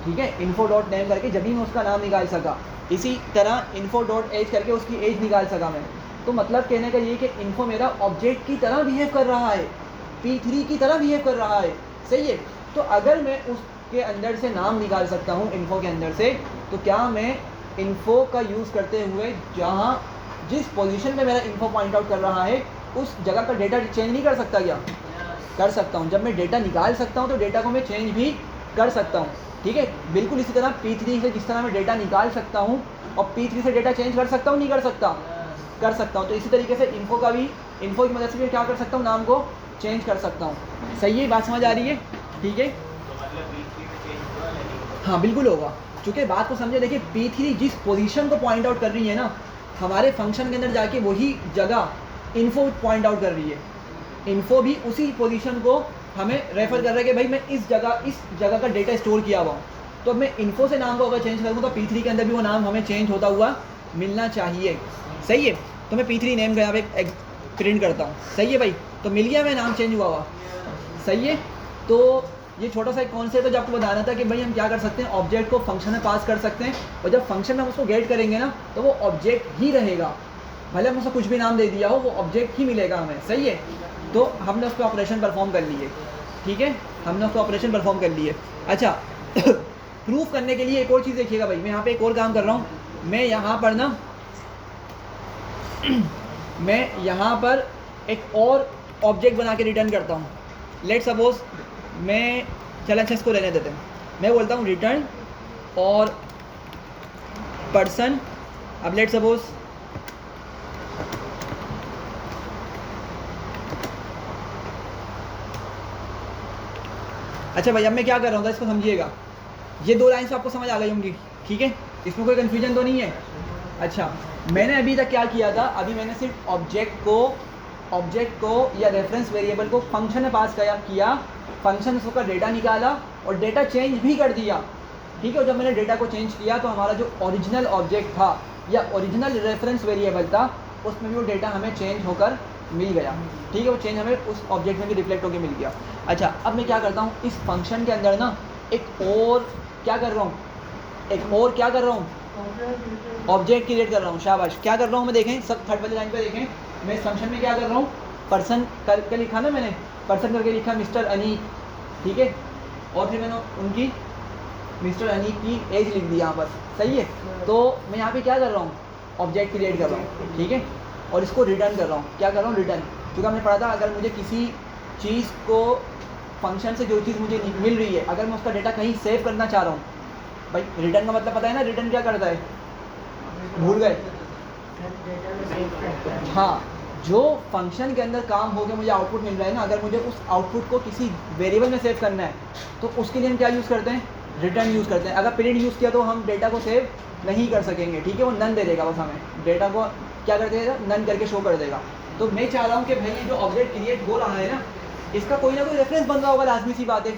ठीक है, info.name करके जब ही मैं उसका नाम निकाल सका, इसी तरह info.age करके उसकी एज निकाल सका मैं। तो मतलब कहने का ये कि इन्फो मेरा ऑब्जेक्ट की तरह बिहेव कर रहा है, P3 की तरह बिहेव कर रहा है। सही है, तो अगर मैं उसके अंदर से नाम निकाल सकता हूँ इन्फो के अंदर से, तो क्या मैं इन्फो का यूज़ करते हुए जहाँ जिस पोजीशन में मेरा इन्फो पॉइंट आउट कर रहा है उस जगह का डेटा चेंज नहीं कर सकता क्या, कर सकता हूँ। जब मैं डेटा निकाल सकता हूँ तो डेटा को मैं चेंज भी कर सकता हूँ। ठीक है, बिल्कुल इसी तरह P3 से जिस तरह मैं डेटा निकाल सकता हूँ और P3 से डेटा चेंज कर सकता हूँ, नहीं कर सकता, कर सकता हूँ। तो इसी तरीके से इन्फो का भी, इन्फो की मदद से भी क्या कर सकता हूँ, नाम को चेंज कर सकता हूँ। सही है, बात समझ आ रही है। ठीक है, हाँ बिल्कुल होगा, चूँकि बात को समझे। देखिए P3 जिस पोजीशन को पॉइंट आउट कर रही है ना, हमारे फंक्शन के अंदर जाके वही जगह इन्फो पॉइंट आउट कर रही है। इन्फो भी उसी पोजीशन को हमें रेफर कर रहा है कि भाई मैं इस जगह का डेटा स्टोर किया हुआ हूँ। तो अब मैं इन्फो से नाम को अगर चेंज करूँ तो P3 के अंदर भी वो नाम हमें चेंज होता हुआ मिलना चाहिए। सही है, तो मैं P3 नेम का यहाँ पे प्रिंट करता हूँ। सही है भाई, तो मिल गया मैं नाम चेंज हुआ हुआ। सही है, तो ये छोटा सा एक कॉन्सेप्ट है जो आपको बताना था कि भाई हम क्या कर सकते हैं, ऑब्जेक्ट को फंक्शन में पास कर सकते हैं, और जब फंक्शन में हम उसको गेट करेंगे ना तो वो ऑब्जेक्ट ही रहेगा, भले हम उसको कुछ भी नाम दे दिया हो, वो ऑब्जेक्ट ही मिलेगा हमें। सही है, तो हमने उसको ऑपरेशन परफॉर्म कर लिए। ठीक है, हमने उसको ऑपरेशन परफॉर्म कर लिए। अच्छा प्रूफ करने के लिए एक और चीज़ देखिएगा भाई, मैं यहाँ पे एक और काम कर रहा हूँ। मैं यहाँ पर ना मैं यहाँ पर एक और ऑब्जेक्ट बना के रिटर्न करता हूँ। लेट सपोज मैं, चल अच्छा इसको रहने देते हैं, मैं बोलता हूँ रिटर्न और पर्सन। अब लेट सपोज अच्छा भाई, अब मैं क्या कर रहा हूँ इसको समझिएगा। ये दो लाइन्स आपको समझ आ गई होंगी, ठीक है, इसमें कोई कन्फ्यूजन तो नहीं है। अच्छा, मैंने अभी तक क्या किया था, अभी मैंने सिर्फ ऑब्जेक्ट को या रेफरेंस वेरिएबल को फंक्शन में पास किया, फंक्शन उसका डेटा निकाला और डेटा चेंज भी कर दिया, ठीक है। और जब मैंने डेटा को चेंज किया तो हमारा जो ओरिजिनल ऑब्जेक्ट था या ओरिजिनल रेफरेंस वेरिएबल था उसमें भी वो डेटा हमें चेंज होकर मिल गया, ठीक है। वो चेंज हमें उस ऑब्जेक्ट में भी रिफ्लेक्ट होकर मिल गया। अच्छा, अब मैं क्या करता हूँ, इस फंक्शन के अंदर ना एक और क्या कर रहा हूँ, ऑब्जेक्ट क्रिएट कर रहा हूँ। शाबाश, क्या कर रहा हूँ मैं, देखें सब थर्ड वाली लाइन पे देखें। मैं इस फंक्शन में क्या कर रहा हूँ, पर्सन करके लिखा ना मैंने, पर्सन करके लिखा मिस्टर अनीक, ठीक है। और फिर मैंने उनकी मिस्टर अनीक की एज लिख दी यहाँ पर, सही है। तो मैं यहाँ पे क्या कर रहा हूँ, ऑब्जेक्ट क्रिएट कर रहा हूँ, ठीक है। और इसको रिटर्न कर रहा हूँ, क्या कर रहा हूँ, रिटर्न। क्योंकि हमने पढ़ा था अगर मुझे किसी चीज़ को फंक्शन से जो चीज़ मुझे मिल रही है, अगर मैं उसका डेटा कहीं सेव करना चाह रहा हूँ, भाई रिटर्न का मतलब पता है ना, रिटर्न क्या करता है, भूल गए। हाँ, जो फंक्शन के अंदर काम हो गया मुझे आउटपुट मिल रहा है ना, अगर मुझे उस आउटपुट को किसी वेरिएबल में सेव करना है तो उसके लिए हम क्या यूज़ करते हैं, रिटर्न यूज़ करते हैं। अगर प्रिंट यूज़ किया तो हम डेटा को सेव नहीं कर सकेंगे, ठीक है। वो नन दे देगा, बस हमें डेटा को क्या कर देगा, नन करके शो कर देगा। तो मैं चाह रहा हूँ कि भाई ये जो ऑब्जेक्ट क्रिएट हो रहा है ना, इसका कोई ना कोई रेफरेंस बन रहा होगा, लाजमी सी बात है।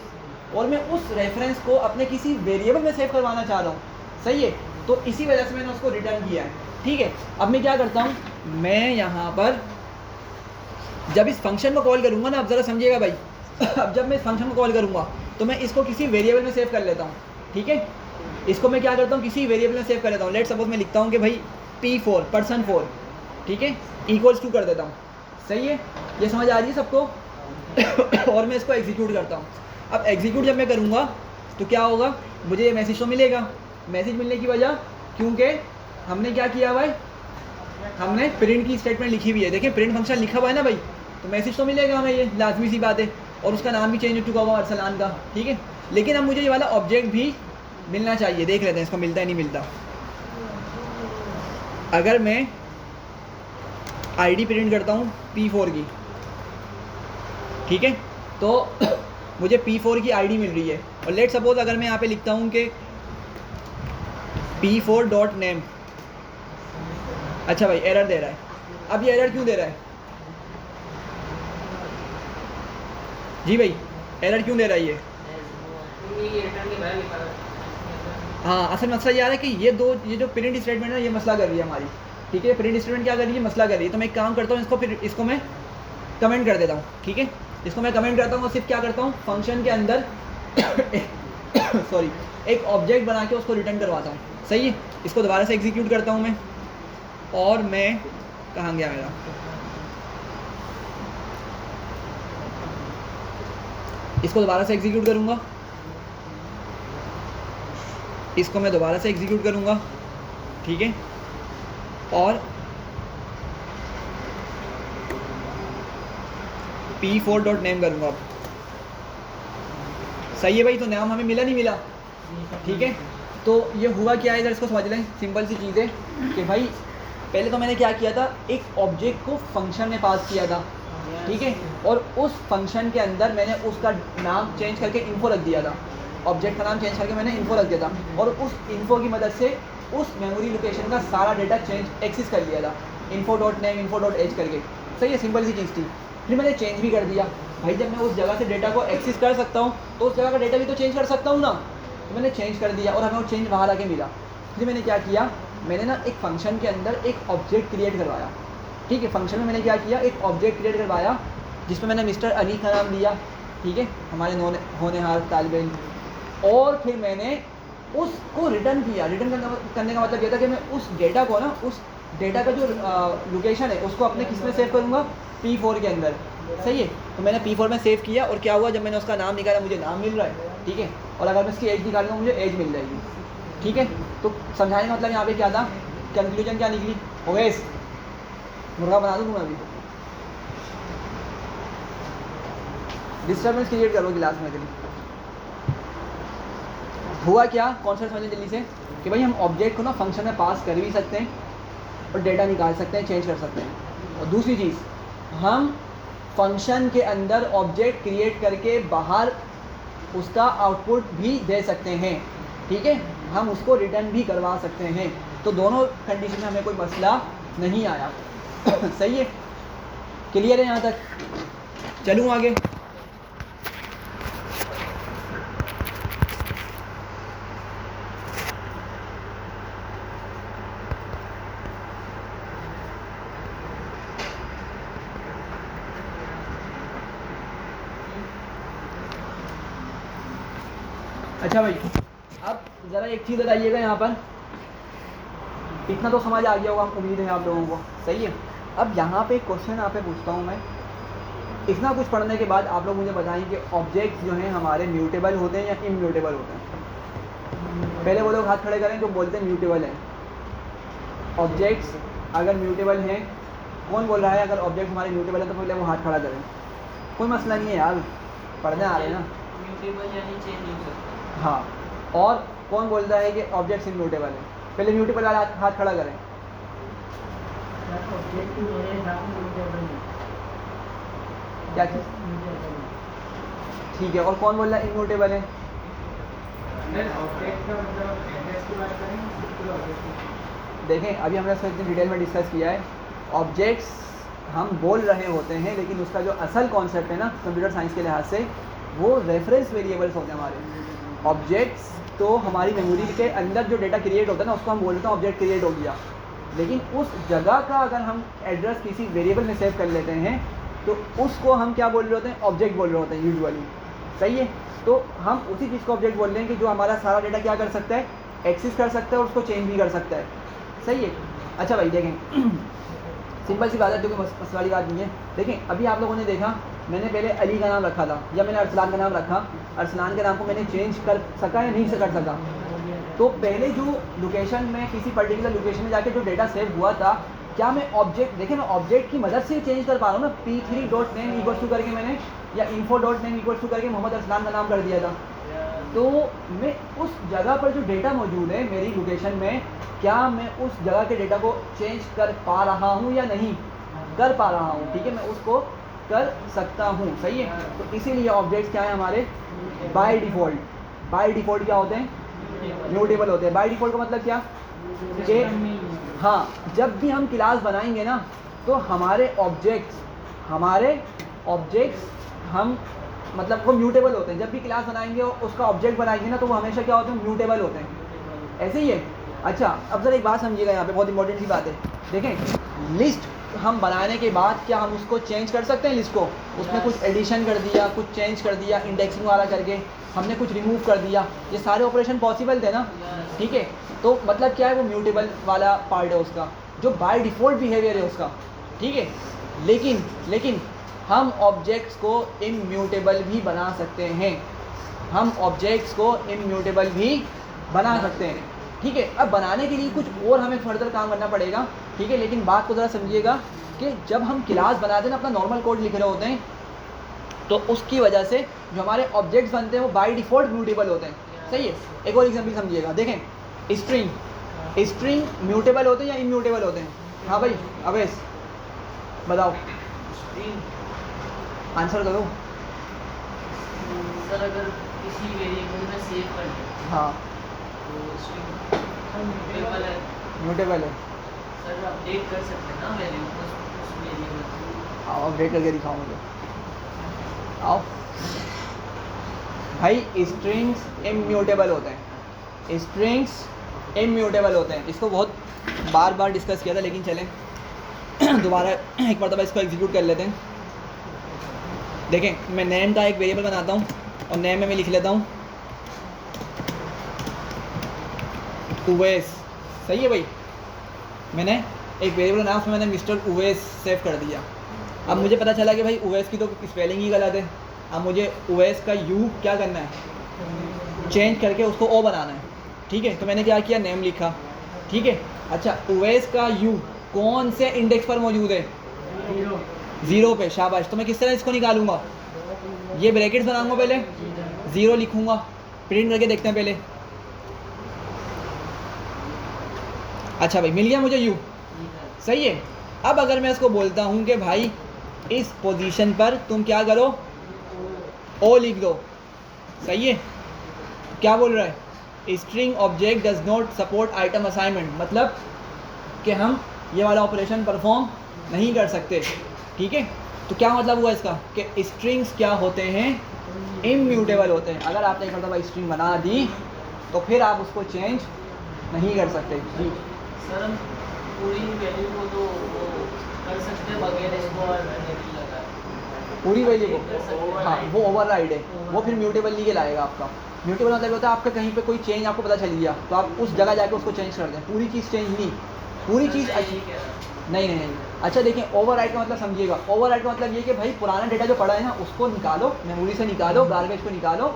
और मैं उस रेफरेंस को अपने किसी वेरिएबल में सेव करवाना चाह रहा हूँ, सही है। तो इसी वजह से मैंने उसको रिटर्न किया है, ठीक है। अब मैं क्या करता हूँ, मैं यहाँ पर जब इस फंक्शन को कॉल करूँगा ना, अब ज़रा समझिएगा भाई अब जब मैं इस फंक्शन को कॉल करूँगा तो मैं इसको किसी वेरिएबल में सेव कर लेता हूँ, ठीक है। इसको मैं क्या करता हूँ, किसी वेरिएबल में सेव कर लेता हूँ। लेट सपोज मैं लिखता हूँ कि भाई P4 पर्सन 4, ठीक है, इक्वल्स टू कर देता हूँ, सही है। ये समझ आ रही है सबको और मैं इसको एग्जीक्यूट करता हूँ। अब एग्जीक्यूट जब मैं करूँगा तो क्या होगा, मुझे ये मैसेज तो मिलेगा। मैसेज मिलने की वजह, क्योंकि हमने क्या किया भाई, हमने प्रिंट की स्टेटमेंट लिखी हुई है। देखिए प्रिंट फंक्शन लिखा हुआ है ना भाई, तो मैसेज तो मिलेगा हमें, ये लाजमी सी बात है। और उसका नाम भी चेंज हो चुका होगा अरसलान का, ठीक है। लेकिन अब मुझे ये वाला ऑब्जेक्ट भी मिलना चाहिए, देख लेते हैं इसको मिलता है नहीं मिलता। अगर मैं आईडी प्रिंट करता हूँ P4 की, ठीक है, तो मुझे P4 की आईडी मिल रही है। और लेट सपोज अगर मैं यहाँ पे लिखता हूँ कि P4.name, अच्छा भाई एरर दे रहा है। अब ये एरर क्यों दे रहा है जी भाई, एरर क्यों दे रहा है ये? हाँ, असल मसला ये आ रहा है कि ये जो प्रिंट स्टेटमेंट है ये मसला कर रही है हमारी, ठीक है। प्रिंट स्टेटमेंट क्या कर रही है, मसला कर रही है। तो मैं एक काम करता हूँ, इसको मैं कमेंट कर देता हूँ, ठीक है। इसको मैं कमेंट करता हूँ और सिर्फ क्या करता हूँ, फंक्शन के अंदर सॉरी एक ऑब्जेक्ट बना के उसको रिटर्न करवाता हूँ, सही है। इसको दोबारा से एग्जीक्यूट करता हूँ मैं, और मैं कहाँ गया मेरा, इसको दोबारा से एग्जीक्यूट करूँगा, इसको मैं दोबारा से एग्जीक्यूट करूँगा, ठीक है। और P4.name करूँगा अब, सही है भाई। तो नाम हमें मिला नहीं मिला, ठीक है। तो ये हुआ क्या है, इधर इसको समझ लें। सिंपल सी चीज़ है कि भाई पहले तो मैंने क्या किया था, एक ऑब्जेक्ट को फंक्शन में पास किया था, ठीक है। और उस फंक्शन के अंदर मैंने उसका नाम चेंज करके इन्फो रख दिया था, ऑब्जेक्ट का नाम चेंज करके मैंने इन्फो रख दिया था। और उस इन्फो की मदद से उस मेमोरी लोकेशन का सारा डेटा एक्सेस कर लिया था, info.name info.age करके, सही है। सिंपल सी चीज़ थी। फिर मैंने चेंज भी कर दिया। भाई जब मैं उस जगह से डेटा को एक्सेस कर सकता हूँ तो उस जगह का डेटा भी तो चेंज कर सकता हूँ ना। तो मैंने चेंज कर दिया और हमें वो चेंज बाहर आके मिला। फिर मैंने क्या किया, मैंने ना एक फंक्शन के अंदर एक ऑब्जेक्ट क्रिएट करवाया, ठीक है। फंक्शन में मैंने क्या किया, एक ऑब्जेक्ट क्रिएट करवाया जिसमें मैंने मिस्टर अली का नाम दिया, ठीक है, हमारे होनहार तालिब इल्म। और फिर मैंने उसको रिटर्न किया। रिटर्न करने का मतलब ये था कि मैं उस डेटा को ना, उस डेटा का जो लोकेशन है उसको अपने किस में सेव करूँगा, P4 के अंदर, सही है। तो मैंने P4 में सेव किया और क्या हुआ, जब मैंने उसका नाम निकाला मुझे नाम मिल रहा है, ठीक है। और अगर मैं इसकी एज निकालूँगा मुझे एज मिल जाएगी, ठीक है। तो समझाने का मतलब यहाँ पे क्या था, कंक्लूजन क्या निकली, ओवेस मुर्गा बना दूँ तुम्हें अभी? डिस्टर्बेंस क्रिएट करो क्लास में के लिए। हुआ क्या, कॉन्सेप्ट समझें जल्दी से कि भाई हम ऑब्जेक्ट को ना फंक्शन में पास कर भी सकते हैं और डेटा निकाल सकते हैं, चेंज कर सकते हैं। और दूसरी चीज़, हम फंक्शन के अंदर ऑब्जेक्ट क्रिएट करके बाहर उसका आउटपुट भी दे सकते हैं, ठीक है, हम उसको रिटर्न भी करवा सकते हैं। तो दोनों कंडीशन में हमें कोई मसला नहीं आया। सही है, क्लियर है यहाँ तक? चलूँ आगे? अच्छा भाई, अब ज़रा एक चीज़ बताइएगा यहाँ पर, इतना तो समझ आ गया होगा, उम्मीद है आप लोगों को। सही है, अब यहाँ पे क्वेश्चन आप पे पूछता हूँ मैं, इतना कुछ पढ़ने के बाद आप लोग मुझे बताएं कि ऑब्जेक्ट्स जो हैं हमारे म्यूटेबल होते हैं या इम्यूटेबल होते हैं? पहले वो लोग हाथ खड़े करें जो बोलते हैं म्यूटेबल है। ऑब्जेक्ट्स अगर म्यूटेबल हैं, कौन बोल रहा है अगर ऑब्जेक्ट हमारे म्यूटेबल है तो पहले वो हाथ खड़ा करें। कोई मसला नहीं है यार, पढ़ने आ रहे हैं ना। म्यूटेबल यानी चेंज नहीं हो सकता। हाँ, और कौन बोलता है कि ऑब्जेक्ट्स इम्यूटेबल है? पहले म्यूटेबल वाला हाथ खड़ा करें। क्या चीज़? ठीक है, और कौन बोल रहा है इम्यूटेबल है? देखें, अभी हमने इसको इतनी डिटेल में डिस्कस किया है। ऑब्जेक्ट्स हम बोल रहे होते हैं, लेकिन उसका जो असल कॉन्सेप्ट है ना कंप्यूटर साइंस के लिहाज से, वो रेफरेंस वेरिएबल्स होते हैं हमारे। ऑब्जेक्ट्स तो हमारी मेमोरी के अंदर जो डेटा क्रिएट होता है ना, उसको हम बोलते हैं ऑब्जेक्ट क्रिएट हो गया। लेकिन उस जगह का अगर हम एड्रेस किसी वेरिएबल में सेव कर लेते हैं तो उसको हम क्या बोल रहे होते हैं? ऑब्जेक्ट बोल रहे होते हैं यूजुअली। सही है, तो हम उसी चीज़ को ऑब्जेक्ट बोल रहे हैं कि जो हमारा सारा डेटा क्या कर सकता है? एक्सेस कर सकता है और उसको चेंज भी कर सकता है। सही है। अच्छा भाई देखें, सिंपल सी बात है, क्योंकि मसले वाली बात नहीं है। देखें, अभी आप लोगों ने देखा, मैंने पहले अली का नाम रखा था या मैंने अरसलान का नाम रखा, अरसलान के नाम को मैंने चेंज कर सका या नहीं कर सका? तो पहले जो लोकेशन में, किसी पर्टिकुलर लोकेशन में जाके जो डेटा सेव हुआ था, क्या मैं ऑब्जेक्ट, देखें मैं ऑब्जेक्ट की मदद से चेंज कर पा रहा हूँ ना? p3.name इक्वल टू करके मैंने, या info.name इक्वल टू करके मोहम्मद अरसलान का नाम कर दिया था। तो मैं उस जगह पर जो डेटा मौजूद है मेरी लोकेशन में, क्या मैं उस जगह के डेटा को चेंज कर पा रहा हूँ या नहीं कर पा रहा हूँ? ठीक है, मैं उसको कर सकता हूँ। सही है, तो इसीलिए ऑब्जेक्ट्स क्या है हमारे? By default. बाय डिफ़ॉल्ट क्या होते हैं? म्यूटेबल होते हैं। बाय डिफ़ॉल्ट का मतलब क्या कि हाँ, जब भी हम क्लास बनाएंगे ना, तो हमारे ऑब्जेक्ट्स हम मतलब वो म्यूटेबल होते हैं। जब भी क्लास बनाएंगे और उसका ऑब्जेक्ट बनाएंगे ना, तो वो हमेशा क्या होते हैं? म्यूटेबल होते हैं। ऐसे ही है। अच्छा, अब जरा एक बात समझिएगा, यहाँ पे बहुत इंपॉर्टेंट सी बात है। देखें, लिस्ट हम बनाने के बाद क्या हम उसको चेंज कर सकते हैं? लिस्ट को उसमें कुछ एडिशन कर दिया, कुछ चेंज कर दिया, इंडेक्सिंग वाला करके हमने कुछ रिमूव कर दिया, ये सारे ऑपरेशन पॉसिबल थे ना? ठीक है, तो मतलब क्या है? वो म्यूटेबल वाला पार्ट है उसका, जो बाय डिफ़ॉल्ट बिहेवियर है उसका। ठीक है, लेकिन हम ऑब्जेक्ट्स को इम्यूटेबल भी बना सकते हैं। हम ऑब्जेक्ट्स को इम्यूटेबल भी बना सकते हैं। ठीक है, अब बनाने के लिए कुछ और हमें फर्दर काम करना पड़ेगा। ठीक है, लेकिन बात को ज़रा समझिएगा कि जब हम क्लास बनाते हैं ना, अपना नॉर्मल कोड लिख रहे होते हैं, तो उसकी वजह से जो हमारे ऑब्जेक्ट्स बनते हैं वो बाय डिफ़ॉल्ट म्यूटेबल होते हैं। सही है, एक और एग्जाम्पल समझिएगा। देखें, स्ट्रिंग म्यूटेबल होते हैं या इम्यूटेबल होते हैं? हाँ भाई अवेश बताओ, आंसर करो। सर अगर किसी वेरिएबल में सेव कर दें हाँ, तो स्ट्रिंग म्यूटेबल है। म्यूटेबल है। सर अपडेट कर सकते हैं ना वेरिएबल उस वेरिएबल। आओ अपडेट करके दिखाओ मुझे, आओ भाई। स्ट्रिंग्स इम्यूटेबल होते हैं, स्ट्रिंग्स इम्यूटेबल होते हैं। इसको बहुत बार बार डिस्कस किया था, लेकिन चलें दोबारा एक मरतबा इसको एग्जीक्यूट कर लेते हैं। देखें, मैं नेम का एक वेरिएबल बनाता हूँ और नेम में मैं लिख लेता हूँ उवैस। सही है भाई, मैंने एक वेरिएबल नाम उसमें मैंने मिस्टर उवैस सेव कर दिया। अब मुझे पता चला कि भाई उवैस की तो स्पेलिंग ही गलत है। अब मुझे उवैस का यू क्या करना है? चेंज करके उसको ओ बनाना है। ठीक है, तो मैंने क्या किया? नेम लिखा। ठीक है, अच्छा उवैस का यू कौन से इंडेक्स पर मौजूद है? 0 पे। शाबाश। तो मैं किस तरह इसको निकालूंगा? ये ब्रैकेट्स बनाऊंगा, पहले 0 लिखूंगा, प्रिंट करके देखते हैं पहले। अच्छा भाई, मिल गया मुझे u, सही है। अब अगर मैं इसको बोलता हूँ कि भाई इस पोजीशन पर तुम क्या करो, ओ लिख दो, सही है। क्या बोल रहा है? String object does not support item assignment, मतलब कि हम ये वाला ऑपरेशन परफॉर्म नहीं कर सकते, ठीक है। तो क्या मतलब हुआ इसका कि स्ट्रिंग्स क्या होते हैं? इम्यूटेबल होते हैं। अगर आपने एक मतलब स्ट्रिंग बना दी तो फिर आप उसको चेंज नहीं कर सकते। जी सर, हम पूरी वैल्यू को तो वो कर सकते हैं बगैर इसको और लगा पूरी वैल्यू को, हाँ वो ओवरराइड है, वो फिर म्यूटेबल नहीं लाएगा आपका। म्यूटेबल मतलब होता है आपका कहीं पे कोई चेंज आपको पता चल गया तो आप उस जगह जाके उसको चेंज कर दें, पूरी चीज़ चेंज नहीं, पूरी चीज़ नहीं। अच्छा देखिए, ओवरराइड का मतलब समझिएगा। ओवरराइड का मतलब ये कि भाई पुराना डेटा जो पड़ा है ना उसको निकालो, मेमोरी से निकालो, गार्बेज को निकालो,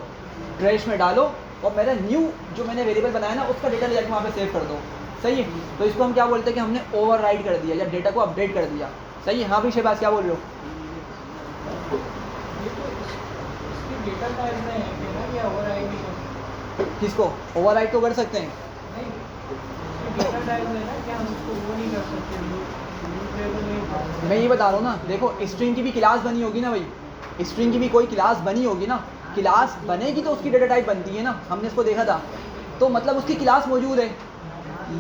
ट्रैश में डालो, और मेरा न्यू जो मैंने वेरिएबल बनाया ना उसका डेटा ले जाकर वहाँ पे सेव कर दो, सही है। तो इसको हम क्या बोलते हैं कि हमने ओवरराइड कर दिया या डेटा को अपडेट कर दिया, सही है। हाँ भी शहबाज क्या बोल रहे हो? किसको ओवरराइड तो कर सकते हैं? मैं ये बता रहा हूँ ना, देखो स्ट्रिंग की भी क्लास बनी होगी ना भाई, स्ट्रिंग की भी कोई क्लास बनी होगी ना, क्लास बनेगी तो उसकी डेटा टाइप बनती है ना, हमने इसको देखा था, तो मतलब उसकी क्लास मौजूद है।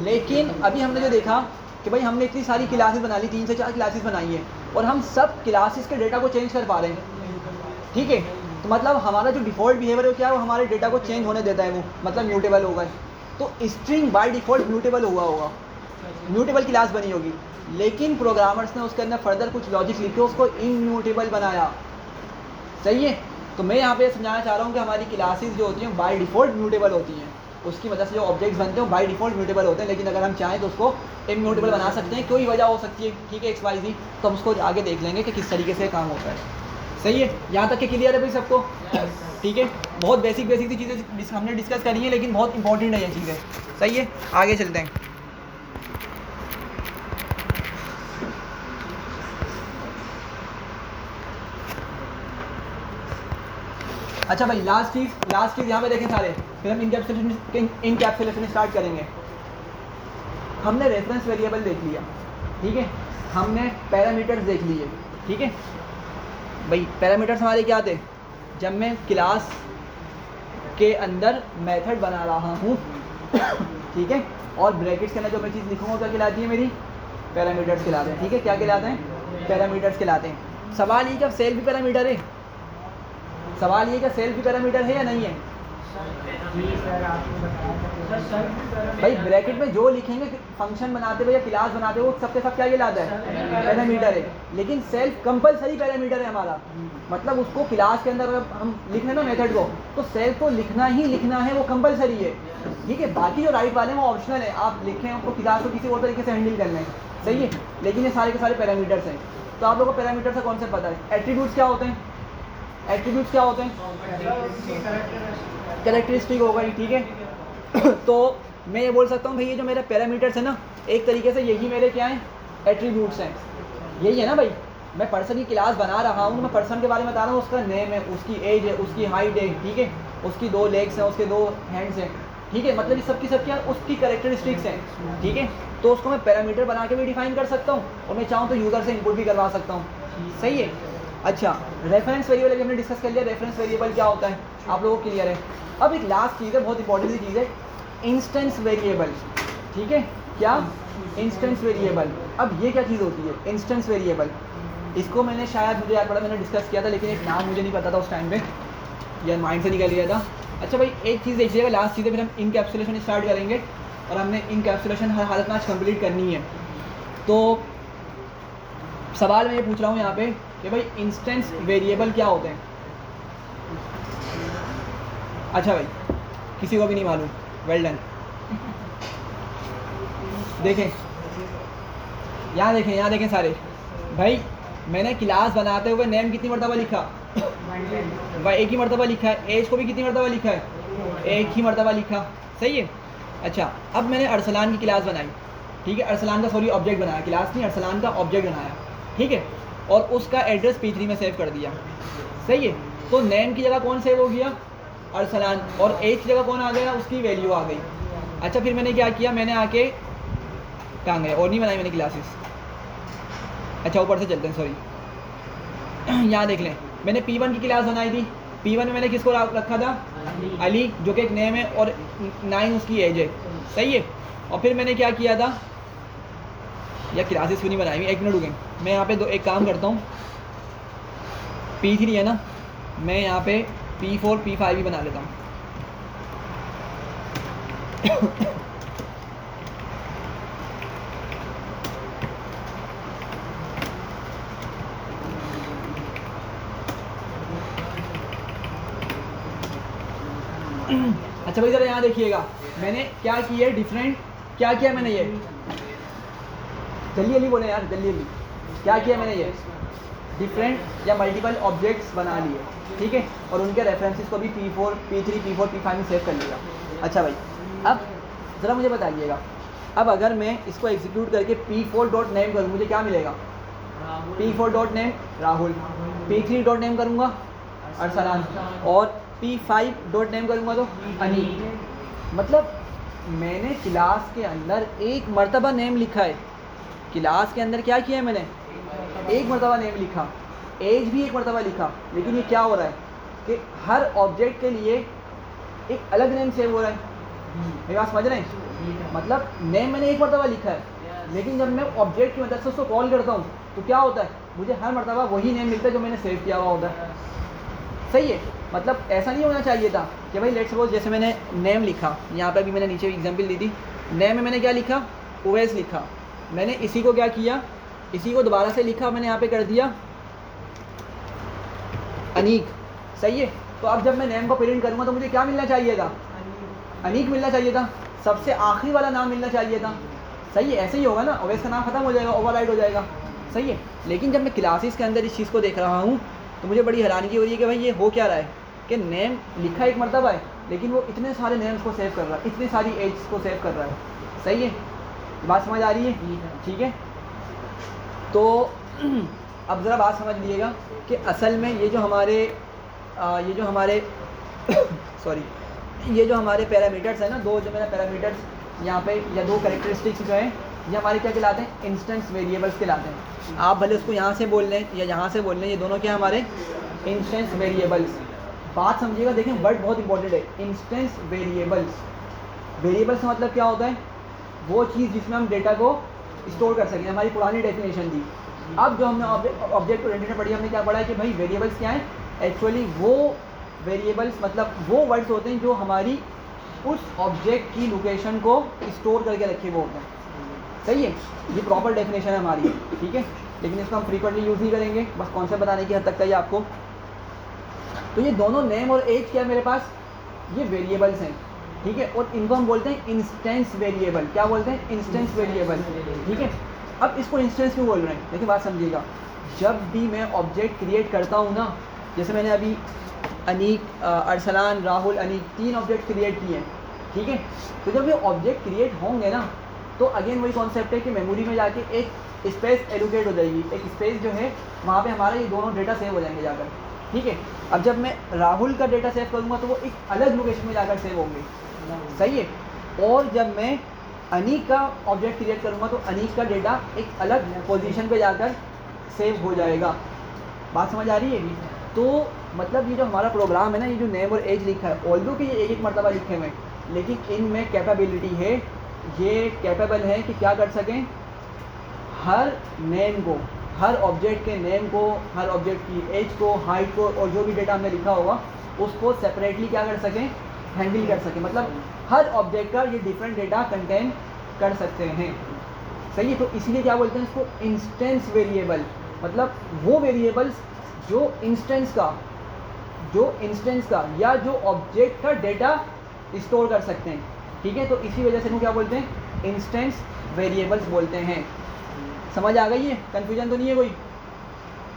लेकिन अभी हमने जो देखा कि भाई हमने इतनी सारी क्लासेस बना ली, 3 से 4 क्लासेस बनाई है, और हम सब क्लासेस के डेटा को चेंज कर पा रहे हैं, ठीक है। तो मतलब हमारा जो डिफ़ॉल्ट बिहेवियर है क्या है, वो हमारे डेटा को चेंज होने देता है, वो मतलब म्यूटेबल होगा। तो स्ट्रिंग बाय डिफ़ॉल्ट म्यूटेबल हुआ होगा, म्यूटेबल क्लास बनी होगी, लेकिन प्रोग्रामर्स ने उसके अंदर फर्दर कुछ लॉजिक लिखे उसको इम्यूटेबल बनाया, सही है। तो मैं यहाँ पे समझाना चाह रहा हूँ कि हमारी क्लासेस जो होती हैं बाय डिफ़ॉल्ट म्यूटेबल होती हैं, उसकी वजह से जो ऑब्जेक्ट्स बनते हैं बाय डिफ़ॉल्ट म्यूटेबल होते हैं, लेकिन अगर हम चाहें तो उसको इम्यूटेबल बना सकते हैं, कोई वजह हो सकती है, ठीक है, XYZ, तो हम उसको आगे देख लेंगे कि किस तरीके से काम होता है, सही है। यहाँ तक कि क्लियर है भाई सबको? ठीक है, बहुत बेसिक सी चीज़ें हमने डिस्कस करी है, लेकिन बहुत इंपॉर्टेंट है ये चीज़ें, सही है। आगे चलते हैं। अच्छा भाई, लास्ट चीज़ यहाँ पे देखें सारे, फिर हम इनकैप्सुलेशन स्टार्ट करेंगे। हमने रेफरेंस वेरिएबल देख लिया, ठीक है, हमने पैरामीटर्स देख लिए, ठीक है भाई। पैरामीटर्स हमारे क्या थे? जब मैं क्लास के अंदर मेथड बना रहा हूँ ठीक है, और ब्रैकेट्स के अंदर जो मैं चीज़ लिखूँगा क्या कहलाती है मेरी? पैरामीटर्स कहलाते हैं, ठीक है। क्या कहलाते हैं? पैरामीटर्स कहलाते हैं। सवाल ये कि अब सेल भी पैरामीटर है, सवाल ये कि सेल भी पैरामीटर है या नहीं है? भाई ब्रैकेट में जो लिखेंगे फंक्शन बनाते हुए या क्लास बनाते हुए वो सबके सब क्या कहलाता है? पैरामीटर है। लेकिन सेल्फ कंपलसरी पैरामीटर है हमारा, मतलब उसको क्लास के अंदर अगर हम लिख रहे हैं ना मेथड को, तो सेल्फ को लिखना ही लिखना है, वो कंपलसरी है, ठीक है। बाकी जो राइट वाले हैं वो ऑप्शनल है, आप लिखें उसको क्लास को किसी और तरीके से हैंडल कर लें, सही है। लेकिन ये सारे के सारे पैरामीटर्स हैं। तो आप लोगों को पैरामीटर का कॉन्सेप्ट पता है। एट्रीब्यूट्स क्या होते हैं? एट्रीब्यूट्स क्या होते हैं? कैरेक्टरिस्टिक हो गई, ठीक है। तो मैं ये बोल सकता हूँ भाई ये जो मेरे पैरामीटर्स है ना, एक तरीके से यही मेरे क्या हैं? एट्रीब्यूट्स हैं, यही है ना भाई। मैं पर्सन की क्लास बना रहा हूँ, मैं पर्सन के बारे में बता रहा हूँ, उसका नेम है, उसकी एज है, उसकी हाइट है, ठीक है, उसकी 2 लेग्स हैं, उसके 2 हैंड्स हैं, ठीक है, मतलब ये सब की क्या उसकी कैरेक्टरिस्टिक्स हैं, ठीक है। तो उसको मैं पैरामीटर बना के भी डिफाइन कर सकता हूँ, और मैं चाहूँ तो यूज़र से इनपुट भी करवा सकता हूँ, सही है। अच्छा, रेफरेंस वेरिएबल अभी हमने डिस्कस कर लिया, रेफरेंस वेरिएबल क्या होता है आप लोगों को क्लियर है। अब एक लास्ट चीज़ है, बहुत इंपॉर्टेंट सी चीज़ है, इंस्टेंस वेरिएबल, ठीक है। क्या? Instance variable. अब ये क्या चीज़ होती है इंस्टेंस वेरिएबल? इसको मैंने शायद, मुझे याद पड़ा मैंने डिस्कस किया था, लेकिन एक नाम मुझे नहीं पता था उस टाइम पे, या माइंड से निकल गया था। अच्छा भाई, एक चीज़ देखिएगा, लास्ट चीज़ है, फिर हम इनकैप्सुलेशन स्टार्ट करेंगे, और हमने इनकैप्सुलेशन हर हालत में आज कंप्लीट करनी है। तो सवाल मैं ये पूछ रहा हूँ यहाँ पे कि भाई इंस्टेंस वेरिएबल क्या होते हैं? अच्छा भाई, किसी को भी नहीं मालूम, वेल डन। देखें यहाँ देखें सारे भाई, मैंने क्लास बनाते हुए नेम कितनी मरतबा लिखा? भाई एक ही मरतबा लिखा है। एज को भी कितनी मरतबा लिखा है? एक ही मरतबा लिखा, सही है। अच्छा, अब मैंने अरसलान की क्लास बनाई, ठीक है, अरसलान का सॉरी ऑब्जेक्ट बनाया, क्लास नहीं अरसलान का ऑब्जेक्ट बनाया, ठीक है, और उसका एड्रेस P3 में सेव कर दिया, सही है। तो नेम की जगह कौन सेव हो गया, अरसलान, और एज की जगह कौन आ गया, उसकी वैल्यू आ गई। अच्छा फिर मैंने क्या किया, मैंने आके कहाँ गए, और नहीं बनाई मैंने क्लासेस, अच्छा ऊपर से चलते हैं सॉरी यहाँ देख लें, मैंने P1 की क्लास बनाई थी, P1 में मैंने किसको रखा था, अली, जो कि एक नेम है और 9 उसकी एज है, सही है। और फिर मैंने क्या किया था, या क्लासेस क्यों नहीं बनाई हुई, एक मिनट रुकें, मैं यहाँ पे एक काम करता हूँ, P3 है ना, मैं यहाँ पे P4 P5 भी बना लेता हूँ अच्छा भाई ज़रा यहाँ देखिएगा, मैंने क्या किया डिफरेंट, क्या किया मैंने, ये जल्दी जल्दी बोले यार, जल्दी जल्दी, क्या किया मैंने, ये डिफरेंट या मल्टीपल ऑब्जेक्ट्स बना लिए, ठीक है, और उनके रेफरेंसेस को भी P4 P3 P4 P5 में सेव कर लिया। अच्छा भाई अब ज़रा मुझे बताइएगा, अब अगर मैं इसको एग्जीक्यूट करके P4 डॉट नेम करूँ मुझे क्या मिलेगा, P4 dot name Rahul, P3 dot name करूँगा अरसलान, और P5 डॉट नेम करूँगा तो अनी। मतलब मैंने क्लास के अंदर एक मर्तबा नेम लिखा है, क्लास के अंदर क्या किया है मैंने, एक मर्तबा नेम लिखा, एज भी एक मर्तबा लिखा, लेकिन ये क्या हो रहा है कि हर ऑब्जेक्ट के लिए एक अलग नेम सेव हो रहा है, मेरी बात समझ रहे हैं, मतलब नेम मैंने एक मर्तबा लिखा है, लेकिन जब मैं ऑब्जेक्ट की मदद से उसको कॉल करता हूँ तो क्या होता है, मुझे हर मर्तबा वही नेम मिलता है जो मैंने सेव किया हुआ होता है, सही है। मतलब ऐसा नहीं होना चाहिए था कि भाई लेट्स सपोज जैसे मैंने नेम लिखा, यहाँ पे भी मैंने नीचे एग्जांपल दी थी, नेम में मैंने क्या लिखा, ओवैस लिखा, मैंने इसी को क्या किया, इसी को दोबारा से लिखा, मैंने यहाँ पे कर दिया अनीक, सही है। तो अब जब मैं नेम को प्रिंट करूँगा तो मुझे क्या मिलना चाहिए था, अनीक मिलना चाहिए था, सबसे आखिरी वाला नाम मिलना चाहिए था, सही है, ऐसे ही होगा ना, ओवैस का नाम खत्म हो जाएगा, ओवरराइड हो जाएगा, सही है। लेकिन जब मैं क्लासेस के अंदर इस चीज़ को देख रहा हूँ तो मुझे बड़ी हैरानी हो रही है कि भाई ये हो क्या रहा है कि नेम लिखा एक मरतबा है लेकिन वो इतने सारे नेम्स को सेव कर रहा है, इतनी सारी एज को सेव कर रहा है, सही है, बात समझ आ रही है, ठीक है। तो अब ज़रा बात समझ लीजिएगा कि असल में ये जो हमारे सॉरी ये जो हमारे पैरामीटर्स हैं ना, दो जो मेरा पैरामीटर्स यहाँ पे या दो कैरेक्टरिस्टिक्स जो हैं ये हमारे क्या कहलाते हैं, इंस्टेंस वेरिएबल्स कहलाते हैं। आप भले उसको यहाँ से बोल लें या यहाँ से बोल लें, ये दोनों क्या हमारे इंस्टेंस वेरिएबल्स। बात समझिएगा, देखें वर्ड बहुत इंपॉर्टेंट है, इंस्टेंस वेरिएबल्स। वेरिएबल्स का मतलब क्या होता है, वो चीज़ जिसमें हम डेटा को स्टोर कर सकें, हमारी पुरानी डेफिनेशन थी। अब जो हमने ऑब्जेक्ट ओरिएंटेड पढ़ी, हमने क्या पढ़ा है कि भाई वेरिएबल्स क्या हैं, एक्चुअली वो वेरिएबल्स मतलब वो वर्ड्स होते हैं जो हमारी उस ऑब्जेक्ट की लोकेशन को स्टोर करके रखे हुए होते हैं, सही है। ये प्रॉपर डेफिनेशन है हमारी, ठीक है, लेकिन इसको हम फ्रीक्वेंटली यूज़ ही करेंगे, बस कॉन्सेप्ट बताने की हद तक चाहिए आपको। तो ये दोनों नेम और एज क्या है मेरे पास, ये वेरिएबल्स हैं, ठीक है, और इनको हम बोलते हैं इंस्टेंस वेरिएबल। क्या बोलते हैं, इंस्टेंस वेरिएबल, ठीक है। अब इसको इंस्टेंस क्यों बोल रहे हैं, देखिए बात समझिएगा, जब भी मैं ऑब्जेक्ट क्रिएट करता हूँ ना, जैसे मैंने अभी अनीक, अरसलान, राहुल, अनीक 3 ऑब्जेक्ट क्रिएट किए हैं, ठीक है। तो जब ये ऑब्जेक्ट क्रिएट होंगे ना तो अगेन वही कॉन्सेप्ट है कि मेमोरी में जाके एक स्पेस एलोकेट हो जाएगी, एक स्पेस जो है वहाँ पे हमारा ये दोनों डेटा सेव हो जाएंगे जाकर, ठीक है। अब जब मैं राहुल का डेटा सेव करूँगा तो वो एक अलग लोकेशन में जाकर सेव होंगे, सही है। और जब मैं अनीक का ऑब्जेक्ट क्रिएट करूँगा तो अनीक का डेटा एक अलग पोजीशन पे जाकर सेव हो जाएगा। बात समझ आ रही है। तो मतलब ये जो हमारा प्रोग्राम है ना, ये जो नेम और एज लिखा है, ऑल्दो कि ये एक एक मरतबा लिखे हुए, लेकिन इनमें कैपेबिलिटी है, ये कैपेबल है कि क्या कर सकें, हर नेम को, हर ऑब्जेक्ट के नेम को, हर ऑब्जेक्ट की एज को, हाइट को और जो भी डेटा हमने लिखा होगा उसको सेपरेटली क्या कर सकें, हैंडल कर सकें। मतलब हर ऑब्जेक्ट का ये डिफरेंट डेटा कंटेन कर सकते हैं, सही है। तो इसीलिए क्या बोलते हैं इसको, इंस्टेंस वेरिएबल। मतलब वो वेरिएबल्स जो इंस्टेंस का या जो ऑब्जेक्ट का डेटा स्टोर कर सकते हैं, ठीक है। तो इसी वजह से इनको क्या बोलते हैं, इंस्टेंस वेरिएबल्स बोलते हैं। समझ आ गई है, कंफ्यूजन तो नहीं है कोई?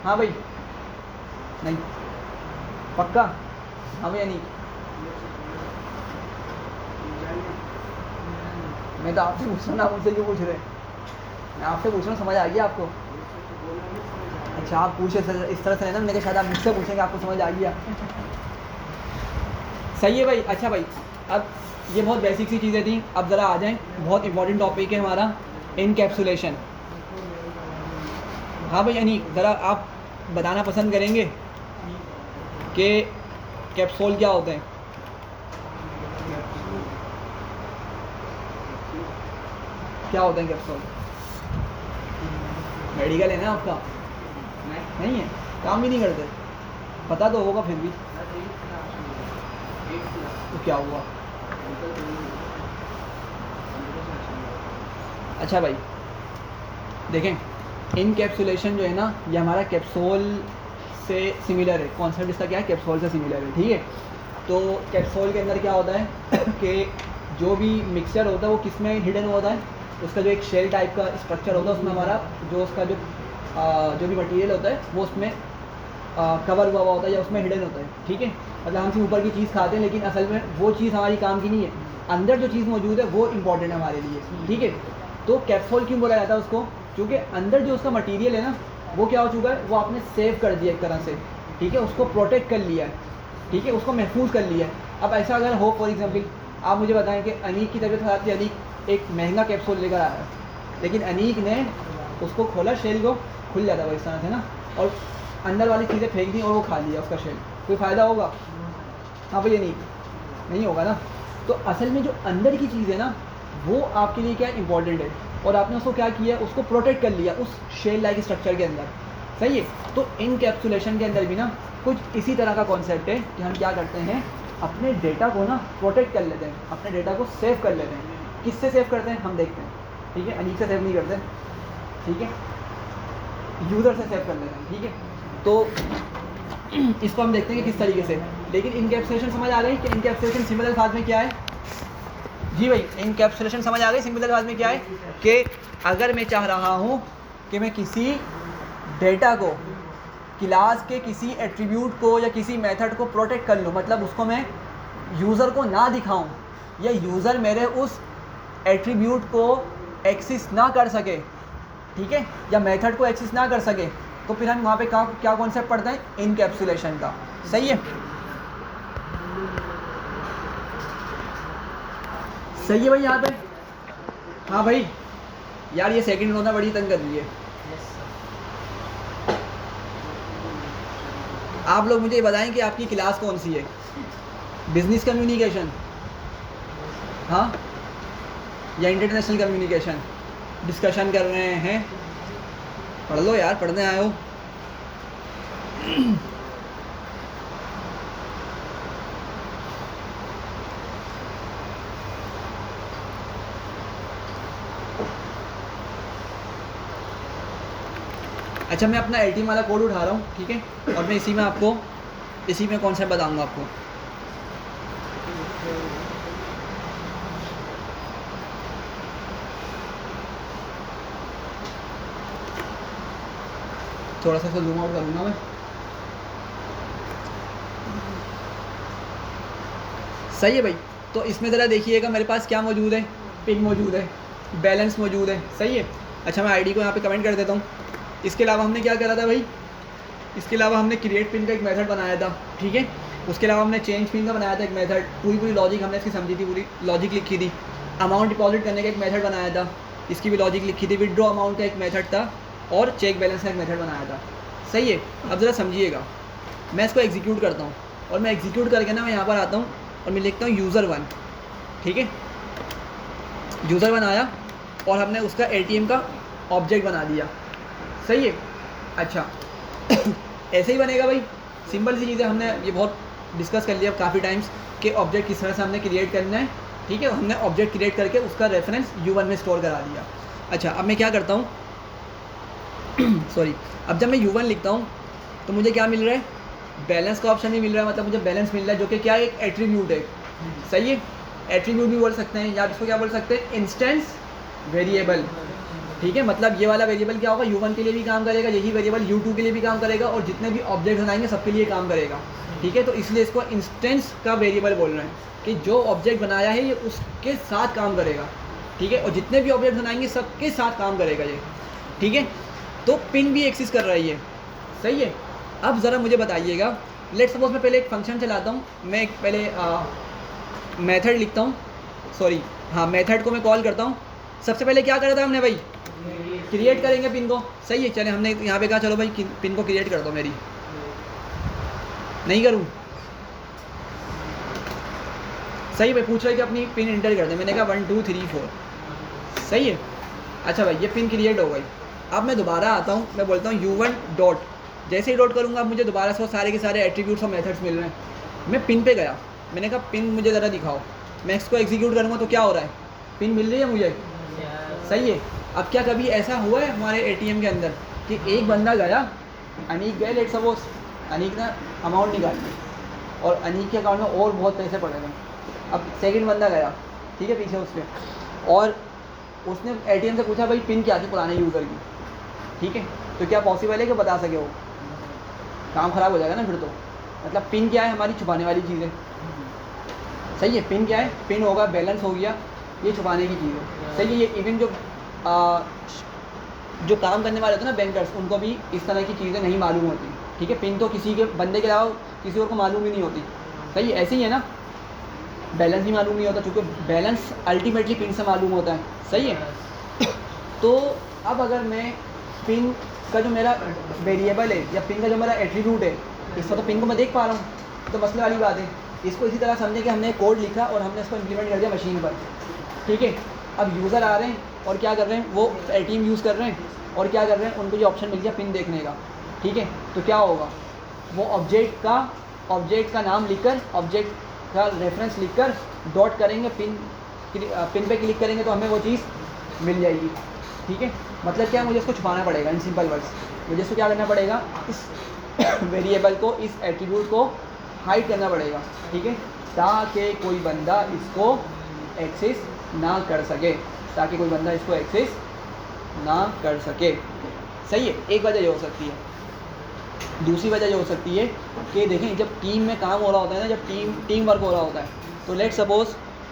हाँ भाई, नहीं पक्का? हाँ भैया, नहीं, मैं तो आपसे पूछ रहा हूँ, मुझसे क्यों पूछ रहे हैं? मैं आपसे पूछ रहा हूँ, समझ आ गया आपको? अच्छा आप पूछे इस तरह से है ना, मैंने कहा शायद आप मुझसे पूछेंगे, आपको समझ आ गया। सही है भाई। अच्छा भाई, अब ये बहुत बेसिक सी चीज़ें थी, अब ज़रा आ जाएँ, बहुत इंपॉर्टेंट टॉपिक है हमारा, इनकैप्सुलेशन। हाँ भाई यानी ज़रा आप बताना पसंद करेंगे कि कैप्सूल क्या होते हैं? क्या होते हैं कैप्सूल? मेडिकल है ना आपका? नहीं है, काम भी नहीं करते, पता तो होगा फिर भी। तो क्या हुआ? अच्छा भाई देखें, इनकैप्सुलेशन जो है ना, ये हमारा कैप्सूल से सिमिलर है, कॉन्सेप्ट इसका क्या है, कैप्सूल से सिमिलर है, ठीक है। तो कैप्सूल के अंदर क्या होता है कि जो भी मिक्सचर होता है वो किस में हिडन होता है, उसका जो एक शेल टाइप का स्ट्रक्चर होता है, उसमें हमारा जो उसका जो भी मटेरियल होता है वो उसमें कवर हुआ होता है या उसमें हिडन होता है, ठीक है। मतलब हम सिर्फ ऊपर की चीज़ खाते हैं, लेकिन असल में वो चीज़ हमारी काम की नहीं है, अंदर जो चीज़ मौजूद है वो इम्पॉर्टेंट है हमारे लिए, ठीक है। तो कैप्सूल क्यों बोला जाता है उसको? क्योंकि अंदर जो उसका मटेरियल है ना, वो क्या हो चुका है, वो आपने सेव कर दिया एक तरह से, ठीक है, उसको प्रोटेक्ट कर लिया है, ठीक है, उसको महफूज कर लिया है। अब ऐसा अगर हो, फॉर एग्जांपल आप मुझे बताएं कि अनीक की तबीयत खराब थी, अनीक एक महंगा कैप्सूल लेकर आया, लेकिन अनीक ने उसको खोला, शेल को खुल जाता है इस तरह से ना, और अंदर वाली चीज़ें फेंक दी और वो खा लिया उसका शेल, कोई फ़ायदा होगा? हाँ भाई अनीक नहीं होगा ना। तो असल में जो अंदर की चीज़ है ना, वो आपके लिए क्या इंपॉर्टेंट है, और आपने उसको क्या किया, उसको प्रोटेक्ट कर लिया उस शेल लाइक स्ट्रक्चर के अंदर, सही है। तो इनकैप्सुलेशन के अंदर भी ना कुछ इसी तरह का कॉन्सेप्ट है कि हम क्या करते हैं, अपने डेटा को ना प्रोटेक्ट कर लेते हैं, अपने डेटा को सेव कर लेते हैं। किससे सेव करते हैं हम देखते हैं, ठीक है, अनीक से सेव नहीं करते, ठीक है, यूज़र से सेव कर लेते हैं, ठीक है। तो इसको हम देखते हैं कि किस तरीके से। लेकिन इनकैप्सुलेशन समझ आ गई कि इनकैप्सुलेशन सिंपल अल्फाज में क्या है? जी भाई, इनकैप्सुलेशन समझ आ गई सिंपल अल्फाज में क्या है कि अगर मैं चाह रहा हूँ कि मैं किसी डेटा को, क्लास के किसी एट्रीब्यूट को या किसी मेथड को प्रोटेक्ट कर लूँ, मतलब उसको मैं यूज़र को ना दिखाऊँ या यूज़र मेरे उस एट्रीब्यूट को एक्सेस ना कर सके, ठीक है, या मेथड को एक्सेस ना कर सके, तो फिर हम वहाँ पे क्या कॉन्सेप्ट पढ़ते हैं, इनकैप्सुलेशन का, सही है। सही है भाई यहाँ पे? हाँ भाई यार ये सेकंड रोना बड़ी तंग कर रही है। आप लोग मुझे बताएं कि आपकी क्लास कौन सी है? बिजनेस कम्युनिकेशन, हाँ, या इंटरनेशनल कम्युनिकेशन? डिस्कशन कर रहे हैं, पढ़ लो यार, पढ़ने आए हो। अच्छा मैं अपना एटीएम वाला कोड उठा रहा हूँ, ठीक है, और मैं इसी में कॉन्सेप्ट बताऊँगा आपको। थोड़ा सा जूम आउट करूँगा मैं। सही है भाई। तो इसमें ज़रा देखिएगा मेरे पास क्या मौजूद है, पिन मौजूद है, बैलेंस मौजूद है, सही है। अच्छा मैं आईडी को यहाँ पे कमेंट कर देता हूँ। इसके अलावा हमने क्या करा था भाई, इसके अलावा हमने क्रिएट पिन का एक मेथड बनाया था, ठीक है। उसके अलावा हमने चेंज पिन का बनाया था एक मेथड, पूरी लॉजिक हमने इसकी समझी थी, पूरी लॉजिक लिखी थी। अमाउंट डिपॉजिट करने का एक मेथड बनाया था, इसकी भी लॉजिक लिखी थी। विड्रॉ अमाउंट का एक मेथड था और चेक बैलेंस का एक मेथड बनाया था, सही है। अब ज़रा समझिएगा, मैं इसको एग्जीक्यूट करता हूँ और मैं एग्जीक्यूट करके ना मैं यहाँ पर आता हूँ और मैं लिखता हूँ यूज़र 1, ठीक है। यूज़र 1 आया और हमने उसका एटीएम का ऑब्जेक्ट बना दिया, सही है। अच्छा ऐसे ही बनेगा भाई, सिंपल सी चीज़ें हमने ये बहुत डिस्कस कर लिया काफ़ी टाइम्स कि ऑब्जेक्ट किस तरह से हमने क्रिएट करना है, ठीक है। हमने ऑब्जेक्ट क्रिएट करके उसका रेफरेंस U1 में स्टोर करा दिया। अच्छा अब मैं क्या करता हूँ सॉरी, अब जब मैं U1 लिखता हूँ तो मुझे क्या मिल रहा है, बैलेंस का ऑप्शन ही मिल रहा है, मतलब मुझे बैलेंस मिल रहा है जो कि क्या एक एट्रीब्यूट है, सही है। एट्रीब्यूट भी बोल सकते हैं या इसको क्या बोल सकते हैं, इंस्टेंस वेरिएबल, ठीक है। मतलब ये वाला वेरिएबल क्या होगा, U1 के लिए भी काम करेगा, यही वेरिएबल U2 के लिए भी काम करेगा और जितने भी ऑब्जेक्ट बनाएंगे सबके लिए काम करेगा, ठीक है। तो इसलिए इसको इंस्टेंस का वेरिएबल बोल रहे हैं कि जो ऑब्जेक्ट बनाया है ये उसके साथ काम करेगा, ठीक है, और जितने भी ऑब्जेक्ट बनाएंगे सबके साथ काम करेगा ये, ठीक है। तो पिन भी एक्सिस्ट कर रहा है ये, सही है। अब ज़रा मुझे बताइएगा, लेट्स सपोज मैं पहले एक फंक्शन चलाता हूँ, मैं एक पहले मेथड लिखता हूँ, सॉरी हाँ मेथड को मैं कॉल करता हूँ। सबसे पहले क्या करा था हमने भाई, क्रिएट करेंगे पिन को, सही है। चले हमने यहाँ पे कहा चलो भाई पिन को क्रिएट कर दो मेरी, नहीं करूँ, सही भाई पूछ रहे कि अपनी पिन इंटर कर दे, मैंने कहा 1 2 3 4, सही है। अच्छा भाई ये पिन क्रिएट हो गई। अब मैं दोबारा आता हूँ, मैं बोलता हूँ U1 डॉट, जैसे ही डॉट करूँगा मुझे दोबारा से वो सारे के सारे एट्रीब्यूट्स और मेथड्स मिल रहे हैं। मैं पिन पे गया, मैंने कहा पिन मुझे ज़रा दिखाओ, मैं इसको एग्जीक्यूट करूँगा तो क्या हो रहा है, पिन मिल रही है मुझे, सही है। अब क्या कभी ऐसा हुआ है हमारे ATM के अंदर कि एक बंदा गया, अनीक गए, लेट सपोज अनीक ने अमाउंट निकाली और अनीक के अकाउंट में और बहुत पैसे पड़े गए। अब सेकंड बंदा गया, ठीक है, पीछे उसके, और उसने ATM से पूछा भाई पिन क्या थी पुराने यूज़र की, ठीक है। तो क्या पॉसिबल है कि बता सके वो, काम ख़राब हो जाएगा ना फिर तो। मतलब पिन क्या है, हमारी छुपाने वाली चीज़ है, सही है। पिन क्या है, पिन होगा बैलेंस हो गया, ये छुपाने की चीज़ है, सही है। ये इवन जो काम करने वाले होते हैं ना बैंकर्स, उनको भी इस तरह की चीज़ें नहीं मालूम होती, ठीक है। पिन तो किसी के बंदे के अलावा किसी और को मालूम ही नहीं होती, सही है। ऐसे ही है ना, बैलेंस भी मालूम नहीं होता, क्योंकि बैलेंस अल्टीमेटली पिन से मालूम होता है, सही है। तो अब अगर मैं पिन का जो मेरा वेरिएबल है या पिन का जो मेरा एट्रीब्यूट है, इसका तो पिन को मैं देख पा रहा हूँ, तो मसले वाली बात है। इसको इसी तरह समझे कि हमने कोड लिखा और हमने इसको इम्प्लीमेंट कर दिया मशीन पर, ठीक है। अब यूज़र आ रहे हैं और क्या कर रहे हैं, वो ATM यूज़ कर रहे हैं और क्या कर रहे हैं, उनको ये ऑप्शन मिल गया पिन देखने का, ठीक है। तो क्या होगा, वो ऑब्जेक्ट का नाम लिखकर, ऑब्जेक्ट का रेफरेंस लिखकर डॉट करेंगे, पिन पे क्लिक करेंगे तो हमें वो चीज़ मिल जाएगी, ठीक है। मतलब क्या, मुझे इसको छुपाना पड़ेगा, इन सिंपल वर्ड्स मुझे इसको क्या करना पड़ेगा, इस वेरिएबल को, इस एट्रीब्यूट को हाइड करना पड़ेगा, ठीक है, ताकि कोई बंदा इसको एक्सेस ना कर सके, ताकि कोई बंदा इसको एक्सेस ना कर सके, सही है। एक वजह ये हो सकती है। दूसरी वजह ये हो सकती है कि देखें, जब टीम में काम हो रहा होता है ना, जब टीम वर्क हो रहा होता है, तो लेट सपोज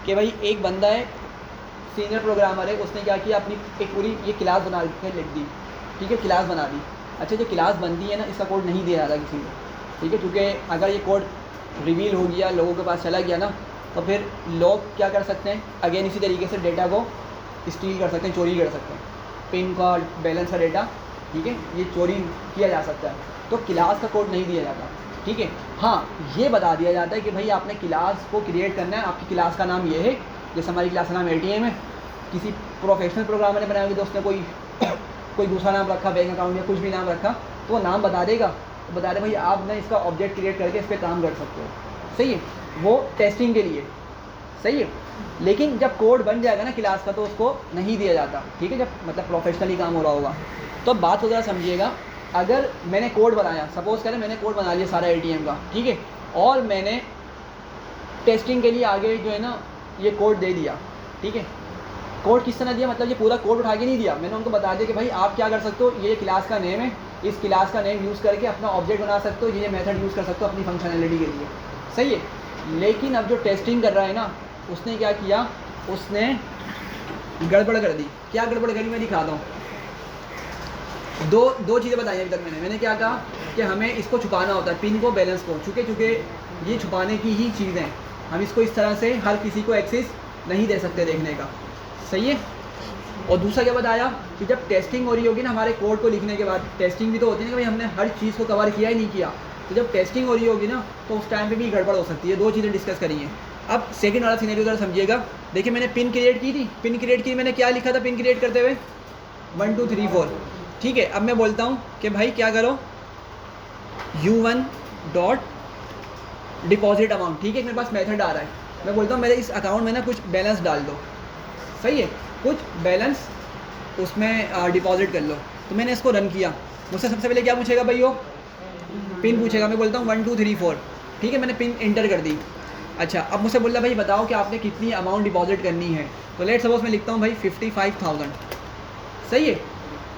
कि भाई एक बंदा है, सीनियर प्रोग्रामर है, उसने क्या किया, अपनी एक पूरी ये क्लास बना के लिख दी, ठीक है, क्लास बना दी। अच्छा, जो क्लास बनती है ना, इसका कोड नहीं दिया जाता किसी को, ठीक है, क्योंकि अगर ये कोड रिवील हो गया, लोगों के पास चला गया ना, तो फिर लोग क्या कर सकते हैं, अगेन इसी तरीके से डेटा को स्टील कर सकते हैं, चोरी कर सकते हैं। पिन का, बैलेंस का डेटा, ठीक है, ये चोरी किया जा सकता है। तो क्लास का कोड नहीं दिया जाता, ठीक है। हाँ, ये बता दिया जाता है कि भाई आपने क्लास को क्रिएट करना है, आपकी क्लास का नाम ये है, जैसे हमारी क्लास का नाम ATM है, किसी प्रोफेशनल प्रोग्रामर ने बनाया होगा, दोस्त ने कोई दूसरा नाम रखा, बैंक अकाउंट या कुछ भी नाम रखा, तो वो नाम बता देगा, तो बता दे भाई आपने इसका ऑब्जेक्ट क्रिएट करके इस पर काम कर सकते हो, सही है, वो टेस्टिंग के लिए, सही है। लेकिन जब कोड बन जाएगा ना क्लास का, तो उसको नहीं दिया जाता, ठीक है, जब मतलब प्रोफेशनली काम हो रहा होगा। तो अब बात को ज़रा समझिएगा, अगर मैंने कोड बनाया, सपोज करें मैंने कोड बना लिया सारा ATM का, ठीक है, और मैंने टेस्टिंग के लिए आगे जो है ना ये कोड दे दिया, ठीक है। कोड किस तरह दिया, मतलब ये पूरा कोड उठा के नहीं दिया, मैंने उनको बता दिया कि भाई आप क्या कर सकते हो, ये क्लास का नेम है, इस क्लास का नेम यूज़ करके अपना ऑब्जेक्ट बना सकते हो, ये मेथड यूज़ कर सकते हो अपनी फंक्शनैलिटी के लिए, सही है। लेकिन अब जो टेस्टिंग कर रहा है ना, उसने क्या किया, उसने गड़बड़ कर दी। क्या गड़बड़ करी, मैं दिखाता हूँ। दो चीज़ें बताई अभी तक मैंने क्या कहा कि हमें इसको छुपाना होता है, पिन को, बैलेंस को, चूँकि ये छुपाने की ही चीज़ें हैं, हम इसको इस तरह से हर किसी को एक्सेस नहीं दे सकते देखने का, सही है। और दूसरा क्या बताया कि जब टेस्टिंग हो रही होगी ना हमारे कोड को लिखने के बाद, टेस्टिंग भी तो होती है ना कि भाई हमने हर चीज़ को कवर किया ही नहीं किया, तो जब टेस्टिंग हो रही होगी ना, तो उस टाइम पे भी गड़बड़ हो सकती है। दो चीज़ें डिस्कस करी हैं। अब सेकंड वाला सिनेरियो ज़रा समझिएगा। देखिए, मैंने पिन क्रिएट की थी, पिन क्रिएट की, मैंने क्या लिखा था पिन क्रिएट करते हुए, 1 2 3 4, ठीक है। अब मैं बोलता हूँ कि भाई क्या करो, U1 डॉट डिपॉजिट अमाउंट, ठीक है, मेरे पास मेथड आ रहा है, मैं बोलता हूँ मेरे इस अकाउंट में ना कुछ बैलेंस डाल दो, सही है, कुछ बैलेंस उसमें डिपॉजिट कर लो। तो मैंने इसको रन किया, मुझसे सबसे पहले क्या पूछेगा भाई, वो पिन पूछेगा। मैं बोलता हूँ 1 2 3 4, ठीक है, मैंने पिन इंटर कर दी। अच्छा, अब मुझसे बोल रहा भाई बताओ कि आपने कितनी अमाउंट डिपॉजिट करनी है, तो लेट सपोज मैं लिखता हूँ भाई 55,000, सही है।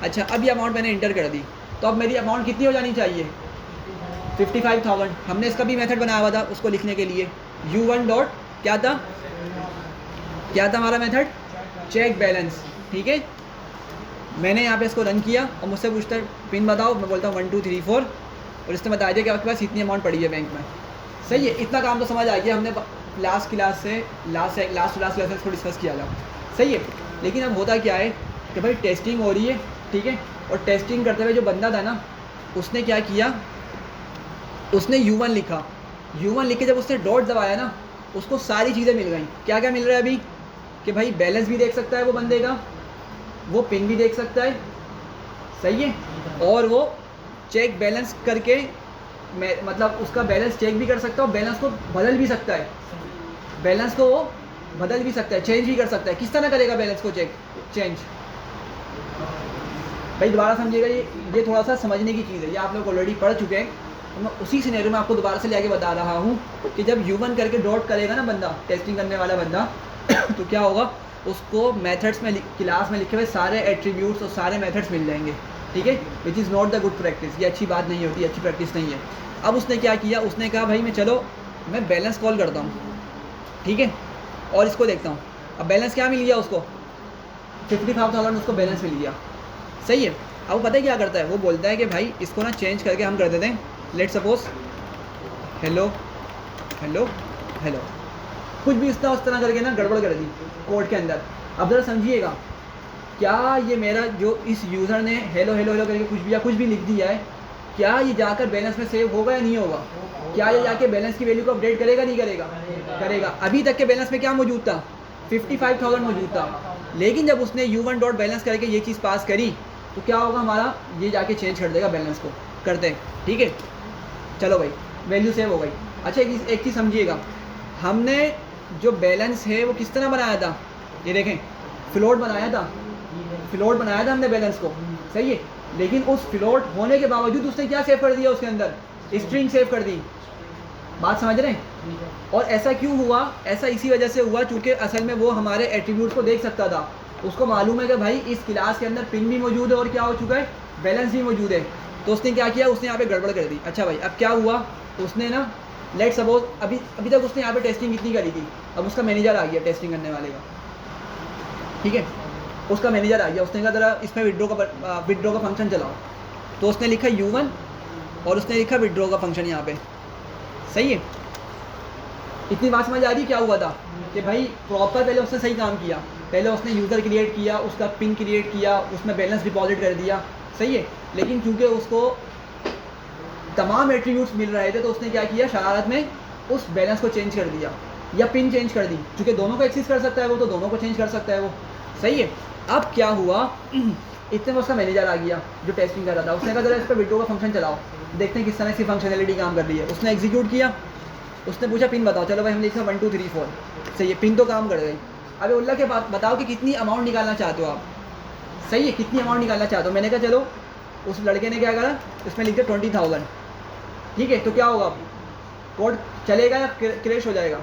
अच्छा, अब ये अमाउंट मैंने इंटर कर दी, तो अब मेरी अमाउंट कितनी हो जानी चाहिए, 55,000। हमने इसका भी मेथड बनाया हुआ था उसको लिखने के लिए, U1 डॉट क्या था हमारा मेथड, चेक बैलेंस, ठीक है। मैंने यहाँ पे इसको रन किया और मुझसे पूछता है पिन बताओ, मैं बोलता हूँ 1 2 3 4 और इसने बता दिया कि आपके पास इतनी अमाउंट पड़ी है बैंक में। सही है, इतना काम तो समझ आ गया, हमने लास्ट क्लास से लास्ट क्लास में इसको डिस्कस किया था। सही है, लेकिन अब होता क्या है कि भाई टेस्टिंग हो रही है, ठीक है, और टेस्टिंग करते हुए जो बंदा था ना, उसने क्या किया, उसने U1 लिखा। U1 लिख के जब उसने डॉट दबाया ना, उसको सारी चीज़ें मिल गई। क्या क्या मिल रहा है अभी कि भाई बैलेंस भी देख सकता है वो बंदे का, वो पिन भी देख सकता है, सही है, और वो चेक बैलेंस करके मतलब उसका बैलेंस चेक भी कर सकता है और बैलेंस को बदल भी सकता है, बैलेंस को वो बदल भी सकता है, चेंज भी कर सकता है। किस तरह करेगा बैलेंस को चेंज? भाई दोबारा समझिएगा, ये थोड़ा सा समझने की चीज़ है, ये आप लोग ऑलरेडी पढ़ चुके हैं, तो मैं उसी सिनेरियो में आपको दोबारा से लेके बता रहा हूँ कि जब U1 करके डॉट करेगा ना बंदा, टेस्टिंग करने वाला बंदा तो क्या होगा, उसको मेथड्स में क्लास में लिखे हुए सारे एट्रीब्यूट्स और सारे मेथड्स मिल जाएंगे, ठीक है, which is not the good practice. ये अच्छी बात नहीं होती, अच्छी प्रैक्टिस नहीं है। अब उसने क्या किया, उसने कहा भाई मैं बैलेंस कॉल करता हूँ, ठीक है, और इसको देखता हूँ। अब बैलेंस क्या मिल गया उसको, 55,000 उसको बैलेंस मिल गया, सही है। अब पता है क्या करता है, वो बोलता है कि भाई इसको ना चेंज करके हम कर देते हैं, let suppose hello hello hello, कुछ भी इस तरह करके ना गड़बड़ कर दी कोड के अंदर। अब ज़रा समझिएगा, क्या ये मेरा जो इस यूज़र ने हेलो हेलो हेलो करके कुछ भी लिख दिया है, क्या ये जाकर बैलेंस में सेव होगा या नहीं होगा? क्या ये जाके बैलेंस की वैल्यू को अपडेट करेगा नहीं करेगा? करेगा। अभी तक के बैलेंस में क्या मौजूद था, 55,000 मौजूद था, लेकिन जब उसने U1 डॉट बैलेंस करके ये चीज़ पास करी तो क्या होगा हमारा, ये जाके चेंज कर देगा बैलेंस को, करते हैं, ठीक है। चलो भाई वैल्यू सेव हो गई। अच्छा एक चीज़ समझिएगा, हमने जो बैलेंस है वो किस तरह बनाया था, ये देखें, फ्लोट बनाया था, हमने बैलेंस को, सही है, लेकिन उस फ्लोट होने के बावजूद उसने क्या सेव कर दिया, उसके अंदर स्ट्रिंग सेव कर दी। बात समझ रहे हैं? और ऐसा क्यों हुआ, ऐसा इसी वजह से हुआ चूँकि असल में वो हमारे एट्रीब्यूट को देख सकता था, उसको मालूम है कि भाई इस क्लास के अंदर पिन भी मौजूद है और क्या हो चुका है, बैलेंस भी मौजूद है, तो उसने क्या किया, उसने यहाँ पे गड़बड़ कर दी। अच्छा भाई अब क्या हुआ, तो उसने ना लेट सपोज अभी तक उसने यहाँ पे टेस्टिंग कितनी करी थी, अब उसका मैनेजर आ गया टेस्टिंग करने वाले का, ठीक है, उसका मैनेजर आ गया, उसने कहा ज़रा इसमें विड्रॉ का फंक्शन चलाओ, तो उसने लिखा U1 और उसने लिखा विड्रॉ का फंक्शन यहाँ पे, सही है। इतनी बात समझ आ रही क्या हुआ था कि भाई प्रॉपर पहले उसने सही काम किया, पहले उसने यूज़र क्रिएट किया, उसका पिन क्रिएट किया, उसमें बैलेंस डिपॉजिट कर दिया, सही है, लेकिन चूँकि उसको तमाम एट्रीब्यूट्स मिल रहे थे तो उसने क्या किया, शरारत में उस बैलेंस को चेंज कर दिया या पिन चेंज कर दी, चूँकि दोनों को एक्सेस कर सकता है वो, तो दोनों को चेंज कर सकता है वो, सही है। अब क्या हुआ, इतने में उसका मैनेजर आ गया जो टेस्टिंग कर रहा था, उसने कहा जरा इस पर विड्रॉ का फंक्शन चलाओ, देखते हैं किस तरह की फंक्शनैलिटी काम कर रही है। उसने एग्जीक्यूट किया, उसने पूछा पिन बताओ, चलो भाई हमने लिखा 1 2 3 4, सही है, पिन तो काम कर गई। अबे उल्ला के बाद बताओ कि कितनी अमाउंट निकालना चाहते हो आप, सही है, कितनी अमाउंट निकालना चाहते हो। मैंने कहा चलो, उस लड़के ने क्या करा, उसमें लिख दिया 20,000, ठीक है, तो क्या होगा, कोड चलेगा या क्रैश हो जाएगा,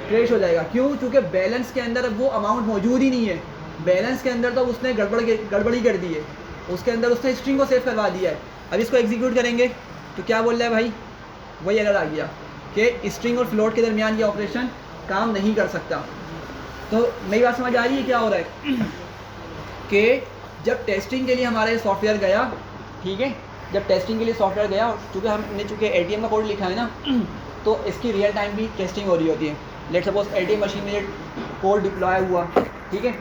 क्रैश हो जाएगा। क्यों, चूँकि बैलेंस के अंदर अब वो अमाउंट मौजूद ही नहीं है, बैलेंस के अंदर तो उसने गड़बड़ी कर दी है, उसके अंदर उसने स्ट्रिंग को सेव करवा दिया है। अब इसको एग्जीक्यूट करेंगे तो क्या बोल रहा है भाई, वही एरर आ गया कि स्ट्रिंग और फ्लोट के दरमियान ये ऑपरेशन काम नहीं कर सकता। तो मेरी बात समझ आ रही है क्या हो रहा है कि जब टेस्टिंग के लिए हमारा ये सॉफ्टवेयर गया, ठीक है, जब टेस्टिंग के लिए सॉफ्टवेयर गया, चूँकि हमने ATM का कोड लिखा है ना, तो इसकी रियल टाइम भी टेस्टिंग हो रही होती है। लेट सपोज ATM मशीन में कोड डिप्लॉय हुआ, ठीक है,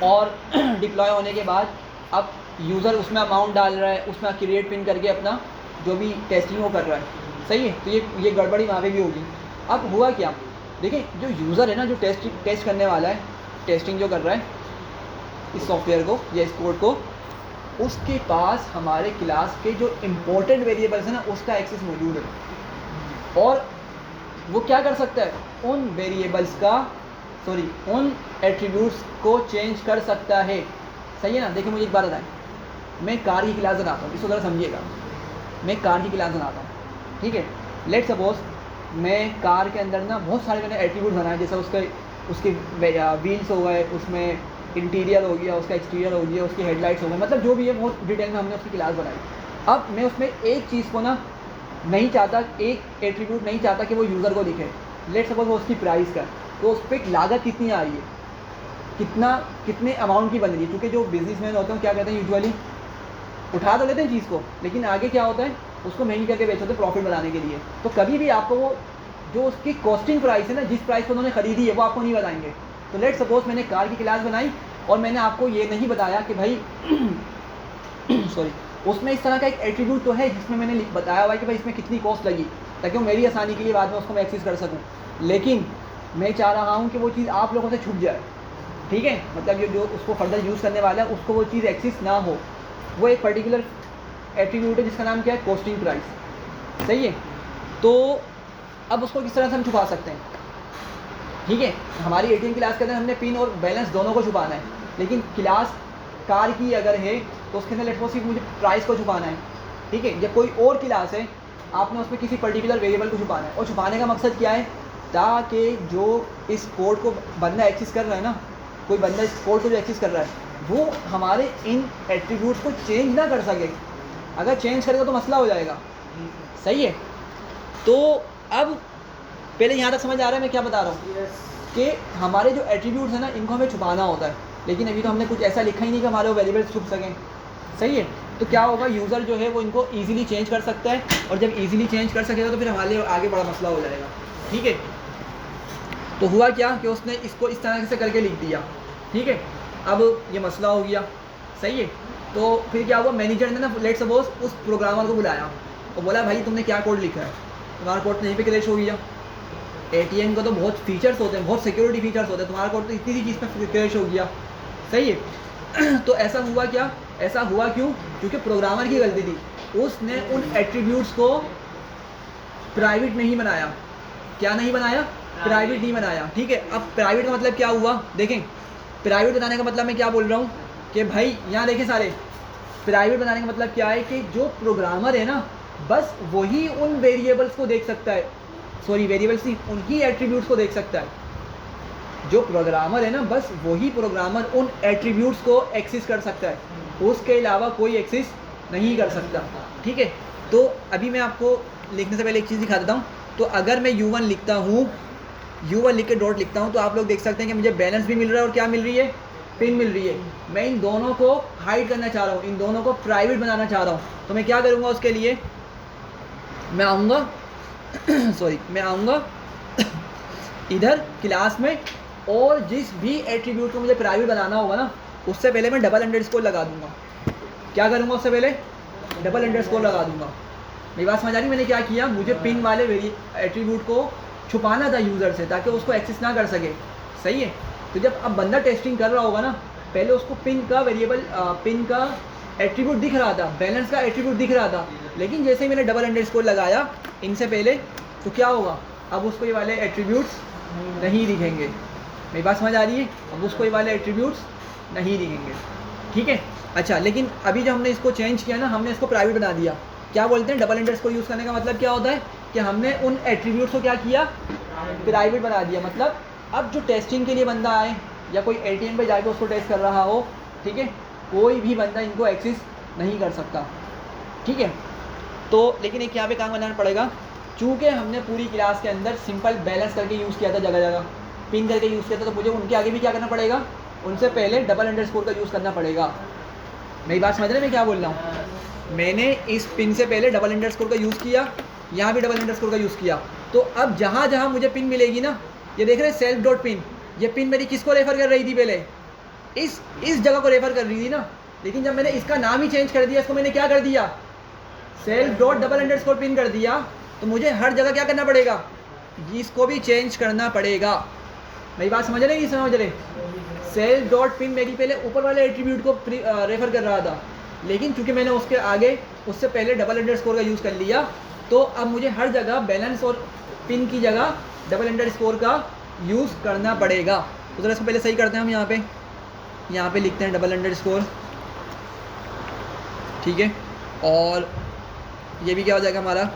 और डिप्लॉय होने के बाद अब यूज़र उसमें अमाउंट डाल रहा है, उसमें क्रिएट पिन करके अपना जो भी टेस्टिंग वो कर रहा है, सही है, तो ये गड़बड़ी वहाँ पे भी होगी। अब हुआ क्या, देखिए जो यूज़र है ना, जो टेस्ट करने वाला है, टेस्टिंग जो कर रहा है इस सॉफ्टवेयर को या इस कोड को, उसके पास हमारे क्लास के जो इम्पोर्टेंट वेरिएबल्स हैं ना, उसका एक्सेस मौजूद है, और वो क्या कर सकता है, उन वेरिएबल्स का उन एट्रीब्यूट्स को चेंज कर सकता है, सही है ना। देखिए मुझे एक बात बताएं, मैं कार की क्लास बनाता हूँ, इसको ज़रा समझिएगा, मैं कार की क्लास बनाता हूँ, ठीक है, लेट सपोज मैं कार के अंदर ना बहुत सारे मैंने एट्रीब्यूट बनाए, जैसे उसके व्हील्स हो गए, उसमें इंटीरियर हो गया, उसका एक्सटीरियर हो गया, उसकी हेडलाइट्स हो गए, मतलब जो भी है बहुत डिटेल में हमने उसकी क्लास बनाई। अब मैं उसमें एक चीज़ को ना नहीं चाहता, एक एट्रीब्यूट नहीं चाहता कि वो यूज़र को दिखे, लेट सपोज वो उसकी प्राइस का, तो उस पर लागत कितनी आ रही है, कितने अमाउंट की बन रही है, क्योंकि जो बिजनेसमैन होते हैं क्या कहते हैं यूजुअली उठा तो लेते हैं चीज़ को, लेकिन आगे क्या होता है उसको महंगी करके बेच होते हैं प्रॉफिट बनाने के लिए। तो कभी भी आपको वो जो उसकी कॉस्टिंग प्राइस है ना, जिस प्राइस पर उन्होंने ख़रीदी है वो आपको नहीं बताएंगे। तो लेट सपोज मैंने कार की क्लास बनाई और मैंने आपको ये नहीं बताया कि भाई सॉरी उसमें इस तरह का एक एट्रीब्यूट तो है जिसमें मैंने बताया हुआ है कि भाई इसमें कितनी कॉस्ट लगी, ताकि वो मेरी आसानी के लिए बाद में उसको मैं एक्सेस कर सकूँ। लेकिन मैं चाह रहा हूँ कि वो चीज़ आप लोगों से छूट जाए, ठीक है, मतलब ये जो उसको फर्दर यूज़ करने वाला है उसको वो चीज़ एक्सेस ना हो। वो एक पर्टिकुलर एट्रीब्यूट है जिसका नाम क्या है, कॉस्टिंग प्राइस, सही है। तो अब उसको किस तरह से हम छुपा सकते हैं, ठीक है। हमारी ATM क्लास के अंदर हमने पिन और बैलेंस दोनों को छुपाना है, लेकिन क्लास कार की अगर है तो उसके अंदर लेट्स सिर्फ मुझे प्राइस को छुपाना है, ठीक है। जब कोई और क्लास है आपने उसमें किसी पर्टिकुलर वेरिएबल को छुपाना है, और छुपाने का मकसद क्या है, ताकि जो इस कोड को बंदा एक्सेस कर रहा है ना, कोई बंदा इस कोड को जो एक्सेस कर रहा है वो हमारे इन एट्रीब्यूट्स को चेंज ना कर सके। अगर चेंज करेगा तो मसला हो जाएगा, सही है। तो अब पहले यहाँ तक समझ आ रहा है मैं क्या बता रहा हूँ कि हमारे जो एट्रीब्यूट्स हैं ना इनको हमें छुपाना होता है, लेकिन अभी तो हमने कुछ ऐसा लिखा ही नहीं कि हमारे वो वेरिएबल्स छुप सकें, सही है। तो क्या होगा, यूज़र जो है वो इनको ईजिली चेंज कर सकता है, और जब ईजिली चेंज कर सकेगा तो फिर हमारे लिए आगे बड़ा मसला हो जाएगा, ठीक है। तो हुआ क्या कि उसने इसको इस तरह से करके लिख दिया, ठीक है। अब ये मसला हो गया, सही है। तो फिर क्या हुआ, मैनेजर ने ना लेट सपोज उस प्रोग्रामर को बुलाया और बोला भाई तुमने क्या कोड लिखा है, तुम्हारा कोड यहीं पे क्रैश हो गया। ATM को तो बहुत फीचर्स होते हैं, बहुत सिक्योरिटी फीचर्स होते हैं, तुम्हारा कोड तो इतनी सी चीज़ पर क्रैश हो गया, सही है। तो ऐसा हुआ क्या, ऐसा हुआ क्यों, क्योंकि प्रोग्रामर की गलती थी, उसने उन एट्रीब्यूट्स को प्राइवेट नहीं बनाया। क्या नहीं बनाया, प्राइवेट नहीं बनाया, ठीक है। अब प्राइवेट का मतलब क्या हुआ, देखें प्राइवेट बनाने का मतलब मैं क्या बोल रहा हूँ कि भाई यहाँ देखें सारे, प्राइवेट बनाने का मतलब क्या है कि जो प्रोग्रामर है ना बस वही उन वेरिएबल्स को देख सकता है, सॉरी वेरिएबल्स नहीं, उनकी एट्रीब्यूट्स को देख सकता है। जो प्रोग्रामर है ना बस वही प्रोग्रामर उन एट्रीब्यूट्स को एक्सेस कर सकता है, उसके अलावा कोई एक्सेस नहीं कर सकता, ठीक है। तो अभी मैं आपको लिखने से पहले एक चीज़ दिखा देता हूँ। तो अगर मैं U1 लिखता हूँ, U1 लिख के डॉट लिखता हूँ, तो आप लोग देख सकते हैं कि मुझे बैलेंस भी मिल रहा है और क्या मिल रही है, पिन मिल रही है। मैं इन दोनों को हाइड करना चाह रहा हूँ, इन दोनों को प्राइवेट बनाना चाह रहा हूँ। तो मैं क्या करूँगा, उसके लिए मैं आऊँगा सॉरी मैं आऊँगा इधर क्लास में, और जिस भी एट्रीब्यूट को मुझे प्राइवेट बनाना होगा ना उससे पहले मैं डबल अंडरस्कोर लगा दूँगा। क्या करूँगा, उससे पहले डबल अंडरस्कोर लगा दूँगा। मेरी बात समझ आ रही, मैंने क्या किया, मुझे पिन वाले एट्रीब्यूट को छुपाना था यूज़र से ताकि उसको एक्सेस ना कर सके, सही है। तो जब अब बंदा टेस्टिंग कर रहा होगा ना, पहले उसको पिन का वेरिएबल पिन का एट्रीब्यूट दिख रहा था, बैलेंस का एट्रीब्यूट दिख रहा था, लेकिन जैसे ही मैंने डबल अंडरस्कोर लगाया इनसे पहले तो क्या होगा, अब उसको ये वाले एट्रीब्यूट्स नहीं दिखेंगे। मेरी बात समझ आ रही है, अब उसको ये वाले एट्रीब्यूट्स नहीं दिखेंगे, ठीक है। अच्छा, लेकिन अभी जब हमने इसको चेंज किया ना, हमने इसको प्राइवेट बना दिया। क्या बोलते हैं, डबल अंडरस्कोर यूज़ करने का मतलब क्या होता है कि हमने उन एट्रीब्यूट्स को क्या किया, प्राइवेट बना दिया। मतलब अब जो टेस्टिंग के लिए बंदा आए या कोई ATM पे जाके उसको टेस्ट कर रहा हो, ठीक है, कोई भी बंदा इनको एक्सेस नहीं कर सकता, ठीक है। तो लेकिन एक यहाँ पे काम बनाना पड़ेगा, चूँकि हमने पूरी क्लास के अंदर सिंपल बैलेंस करके यूज़ किया था, जगह जगह पिन करके यूज़ किया था, तो मुझे उनके आगे भी क्या करना पड़ेगा, उनसे पहले डबल अंडरस्कोर का यूज़ करना पड़ेगा। मेरी बात समझ रहे हैं मैं क्या बोल रहा हूँ। मैंने इस पिन से पहले डबल अंडरस्कोर का यूज़ किया, यहाँ भी डबल अंडरस्कोर का यूज़ किया। तो अब जहाँ जहाँ मुझे पिन मिलेगी ना, ये देख रहे हैं सेल्फ डॉट पिन, ये पिन मेरी किसको रेफ़र कर रही थी, पहले इस जगह को रेफ़र कर रही थी ना, लेकिन जब मैंने इसका नाम ही चेंज कर दिया, इसको मैंने क्या कर दिया, self dot double underscore pin कर दिया, तो मुझे हर जगह क्या करना पड़ेगा, इसको भी चेंज करना पड़ेगा। मेरी बात समझ रहे, समझ रहे। सेल्फ डॉट पिन मेरी पहले ऊपर वाले एट्रीब्यूट को रेफ़र कर रहा था, लेकिन चूंकि मैंने उसके आगे उससे पहले डबल अंडरस्कोर का यूज़ कर लिया, तो अब मुझे हर जगह बैलेंस और पिन की जगह डबल अंडरस्कोर का यूज़ करना पड़ेगा। तो ज़रा इसको पहले सही करते हैं हम। यहाँ पे लिखते हैं डबल अंडरस्कोर, ठीक है, और ये भी क्या हो जाएगा, हमारा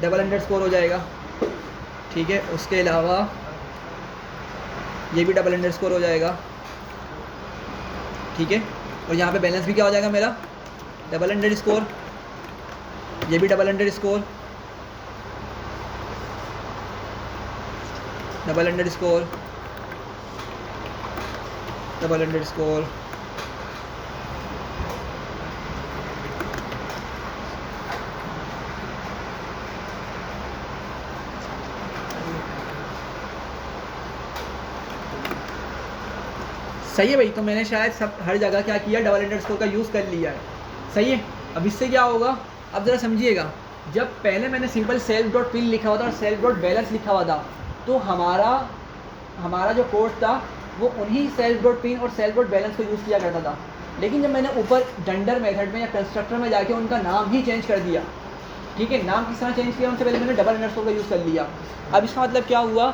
डबल अंडरस्कोर हो जाएगा, ठीक है। उसके अलावा ये भी डबल अंडरस्कोर हो जाएगा, ठीक है। और यहाँ पे बैलेंस भी क्या हो जाएगा मेरा, डबल अंडरस्कोर, ये भी double underscore, double underscore, double underscore सही है भाई। तो मैंने शायद सब हर जगह क्या किया, डबल अंडरस्कोर का यूज़ कर लिया है। सही है। अब इससे क्या होगा, अब ज़रा समझिएगा, जब पहले मैंने सिंपल सेल्फ डॉट पिन लिखा हुआ था और सेल्फ डॉट बैलेंस लिखा हुआ था, तो हमारा जो कोड था वो उन्हीं सेल्फ डॉट पिन और सेल्फ डॉट बैलेंस को यूज़ किया करता था। लेकिन जब मैंने ऊपर डंडर मेथड में या कंस्ट्रक्टर में जाके उनका नाम ही चेंज कर दिया, ठीक है, नाम किस तरह चेंज किया, उनसे पहले मैंने डबल अंडरस्कोर का यूज़ कर लिया। अब इसका मतलब क्या हुआ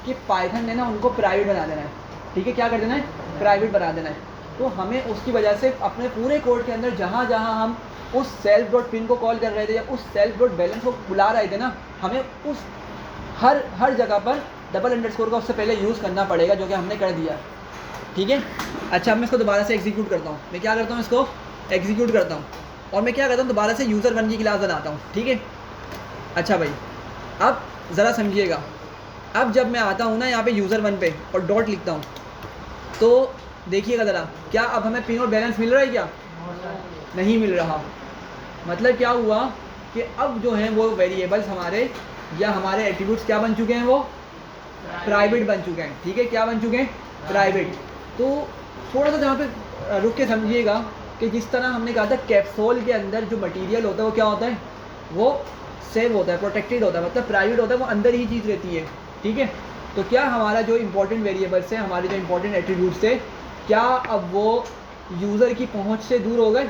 कि पाइथन ने ना उनको प्राइवेट बना देना है। ठीक है, क्या कर देना है, प्राइवेट बना देना है। तो हमें उसकी वजह से अपने पूरे कोड के अंदर जहाँ जहाँ हम उस सेल्फ डॉट पिन को कॉल कर रहे थे या उस सेल्फ डॉट बैलेंस को बुला रहे थे ना, हमें उस हर जगह पर डबल अंडरस्कोर का उससे पहले यूज़ करना पड़ेगा, जो कि हमने कर दिया। ठीक है। अच्छा, अब मैं इसको दोबारा से एग्जीक्यूट करता हूँ। मैं क्या करता हूँ, इसको एग्जीक्यूट करता हूँ और मैं क्या करता हूँ, दोबारा से यूज़र 1 की क्लास बनाता हूँ। ठीक है। अच्छा भाई, अब ज़रा समझिएगा, अब जब मैं आता हूँ ना यहाँ पे यूज़र 1 पे और डॉट लिखता हूँ, तो देखिएगा ज़रा, क्या अब हमें पिन और बैलेंस मिल रहा है क्या? नहीं मिल रहा। मतलब क्या हुआ कि अब जो हैं वो वेरिएबल्स हमारे या हमारे एट्रीब्यूट्स क्या बन चुके हैं, वो प्राइवेट बन चुके हैं। ठीक है, क्या बन चुके हैं, प्राइवेट। तो थोड़ा सा जहाँ पे रुक के समझिएगा कि जिस तरह हमने कहा था कैप्सूल के अंदर जो मटेरियल होता है वो क्या होता है, वो सेव होता है, प्रोटेक्टेड होता है, मतलब प्राइवेट होता है, वो अंदर ही चीज़ रहती है। ठीक है। तो क्या हमारा जो इंपॉर्टेंट वेरिएबल्स है, हमारे जो इंपॉर्टेंट एट्रीब्यूट्स थे, क्या अब वो यूज़र की पहुंच से दूर हो गए?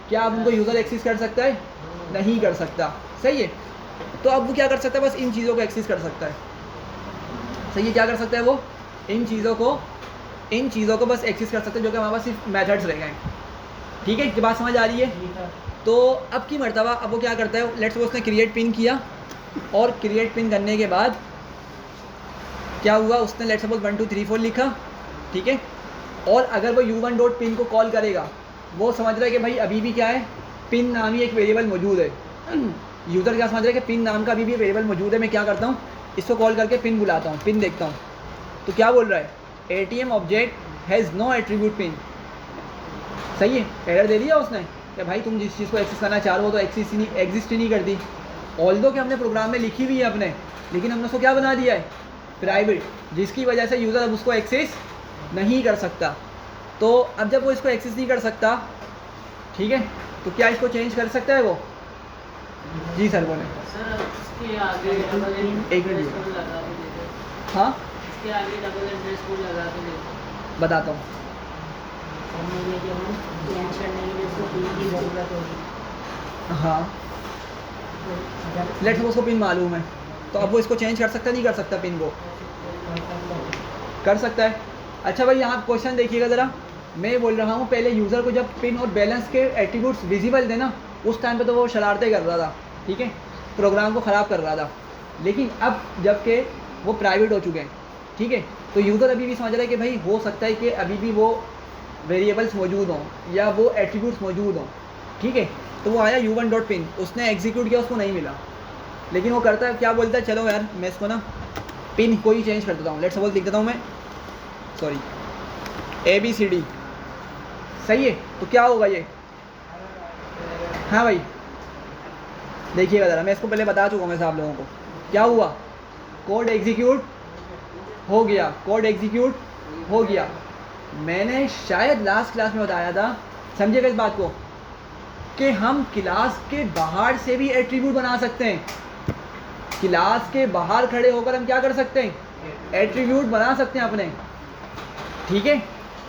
क्या अब उनको यूज़र एक्सेस कर सकता है? नहीं कर सकता। सही है। तो अब वो क्या कर सकता है, बस इन चीज़ों को एक्सेस कर सकता है। सही है, क्या कर सकता है वो, इन चीज़ों को बस एक्सेस कर सकते हैं, जो कि हमारे पास सिर्फ मेथड्स रह गए। ठीक है, ये बात समझ आ रही है? तो अब की मर्तबा अब वो क्या करता है, लेट्स सपोज उसने क्रिएट पिन किया और क्रिएट पिन करने के बाद क्या हुआ, उसने लेट्स सपोज 1 2 3 4 लिखा। ठीक है। और अगर वो u1 डॉट पिन को कॉल करेगा, वो समझ रहा है कि भाई अभी भी क्या है, पिन नामी एक वेरिएबल मौजूद है। यूज़र क्या समझ रहा है कि पिन नाम का अभी भी वेरिएबल मौजूद है। मैं क्या करता हूँ, इसको कॉल करके पिन बुलाता हूँ, पिन देखता हूँ, तो क्या बोल रहा है, ATM object has no attribute pin. सही है, एरर दे दिया उसने कि भाई तुम जिस चीज़ को एक्सेस करना चाह रहे हो तो एग्जिस्ट ही नहीं करती। ऑल्दो कि हमने प्रोग्राम में लिखी हुई है अपने, लेकिन हमने उसको क्या बना दिया है, प्राइवेट, जिसकी वजह से यूज़र अब उसको एक्सेस नहीं कर सकता। तो अब जब वो इसको एक्सेस नहीं कर सकता, ठीक है, तो क्या इसको चेंज कर सकता है वो? जी सर बोले। सर इसके आगे डबल एक मिनट लगा के देखो। हाँ, इसके आगे डबल अंडरस्कोर लगा के देखो। बताता हूँ। समझिए कि हम चेंज करने के लिए इसको पिन की ज़रूरत होगी। हाँ, लेट्स सपोज उसको पिन मालूम है, तो अब वो इसको चेंज कर सकता नहीं कर सकता, पिन को कर सकता है। अच्छा भाई, यहाँ क्वेश्चन देखिएगा ज़रा, मैं बोल रहा हूँ पहले यूज़र को जब पिन और बैलेंस के एट्रीब्यूट्स विजिबल थे ना, उस टाइम पे तो वो शरारतें कर रहा था। ठीक है, प्रोग्राम को ख़राब कर रहा था। लेकिन अब जबकि वो प्राइवेट हो चुके हैं, ठीक है, तो यूज़र अभी भी समझ रहा है कि भाई हो सकता है कि अभी भी वो वेरिएबल्स मौजूद हों या वो एट्रीब्यूट्स मौजूद हों। ठीक है, तो वो आया u1 डॉट पिन, उसने एग्जीक्यूट किया, उसको नहीं मिला। लेकिन वो करता है क्या, बोलता है चलो यार मैं इसको ना पिन को ही चेंज कर देता हूँ। लेट्स सपोज लिख देता हूँ मैं, सॉरी, ABCD। सही है, तो क्या होगा ये, हाँ भाई देखिएगा ज़रा, मैं इसको पहले बता चुका हूँ मैं आप लोगों को। क्या हुआ, कोड एग्जीक्यूट हो गया, कोड एग्जीक्यूट हो गया। मैंने शायद लास्ट क्लास में बताया था, समझिएगा इस बात को, कि हम क्लास के बाहर से भी एट्रीब्यूट बना सकते हैं। क्लास के बाहर खड़े होकर हम क्या कर सकते हैं, एट्रीब्यूट बना सकते हैं अपने। ठीक है,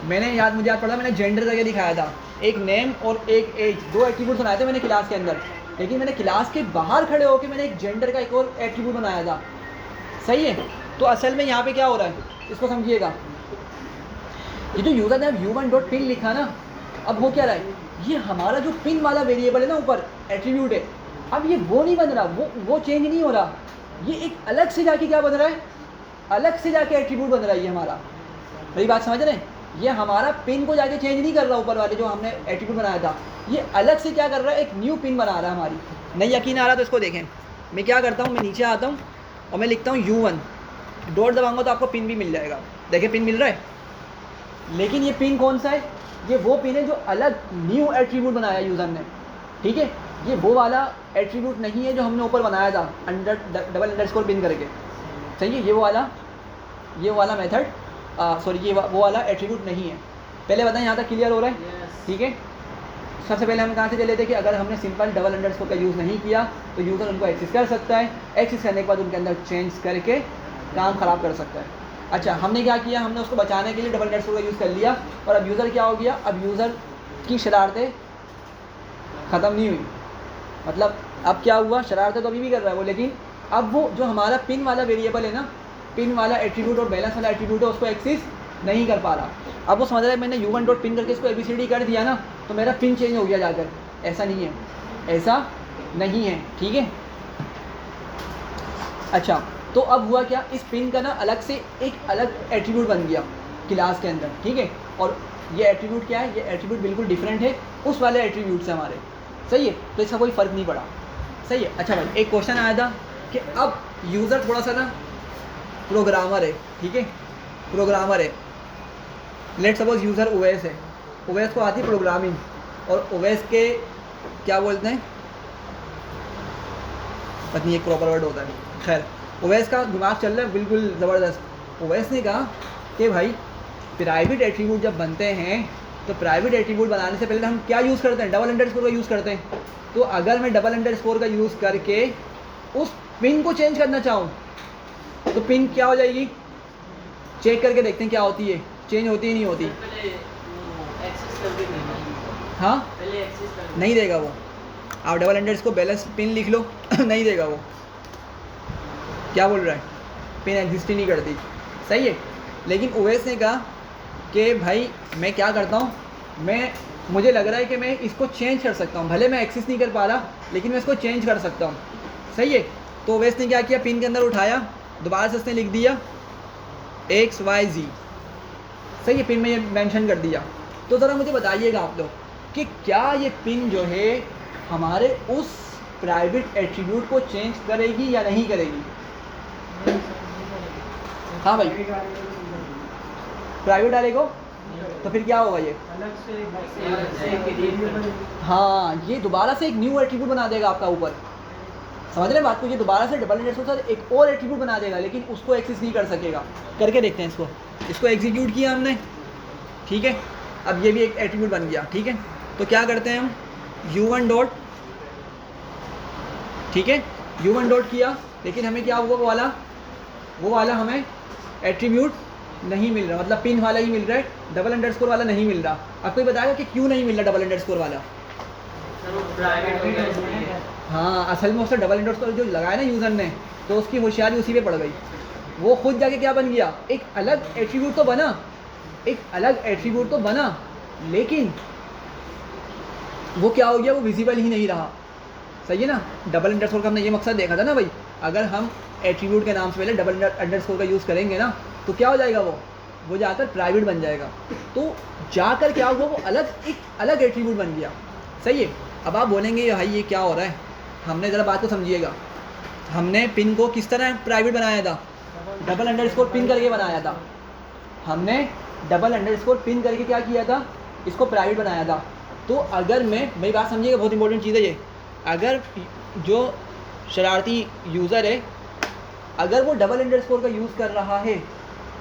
मुझे याद पड़ा, मैंने जेंडर करके दिखाया था, एक नेम और एक एज, 2 एट्रीब्यूट बनाए थे मैंने क्लास के अंदर। लेकिन मैंने क्लास के बाहर खड़े होकर मैंने एक जेंडर का एक और एट्रीब्यूट बनाया था। सही है। तो असल में यहाँ पे क्या हो रहा है, इसको समझिएगा, ये जो यूज़र ने u1 डॉट पिन लिखा ना, अब हो क्या रहा है, ये हमारा जो पिन वाला वेरिएबल है ना ऊपर एट्रीब्यूट है, अब ये वो नहीं बन रहा, वो चेंज नहीं हो रहा, ये एक अलग से जाके क्या बन रहा है, अलग से जाके एट्रीब्यूट बन रहा है ये हमारा। मेरी बात समझ रहे हैं, ये हमारा पिन को जाके चेंज नहीं कर रहा ऊपर वाले जो हमने एट्रीब्यूट बनाया था, ये अलग से क्या कर रहा है, एक न्यू पिन बना रहा है हमारी। नहीं यकीन आ रहा तो इसको देखें, मैं क्या करता हूँ, मैं नीचे आता हूँ और मैं लिखता हूँ u1, डॉट दबाऊंगा तो आपको पिन भी मिल जाएगा। देखें पिन मिल रहा है, लेकिन ये पिन कौन सा है, ये वो पिन है जो अलग न्यू एट्रीब्यूट बनाया यूज़र ने, ठीक है। ये वो वाला एट्रीब्यूट नहीं है जो हमने ऊपर बनाया था डबल अंडरस्कोर पिन करके, सही है। ये वाला मेथड सॉरी ये वो वाला एट्रीब्यूट नहीं है। पहले बताएं यहाँ तक क्लियर हो रहा है, ठीक है। सबसे पहले हम कहाँ से चले थे कि अगर हमने सिंपल डबल अंडरस्कोर का यूज़ नहीं किया तो यूज़र उनको एक्सेस कर सकता है, एक्सेस करने के बाद उनके अंदर चेंज करके काम ख़राब कर सकता है। अच्छा, हमने क्या किया, हमने उसको बचाने के लिए डबल अंडरस्कोर का यूज़ कर लिया, और अब यूज़र क्या हो गया, अब यूज़र की शरारतें ख़त्म नहीं हुई। मतलब अब क्या हुआ, शरारतें तो अभी भी कर रहा है वो, लेकिन अब वो जो हमारा पिन वाला वेरिएबल है ना, पिन वाला एट्रीब्यूट और बैलेंस वाला एट्रीब्यूट है, उसको एक्सेस नहीं कर पा रहा। अब वो समझ रहा है मैंने u1 डॉट पिन करके इसको ABCD कर दिया ना, तो मेरा पिन चेंज हो गया जाकर। ऐसा नहीं है, ऐसा नहीं है, ठीक है। अच्छा, तो अब हुआ क्या, इस पिन का ना अलग से एक अलग एट्रीब्यूट बन गया क्लास के अंदर, ठीक है। और ये एट्रीब्यूट क्या है, ये एट्रीब्यूट बिल्कुल डिफरेंट है उस वाले एट्रीब्यूट से हमारे, सही है। तो इसका कोई फ़र्क नहीं पड़ा, सही है। अच्छा भाई, एक क्वेश्चन आया था कि अब यूज़र थोड़ा सा ना प्रोग्रामर है, ठीक है, प्रोग्रामर है। लेट सपोज यूज़र ओएस है, ओएस को आती है प्रोग्रामिंग, और ओएस के क्या बोलते हैं, पता नहीं एक प्रॉपर वर्ड होता है, खैर ओएस का दिमाग चल रहा है बिल्कुल ज़बरदस्त। ओएस ने कहा कि भाई प्राइवेट एट्रीब्यूट जब बनते हैं तो प्राइवेट एट्रीब्यूट बनाने से पहले हम क्या यूज़ करते हैं, डबल अंडरस्कोर का यूज़ करते हैं। तो अगर मैं डबल अंडरस्कोर का यूज़ करके उस पिन को चेंज करना चाहूँ तो पिन क्या हो जाएगी, चेक करके देखते हैं क्या होती है, चेंज होती ही नहीं होती। हाँ, नहीं देगा वो। आप डबल अंडरस्कोर बैलेंस पिन लिख लो नहीं देगा वो। क्या बोल रहा है, पिन एग्जिस्ट ही नहीं करती, सही है। लेकिन ओएस ने कहा कि भाई मैं क्या करता हूँ, मुझे लग रहा है कि मैं इसको चेंज कर सकता हूँ, भले मैं एक्सेस नहीं कर पा रहा लेकिन मैं इसको चेंज कर सकता हूँ, सही है। तो ओएस ने क्या किया, पिन के अंदर उठाया, दोबारा से उसने लिख दिया XYZ, सही है, पिन में ये मेंशन कर दिया। तो ज़रा मुझे बताइएगा आप लोग कि क्या ये पिन जो है हमारे उस प्राइवेट एट्रीब्यूट को चेंज करेगी या नहीं करेगी। हाँ भाई, प्राइवेट वाले को तो फिर क्या होगा, ये हाँ, ये दोबारा से एक न्यू एट्रीब्यूट बना देगा आपका ऊपर, समझ रहे बात को। ये दोबारा से डबल अंडरस्कोर के साथ एक और एट्रीब्यूट बना देगा, लेकिन उसको एक्सेस नहीं कर सकेगा। करके देखते हैं इसको एग्जीक्यूट किया हमने, ठीक है। अब ये भी एक एट्रीब्यूट बन गया, ठीक है। तो क्या करते हैं हम, u1 डॉट, ठीक है, u1 डॉट किया, लेकिन हमें क्या हुआ, वो वाला हमें एट्रीब्यूट नहीं मिल रहा, मतलब पिन वाला ही मिल रहा है, डबल अंडरस्कोर वाला नहीं मिल रहा। अब कोई बताएगा कि क्यों नहीं मिल रहा डबल अंडरस्कोर वाला। हाँ, असल में उससे डबल अंडरस्कोर जो लगाया ना यूज़र ने, तो उसकी होशियारी उसी पे पड़ गई। वो खुद जाके क्या बन गया, एक अलग एट्रीब्यूट तो बना, एक अलग एट्रीब्यूट तो बना, लेकिन वो क्या हो गया, वो विजिबल ही नहीं रहा, सही है ना। डबल अंडरस्कोर का हमने ये मकसद देखा था ना भाई, अगर हम एट्रीब्यूट के नाम से पहले डबल अंडरस्कोर का यूज़ करेंगे ना, तो क्या हो जाएगा, वो जाकर प्राइवेट बन जाएगा। तो जाकर क्या हुआ, वो एक अलग एट्रीब्यूट बन गया, सही है। अब आप बोलेंगे भाई ये क्या हो रहा है, हमने ज़रा बात को समझिएगा। हमने पिन को किस तरह प्राइवेट बनाया था, डबल अंडरस्कोर पिन करके बनाया था। हमने डबल अंडरस्कोर पिन करके क्या किया था, इसको प्राइवेट बनाया था। तो अगर मेरी बात समझिएगा, बहुत इंपॉर्टेंट चीज़ है ये, अगर जो शरारती यूज़र है अगर वो डबल अंडरस्कोर का यूज़ कर रहा है,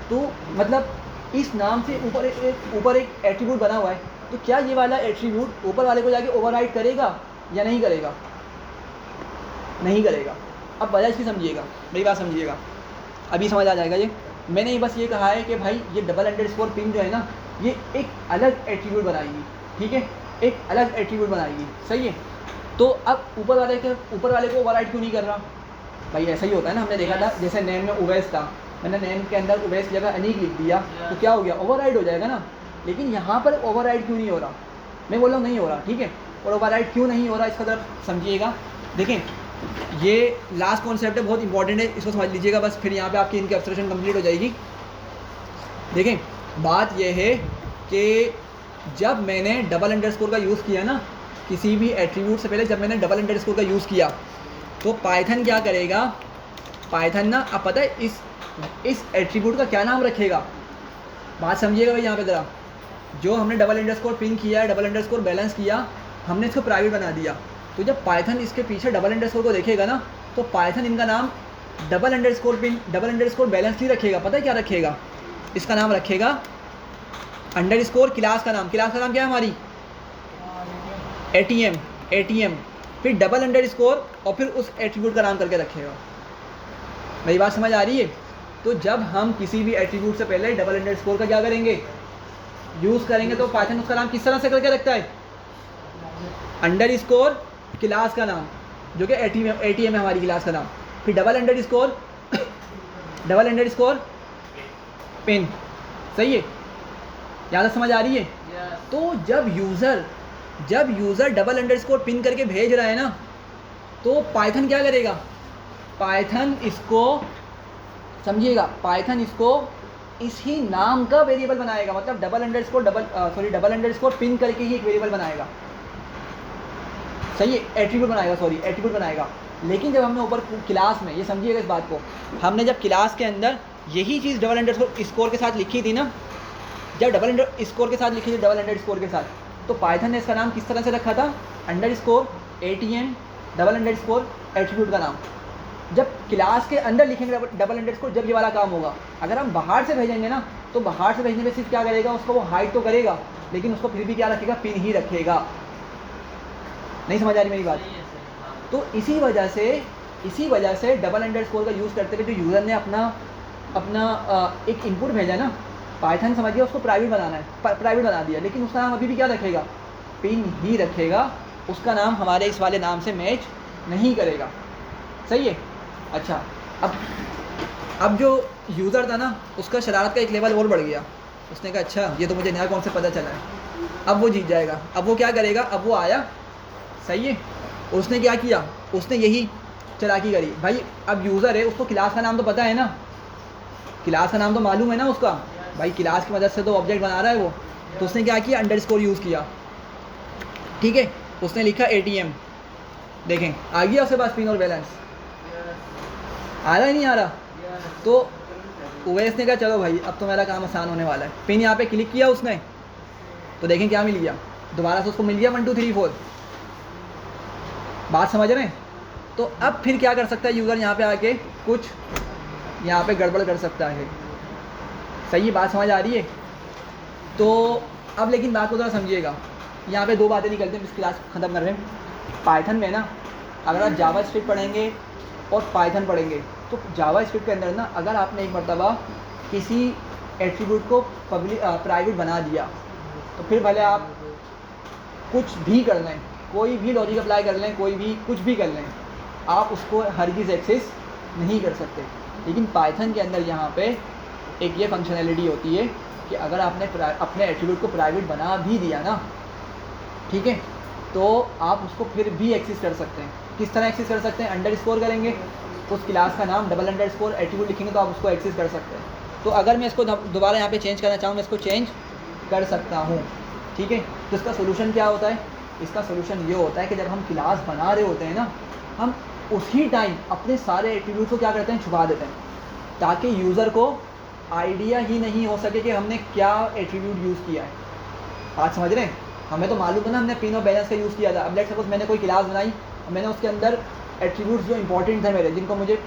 तो मतलब इस नाम से ऊपर एक एट्रीब्यूट बना हुआ है, तो क्या ये वाला एट्रीब्यूट ऊपर वाले को जाके ओवरराइड करेगा या नहीं करेगा, नहीं करेगा। अब वजह इसकी समझिएगा, मेरी बात समझिएगा, अभी समझ आ जाएगा ये। मैंने बस ये कहा है कि भाई ये डबल अंडरस्कोर पिन जो है ना, ये एक अलग एट्रीब्यूट बनाएगी, ठीक है, एक अलग एट्रीब्यूट बनाएगी, सही है। तो अब ऊपर वाले को ओवरराइड क्यों नहीं कर रहा, भाई ऐसा ही होता है ना। हमने देखा था जैसे नेम में ओवेस था, मैंने नेम के अंदर ओवेस जगह अनीक लिख दिया, तो क्या हो गया, ओवरराइड हो जाएगा ना। लेकिन यहाँ पर ओवरराइड क्यों नहीं हो रहा, मैं बोल रहा हूँ नहीं हो रहा, ठीक है। और ओवरराइड क्यों नहीं हो रहा, इसका तरफ समझिएगा। देखें, ये लास्ट कॉन्सेप्ट है, बहुत इंपॉर्टेंट है, इसको समझ लीजिएगा बस, फिर यहाँ पे आपकी इनकैप्सुलेशन कंप्लीट हो जाएगी। देखें, बात यह है कि जब मैंने डबल अंडरस्कोर का यूज़ किया ना, किसी भी एट्रीब्यूट से पहले जब मैंने डबल अंडरस्कोर का यूज़ किया, तो पाइथन क्या करेगा, पाइथन ना, अब पता है इस एट्रीब्यूट का क्या नाम रखेगा, बात समझिएगा भाई यहाँ पे ज़रा। जो हमने डबल अंडरस्कोर पिन किया है, डबल अंडरस्कोर बैलेंस किया, हमने इसको प्राइवेट बना दिया। तो जब पाइथन इसके पीछे डबल अंडरस्कोर को देखेगा ना, तो पाइथन इनका नाम double underscore pin, double underscore balance नहीं रखेगा। पता है क्या रखेगा? इसका नाम रखेगा अंडरस्कोर क्लास का नाम। क्लास का नाम क्या है हमारी? ATM। फिर डबल अंडरस्कोर और फिर उस एट्रीब्यूट का नाम करके रखेगा। मेरी बात समझ आ रही है? तो जब हम किसी भी एट्रीब्यूट से पहले डबल अंडरस्कोर का क्या करेंगे? यूज़ करेंगे। तो पाइथन उसका नाम किस तरह से करके रखता है? अंडरस्कोर क्लास का नाम, जो कि ATM है हमारी क्लास का नाम। फिर डबल अंडरस्कोर पिन। सही है? यहाँ तक समझ आ रही है? तो जब यूज़र डबल अंडरस्कोर पिन करके भेज रहा है ना, तो पाइथन क्या करेगा? पाइथन इसको समझिएगा, पाइथन इसको इसी नाम का वेरिएबल बनाएगा। मतलब डबल अंडरस्कोर पिन करके ही एक वेरिएबल बनाएगा। सही है? एट्रीब्यूट बनाएगा। लेकिन जब हमने ऊपर क्लास में, ये समझिएगा इस बात को, हमने जब क्लास के अंदर यही चीज़ डबल अंडरस्कोर के साथ लिखी थी ना, जब डबल अंडरस्कोर के साथ लिखी थी, डबल अंडरस्कोर के साथ, तो पाइथन ने इसका नाम किस तरह से रखा था? Underscore ATM double underscore attribute का नाम। जब क्लास के अंदर लिखेंगे डबल अंडरस्कोर, जब ये वाला काम होगा। अगर हम बाहर से भेजेंगे ना, तो बाहर से भेजने में सिर्फ क्या करेगा? उसको वो हाइड तो करेगा, लेकिन उसको फिर भी क्या रखेगा? पिन ही रखेगा। नहीं समझ आ रही मेरी बात? तो इसी वजह से डबल अंडरस्कोर का यूज़ करते हुए जो यूज़र ने अपना एक इनपुट भेजा ना, पाइथन समझिए उसको प्राइवेट बनाना है, प्राइवेट बना दिया, लेकिन उसका नाम अभी भी क्या रखेगा? पिन ही रखेगा। उसका नाम हमारे इस वाले नाम से मैच नहीं करेगा। सही है? अच्छा, अब जो यूज़र था ना, उसका शरारत का एक लेवल और बढ़ गया। उसने कहा अच्छा, ये तो मुझे नया कॉन्सेप्ट पता चला है, अब वो जीत जाएगा। अब वो क्या करेगा? अब वो आया, सही है, उसने क्या किया? उसने यही चालाकी करी। भाई अब यूज़र है, उसको क्लास का नाम तो पता है ना, क्लास का नाम तो मालूम है ना उसका। भाई क्लास की मदद से तो ऑब्जेक्ट बना रहा है वो। तो उसने क्या किया? अंडरस्कोर यूज़ किया। ठीक है, उसने लिखा ATM। देखें आ गया उसके पास पिन और बैलेंस? आ रहा है नहीं आ रहा? तो उवैस ने कहा चलो भाई अब तो मेरा काम आसान होने वाला है। पिन यहाँ पे क्लिक किया उसने, तो देखें क्या मिल गया? दोबारा से उसको मिल गया 1 2 3 4। बात समझ रहे हैं? तो अब फिर क्या कर सकता है यूज़र? यहाँ पे आके कुछ यहाँ पे गड़बड़ कर सकता है। सही है? बात समझ आ रही है? तो अब लेकिन बात को ज़रा समझिएगा। यहाँ पे 2 बातें निकलती हैं, इस क्लास ख़त्म कर रहे हैं। पाइथन में ना, अगर आप जावास्क्रिप्ट पढ़ेंगे और पाइथन पढ़ेंगे, तो जावास्क्रिप्ट के अंदर ना, अगर आपने एक मरतबा किसी एट्रीब्यूट को प्राइवेट बना दिया, तो फिर भले आप कुछ भी कर लें, कोई भी लॉजिक अप्लाई कर लें, कोई भी कुछ भी कर लें, आप उसको हरगिज़ एक्सेस नहीं कर सकते। लेकिन पाइथन के अंदर यहाँ पे एक ये फंक्शनैलिटी होती है कि अगर आपने अपने एट्रीब्यूट को प्राइवेट बना भी दिया ना, ठीक है, तो आप उसको फिर भी एक्सेस कर सकते हैं। किस तरह एक्सेस कर सकते हैं? अंडरस्कोर करेंगे, उस क्लास का नाम डबल अंडरस्कोर एट्रीब्यूट लिखेंगे, तो आप उसको एक्सेस कर सकते हैं। तो अगर मैं इसको दोबारा यहाँ पे चेंज करना चाहूँ, मैं इसको चेंज कर सकता हूँ। ठीक है, तो इसका सोल्यूशन क्या होता है? इसका सोल्यूशन ये होता है कि जब हम क्लास बना रहे होते हैं ना, हम उसी टाइम अपने सारे एट्रीब्यूट को क्या करते हैं? छुपा देते हैं, ताकि यूज़र को आइडिया ही नहीं हो सके कि हमने क्या एट्रीब्यूट यूज़ किया है। आज समझ रहे हैं? हमें तो मालूम है ना हमने पिन और बैलेंस का यूज़ किया था। अब लेट सपोज मैंने कोई क्लास बनाई और मैंने उसके अंदर एट्रीब्यूट्स जो इंपॉर्टेंट थे मेरे, जिनको मुझे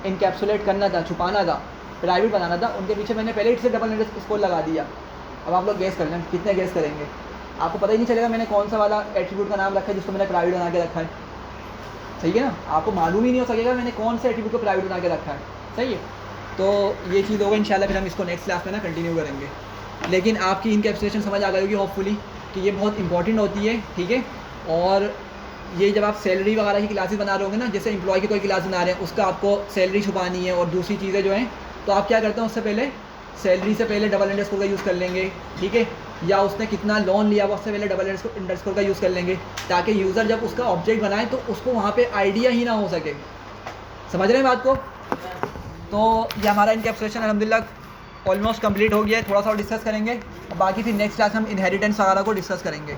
इनकैप्सुलेट करना था, छुपाना था, प्राइवेट बनाना था, उनके पीछे मैंने पहले से डबल अंडरस्कोर लगा दिया। अब आप लोग गेस कर लें, कितने गेस करेंगे? आपको पता ही नहीं चलेगा मैंने कौन सा वाला एट्रीब्यूट का नाम रखा है जिसको मैंने प्राइवेट बना के रखा है। सही है ना? आपको मालूम ही नहीं हो सकेगा मैंने कौन से एट्रीब्यूट को प्राइवेट बना के रखा है। सही है? तो ये चीज़ होगा इंशाल्लाह, फिर हम इसको नेक्स्ट क्लास में ना कंटिन्यू करेंगे। लेकिन आपकी इनकैप्सुलेशन समझ आ गई होगी होपफुली कि ये बहुत इंपॉर्टेंट होती है। ठीक है, और ये जब आप सैलरी वगैरह की क्लासेस बना रहे होंगे ना, जैसे एम्प्लॉय की कोई क्लास बना रहे हैं, उसका आपको सैलरी छुपानी है और दूसरी चीज़ें जो हैं, तो आप क्या करते हैं? उससे पहले सैलरी से पहले डबल अंडरस्कोर का यूज़ कर लेंगे। ठीक है, या उसने कितना लोन लिया वो उससे पहले डबल अंडरस्कोर का यूज़ कर लेंगे, ताकि यूज़र जब उसका ऑब्जेक्ट बनाए तो उसको वहाँ पे आइडिया ही ना हो सके। समझ रहे हैं बात को? तो ये हमारा इनकैप्सुलेशन अल्हम्दुलिल्लाह ऑलमोस्ट कंप्लीट हो गया है। थोड़ा सा और डिस्कस करेंगे, और बाकी फिर नेक्स्ट क्लास हम इनहेरिटेंस वगैरह को डिस्कस करेंगे।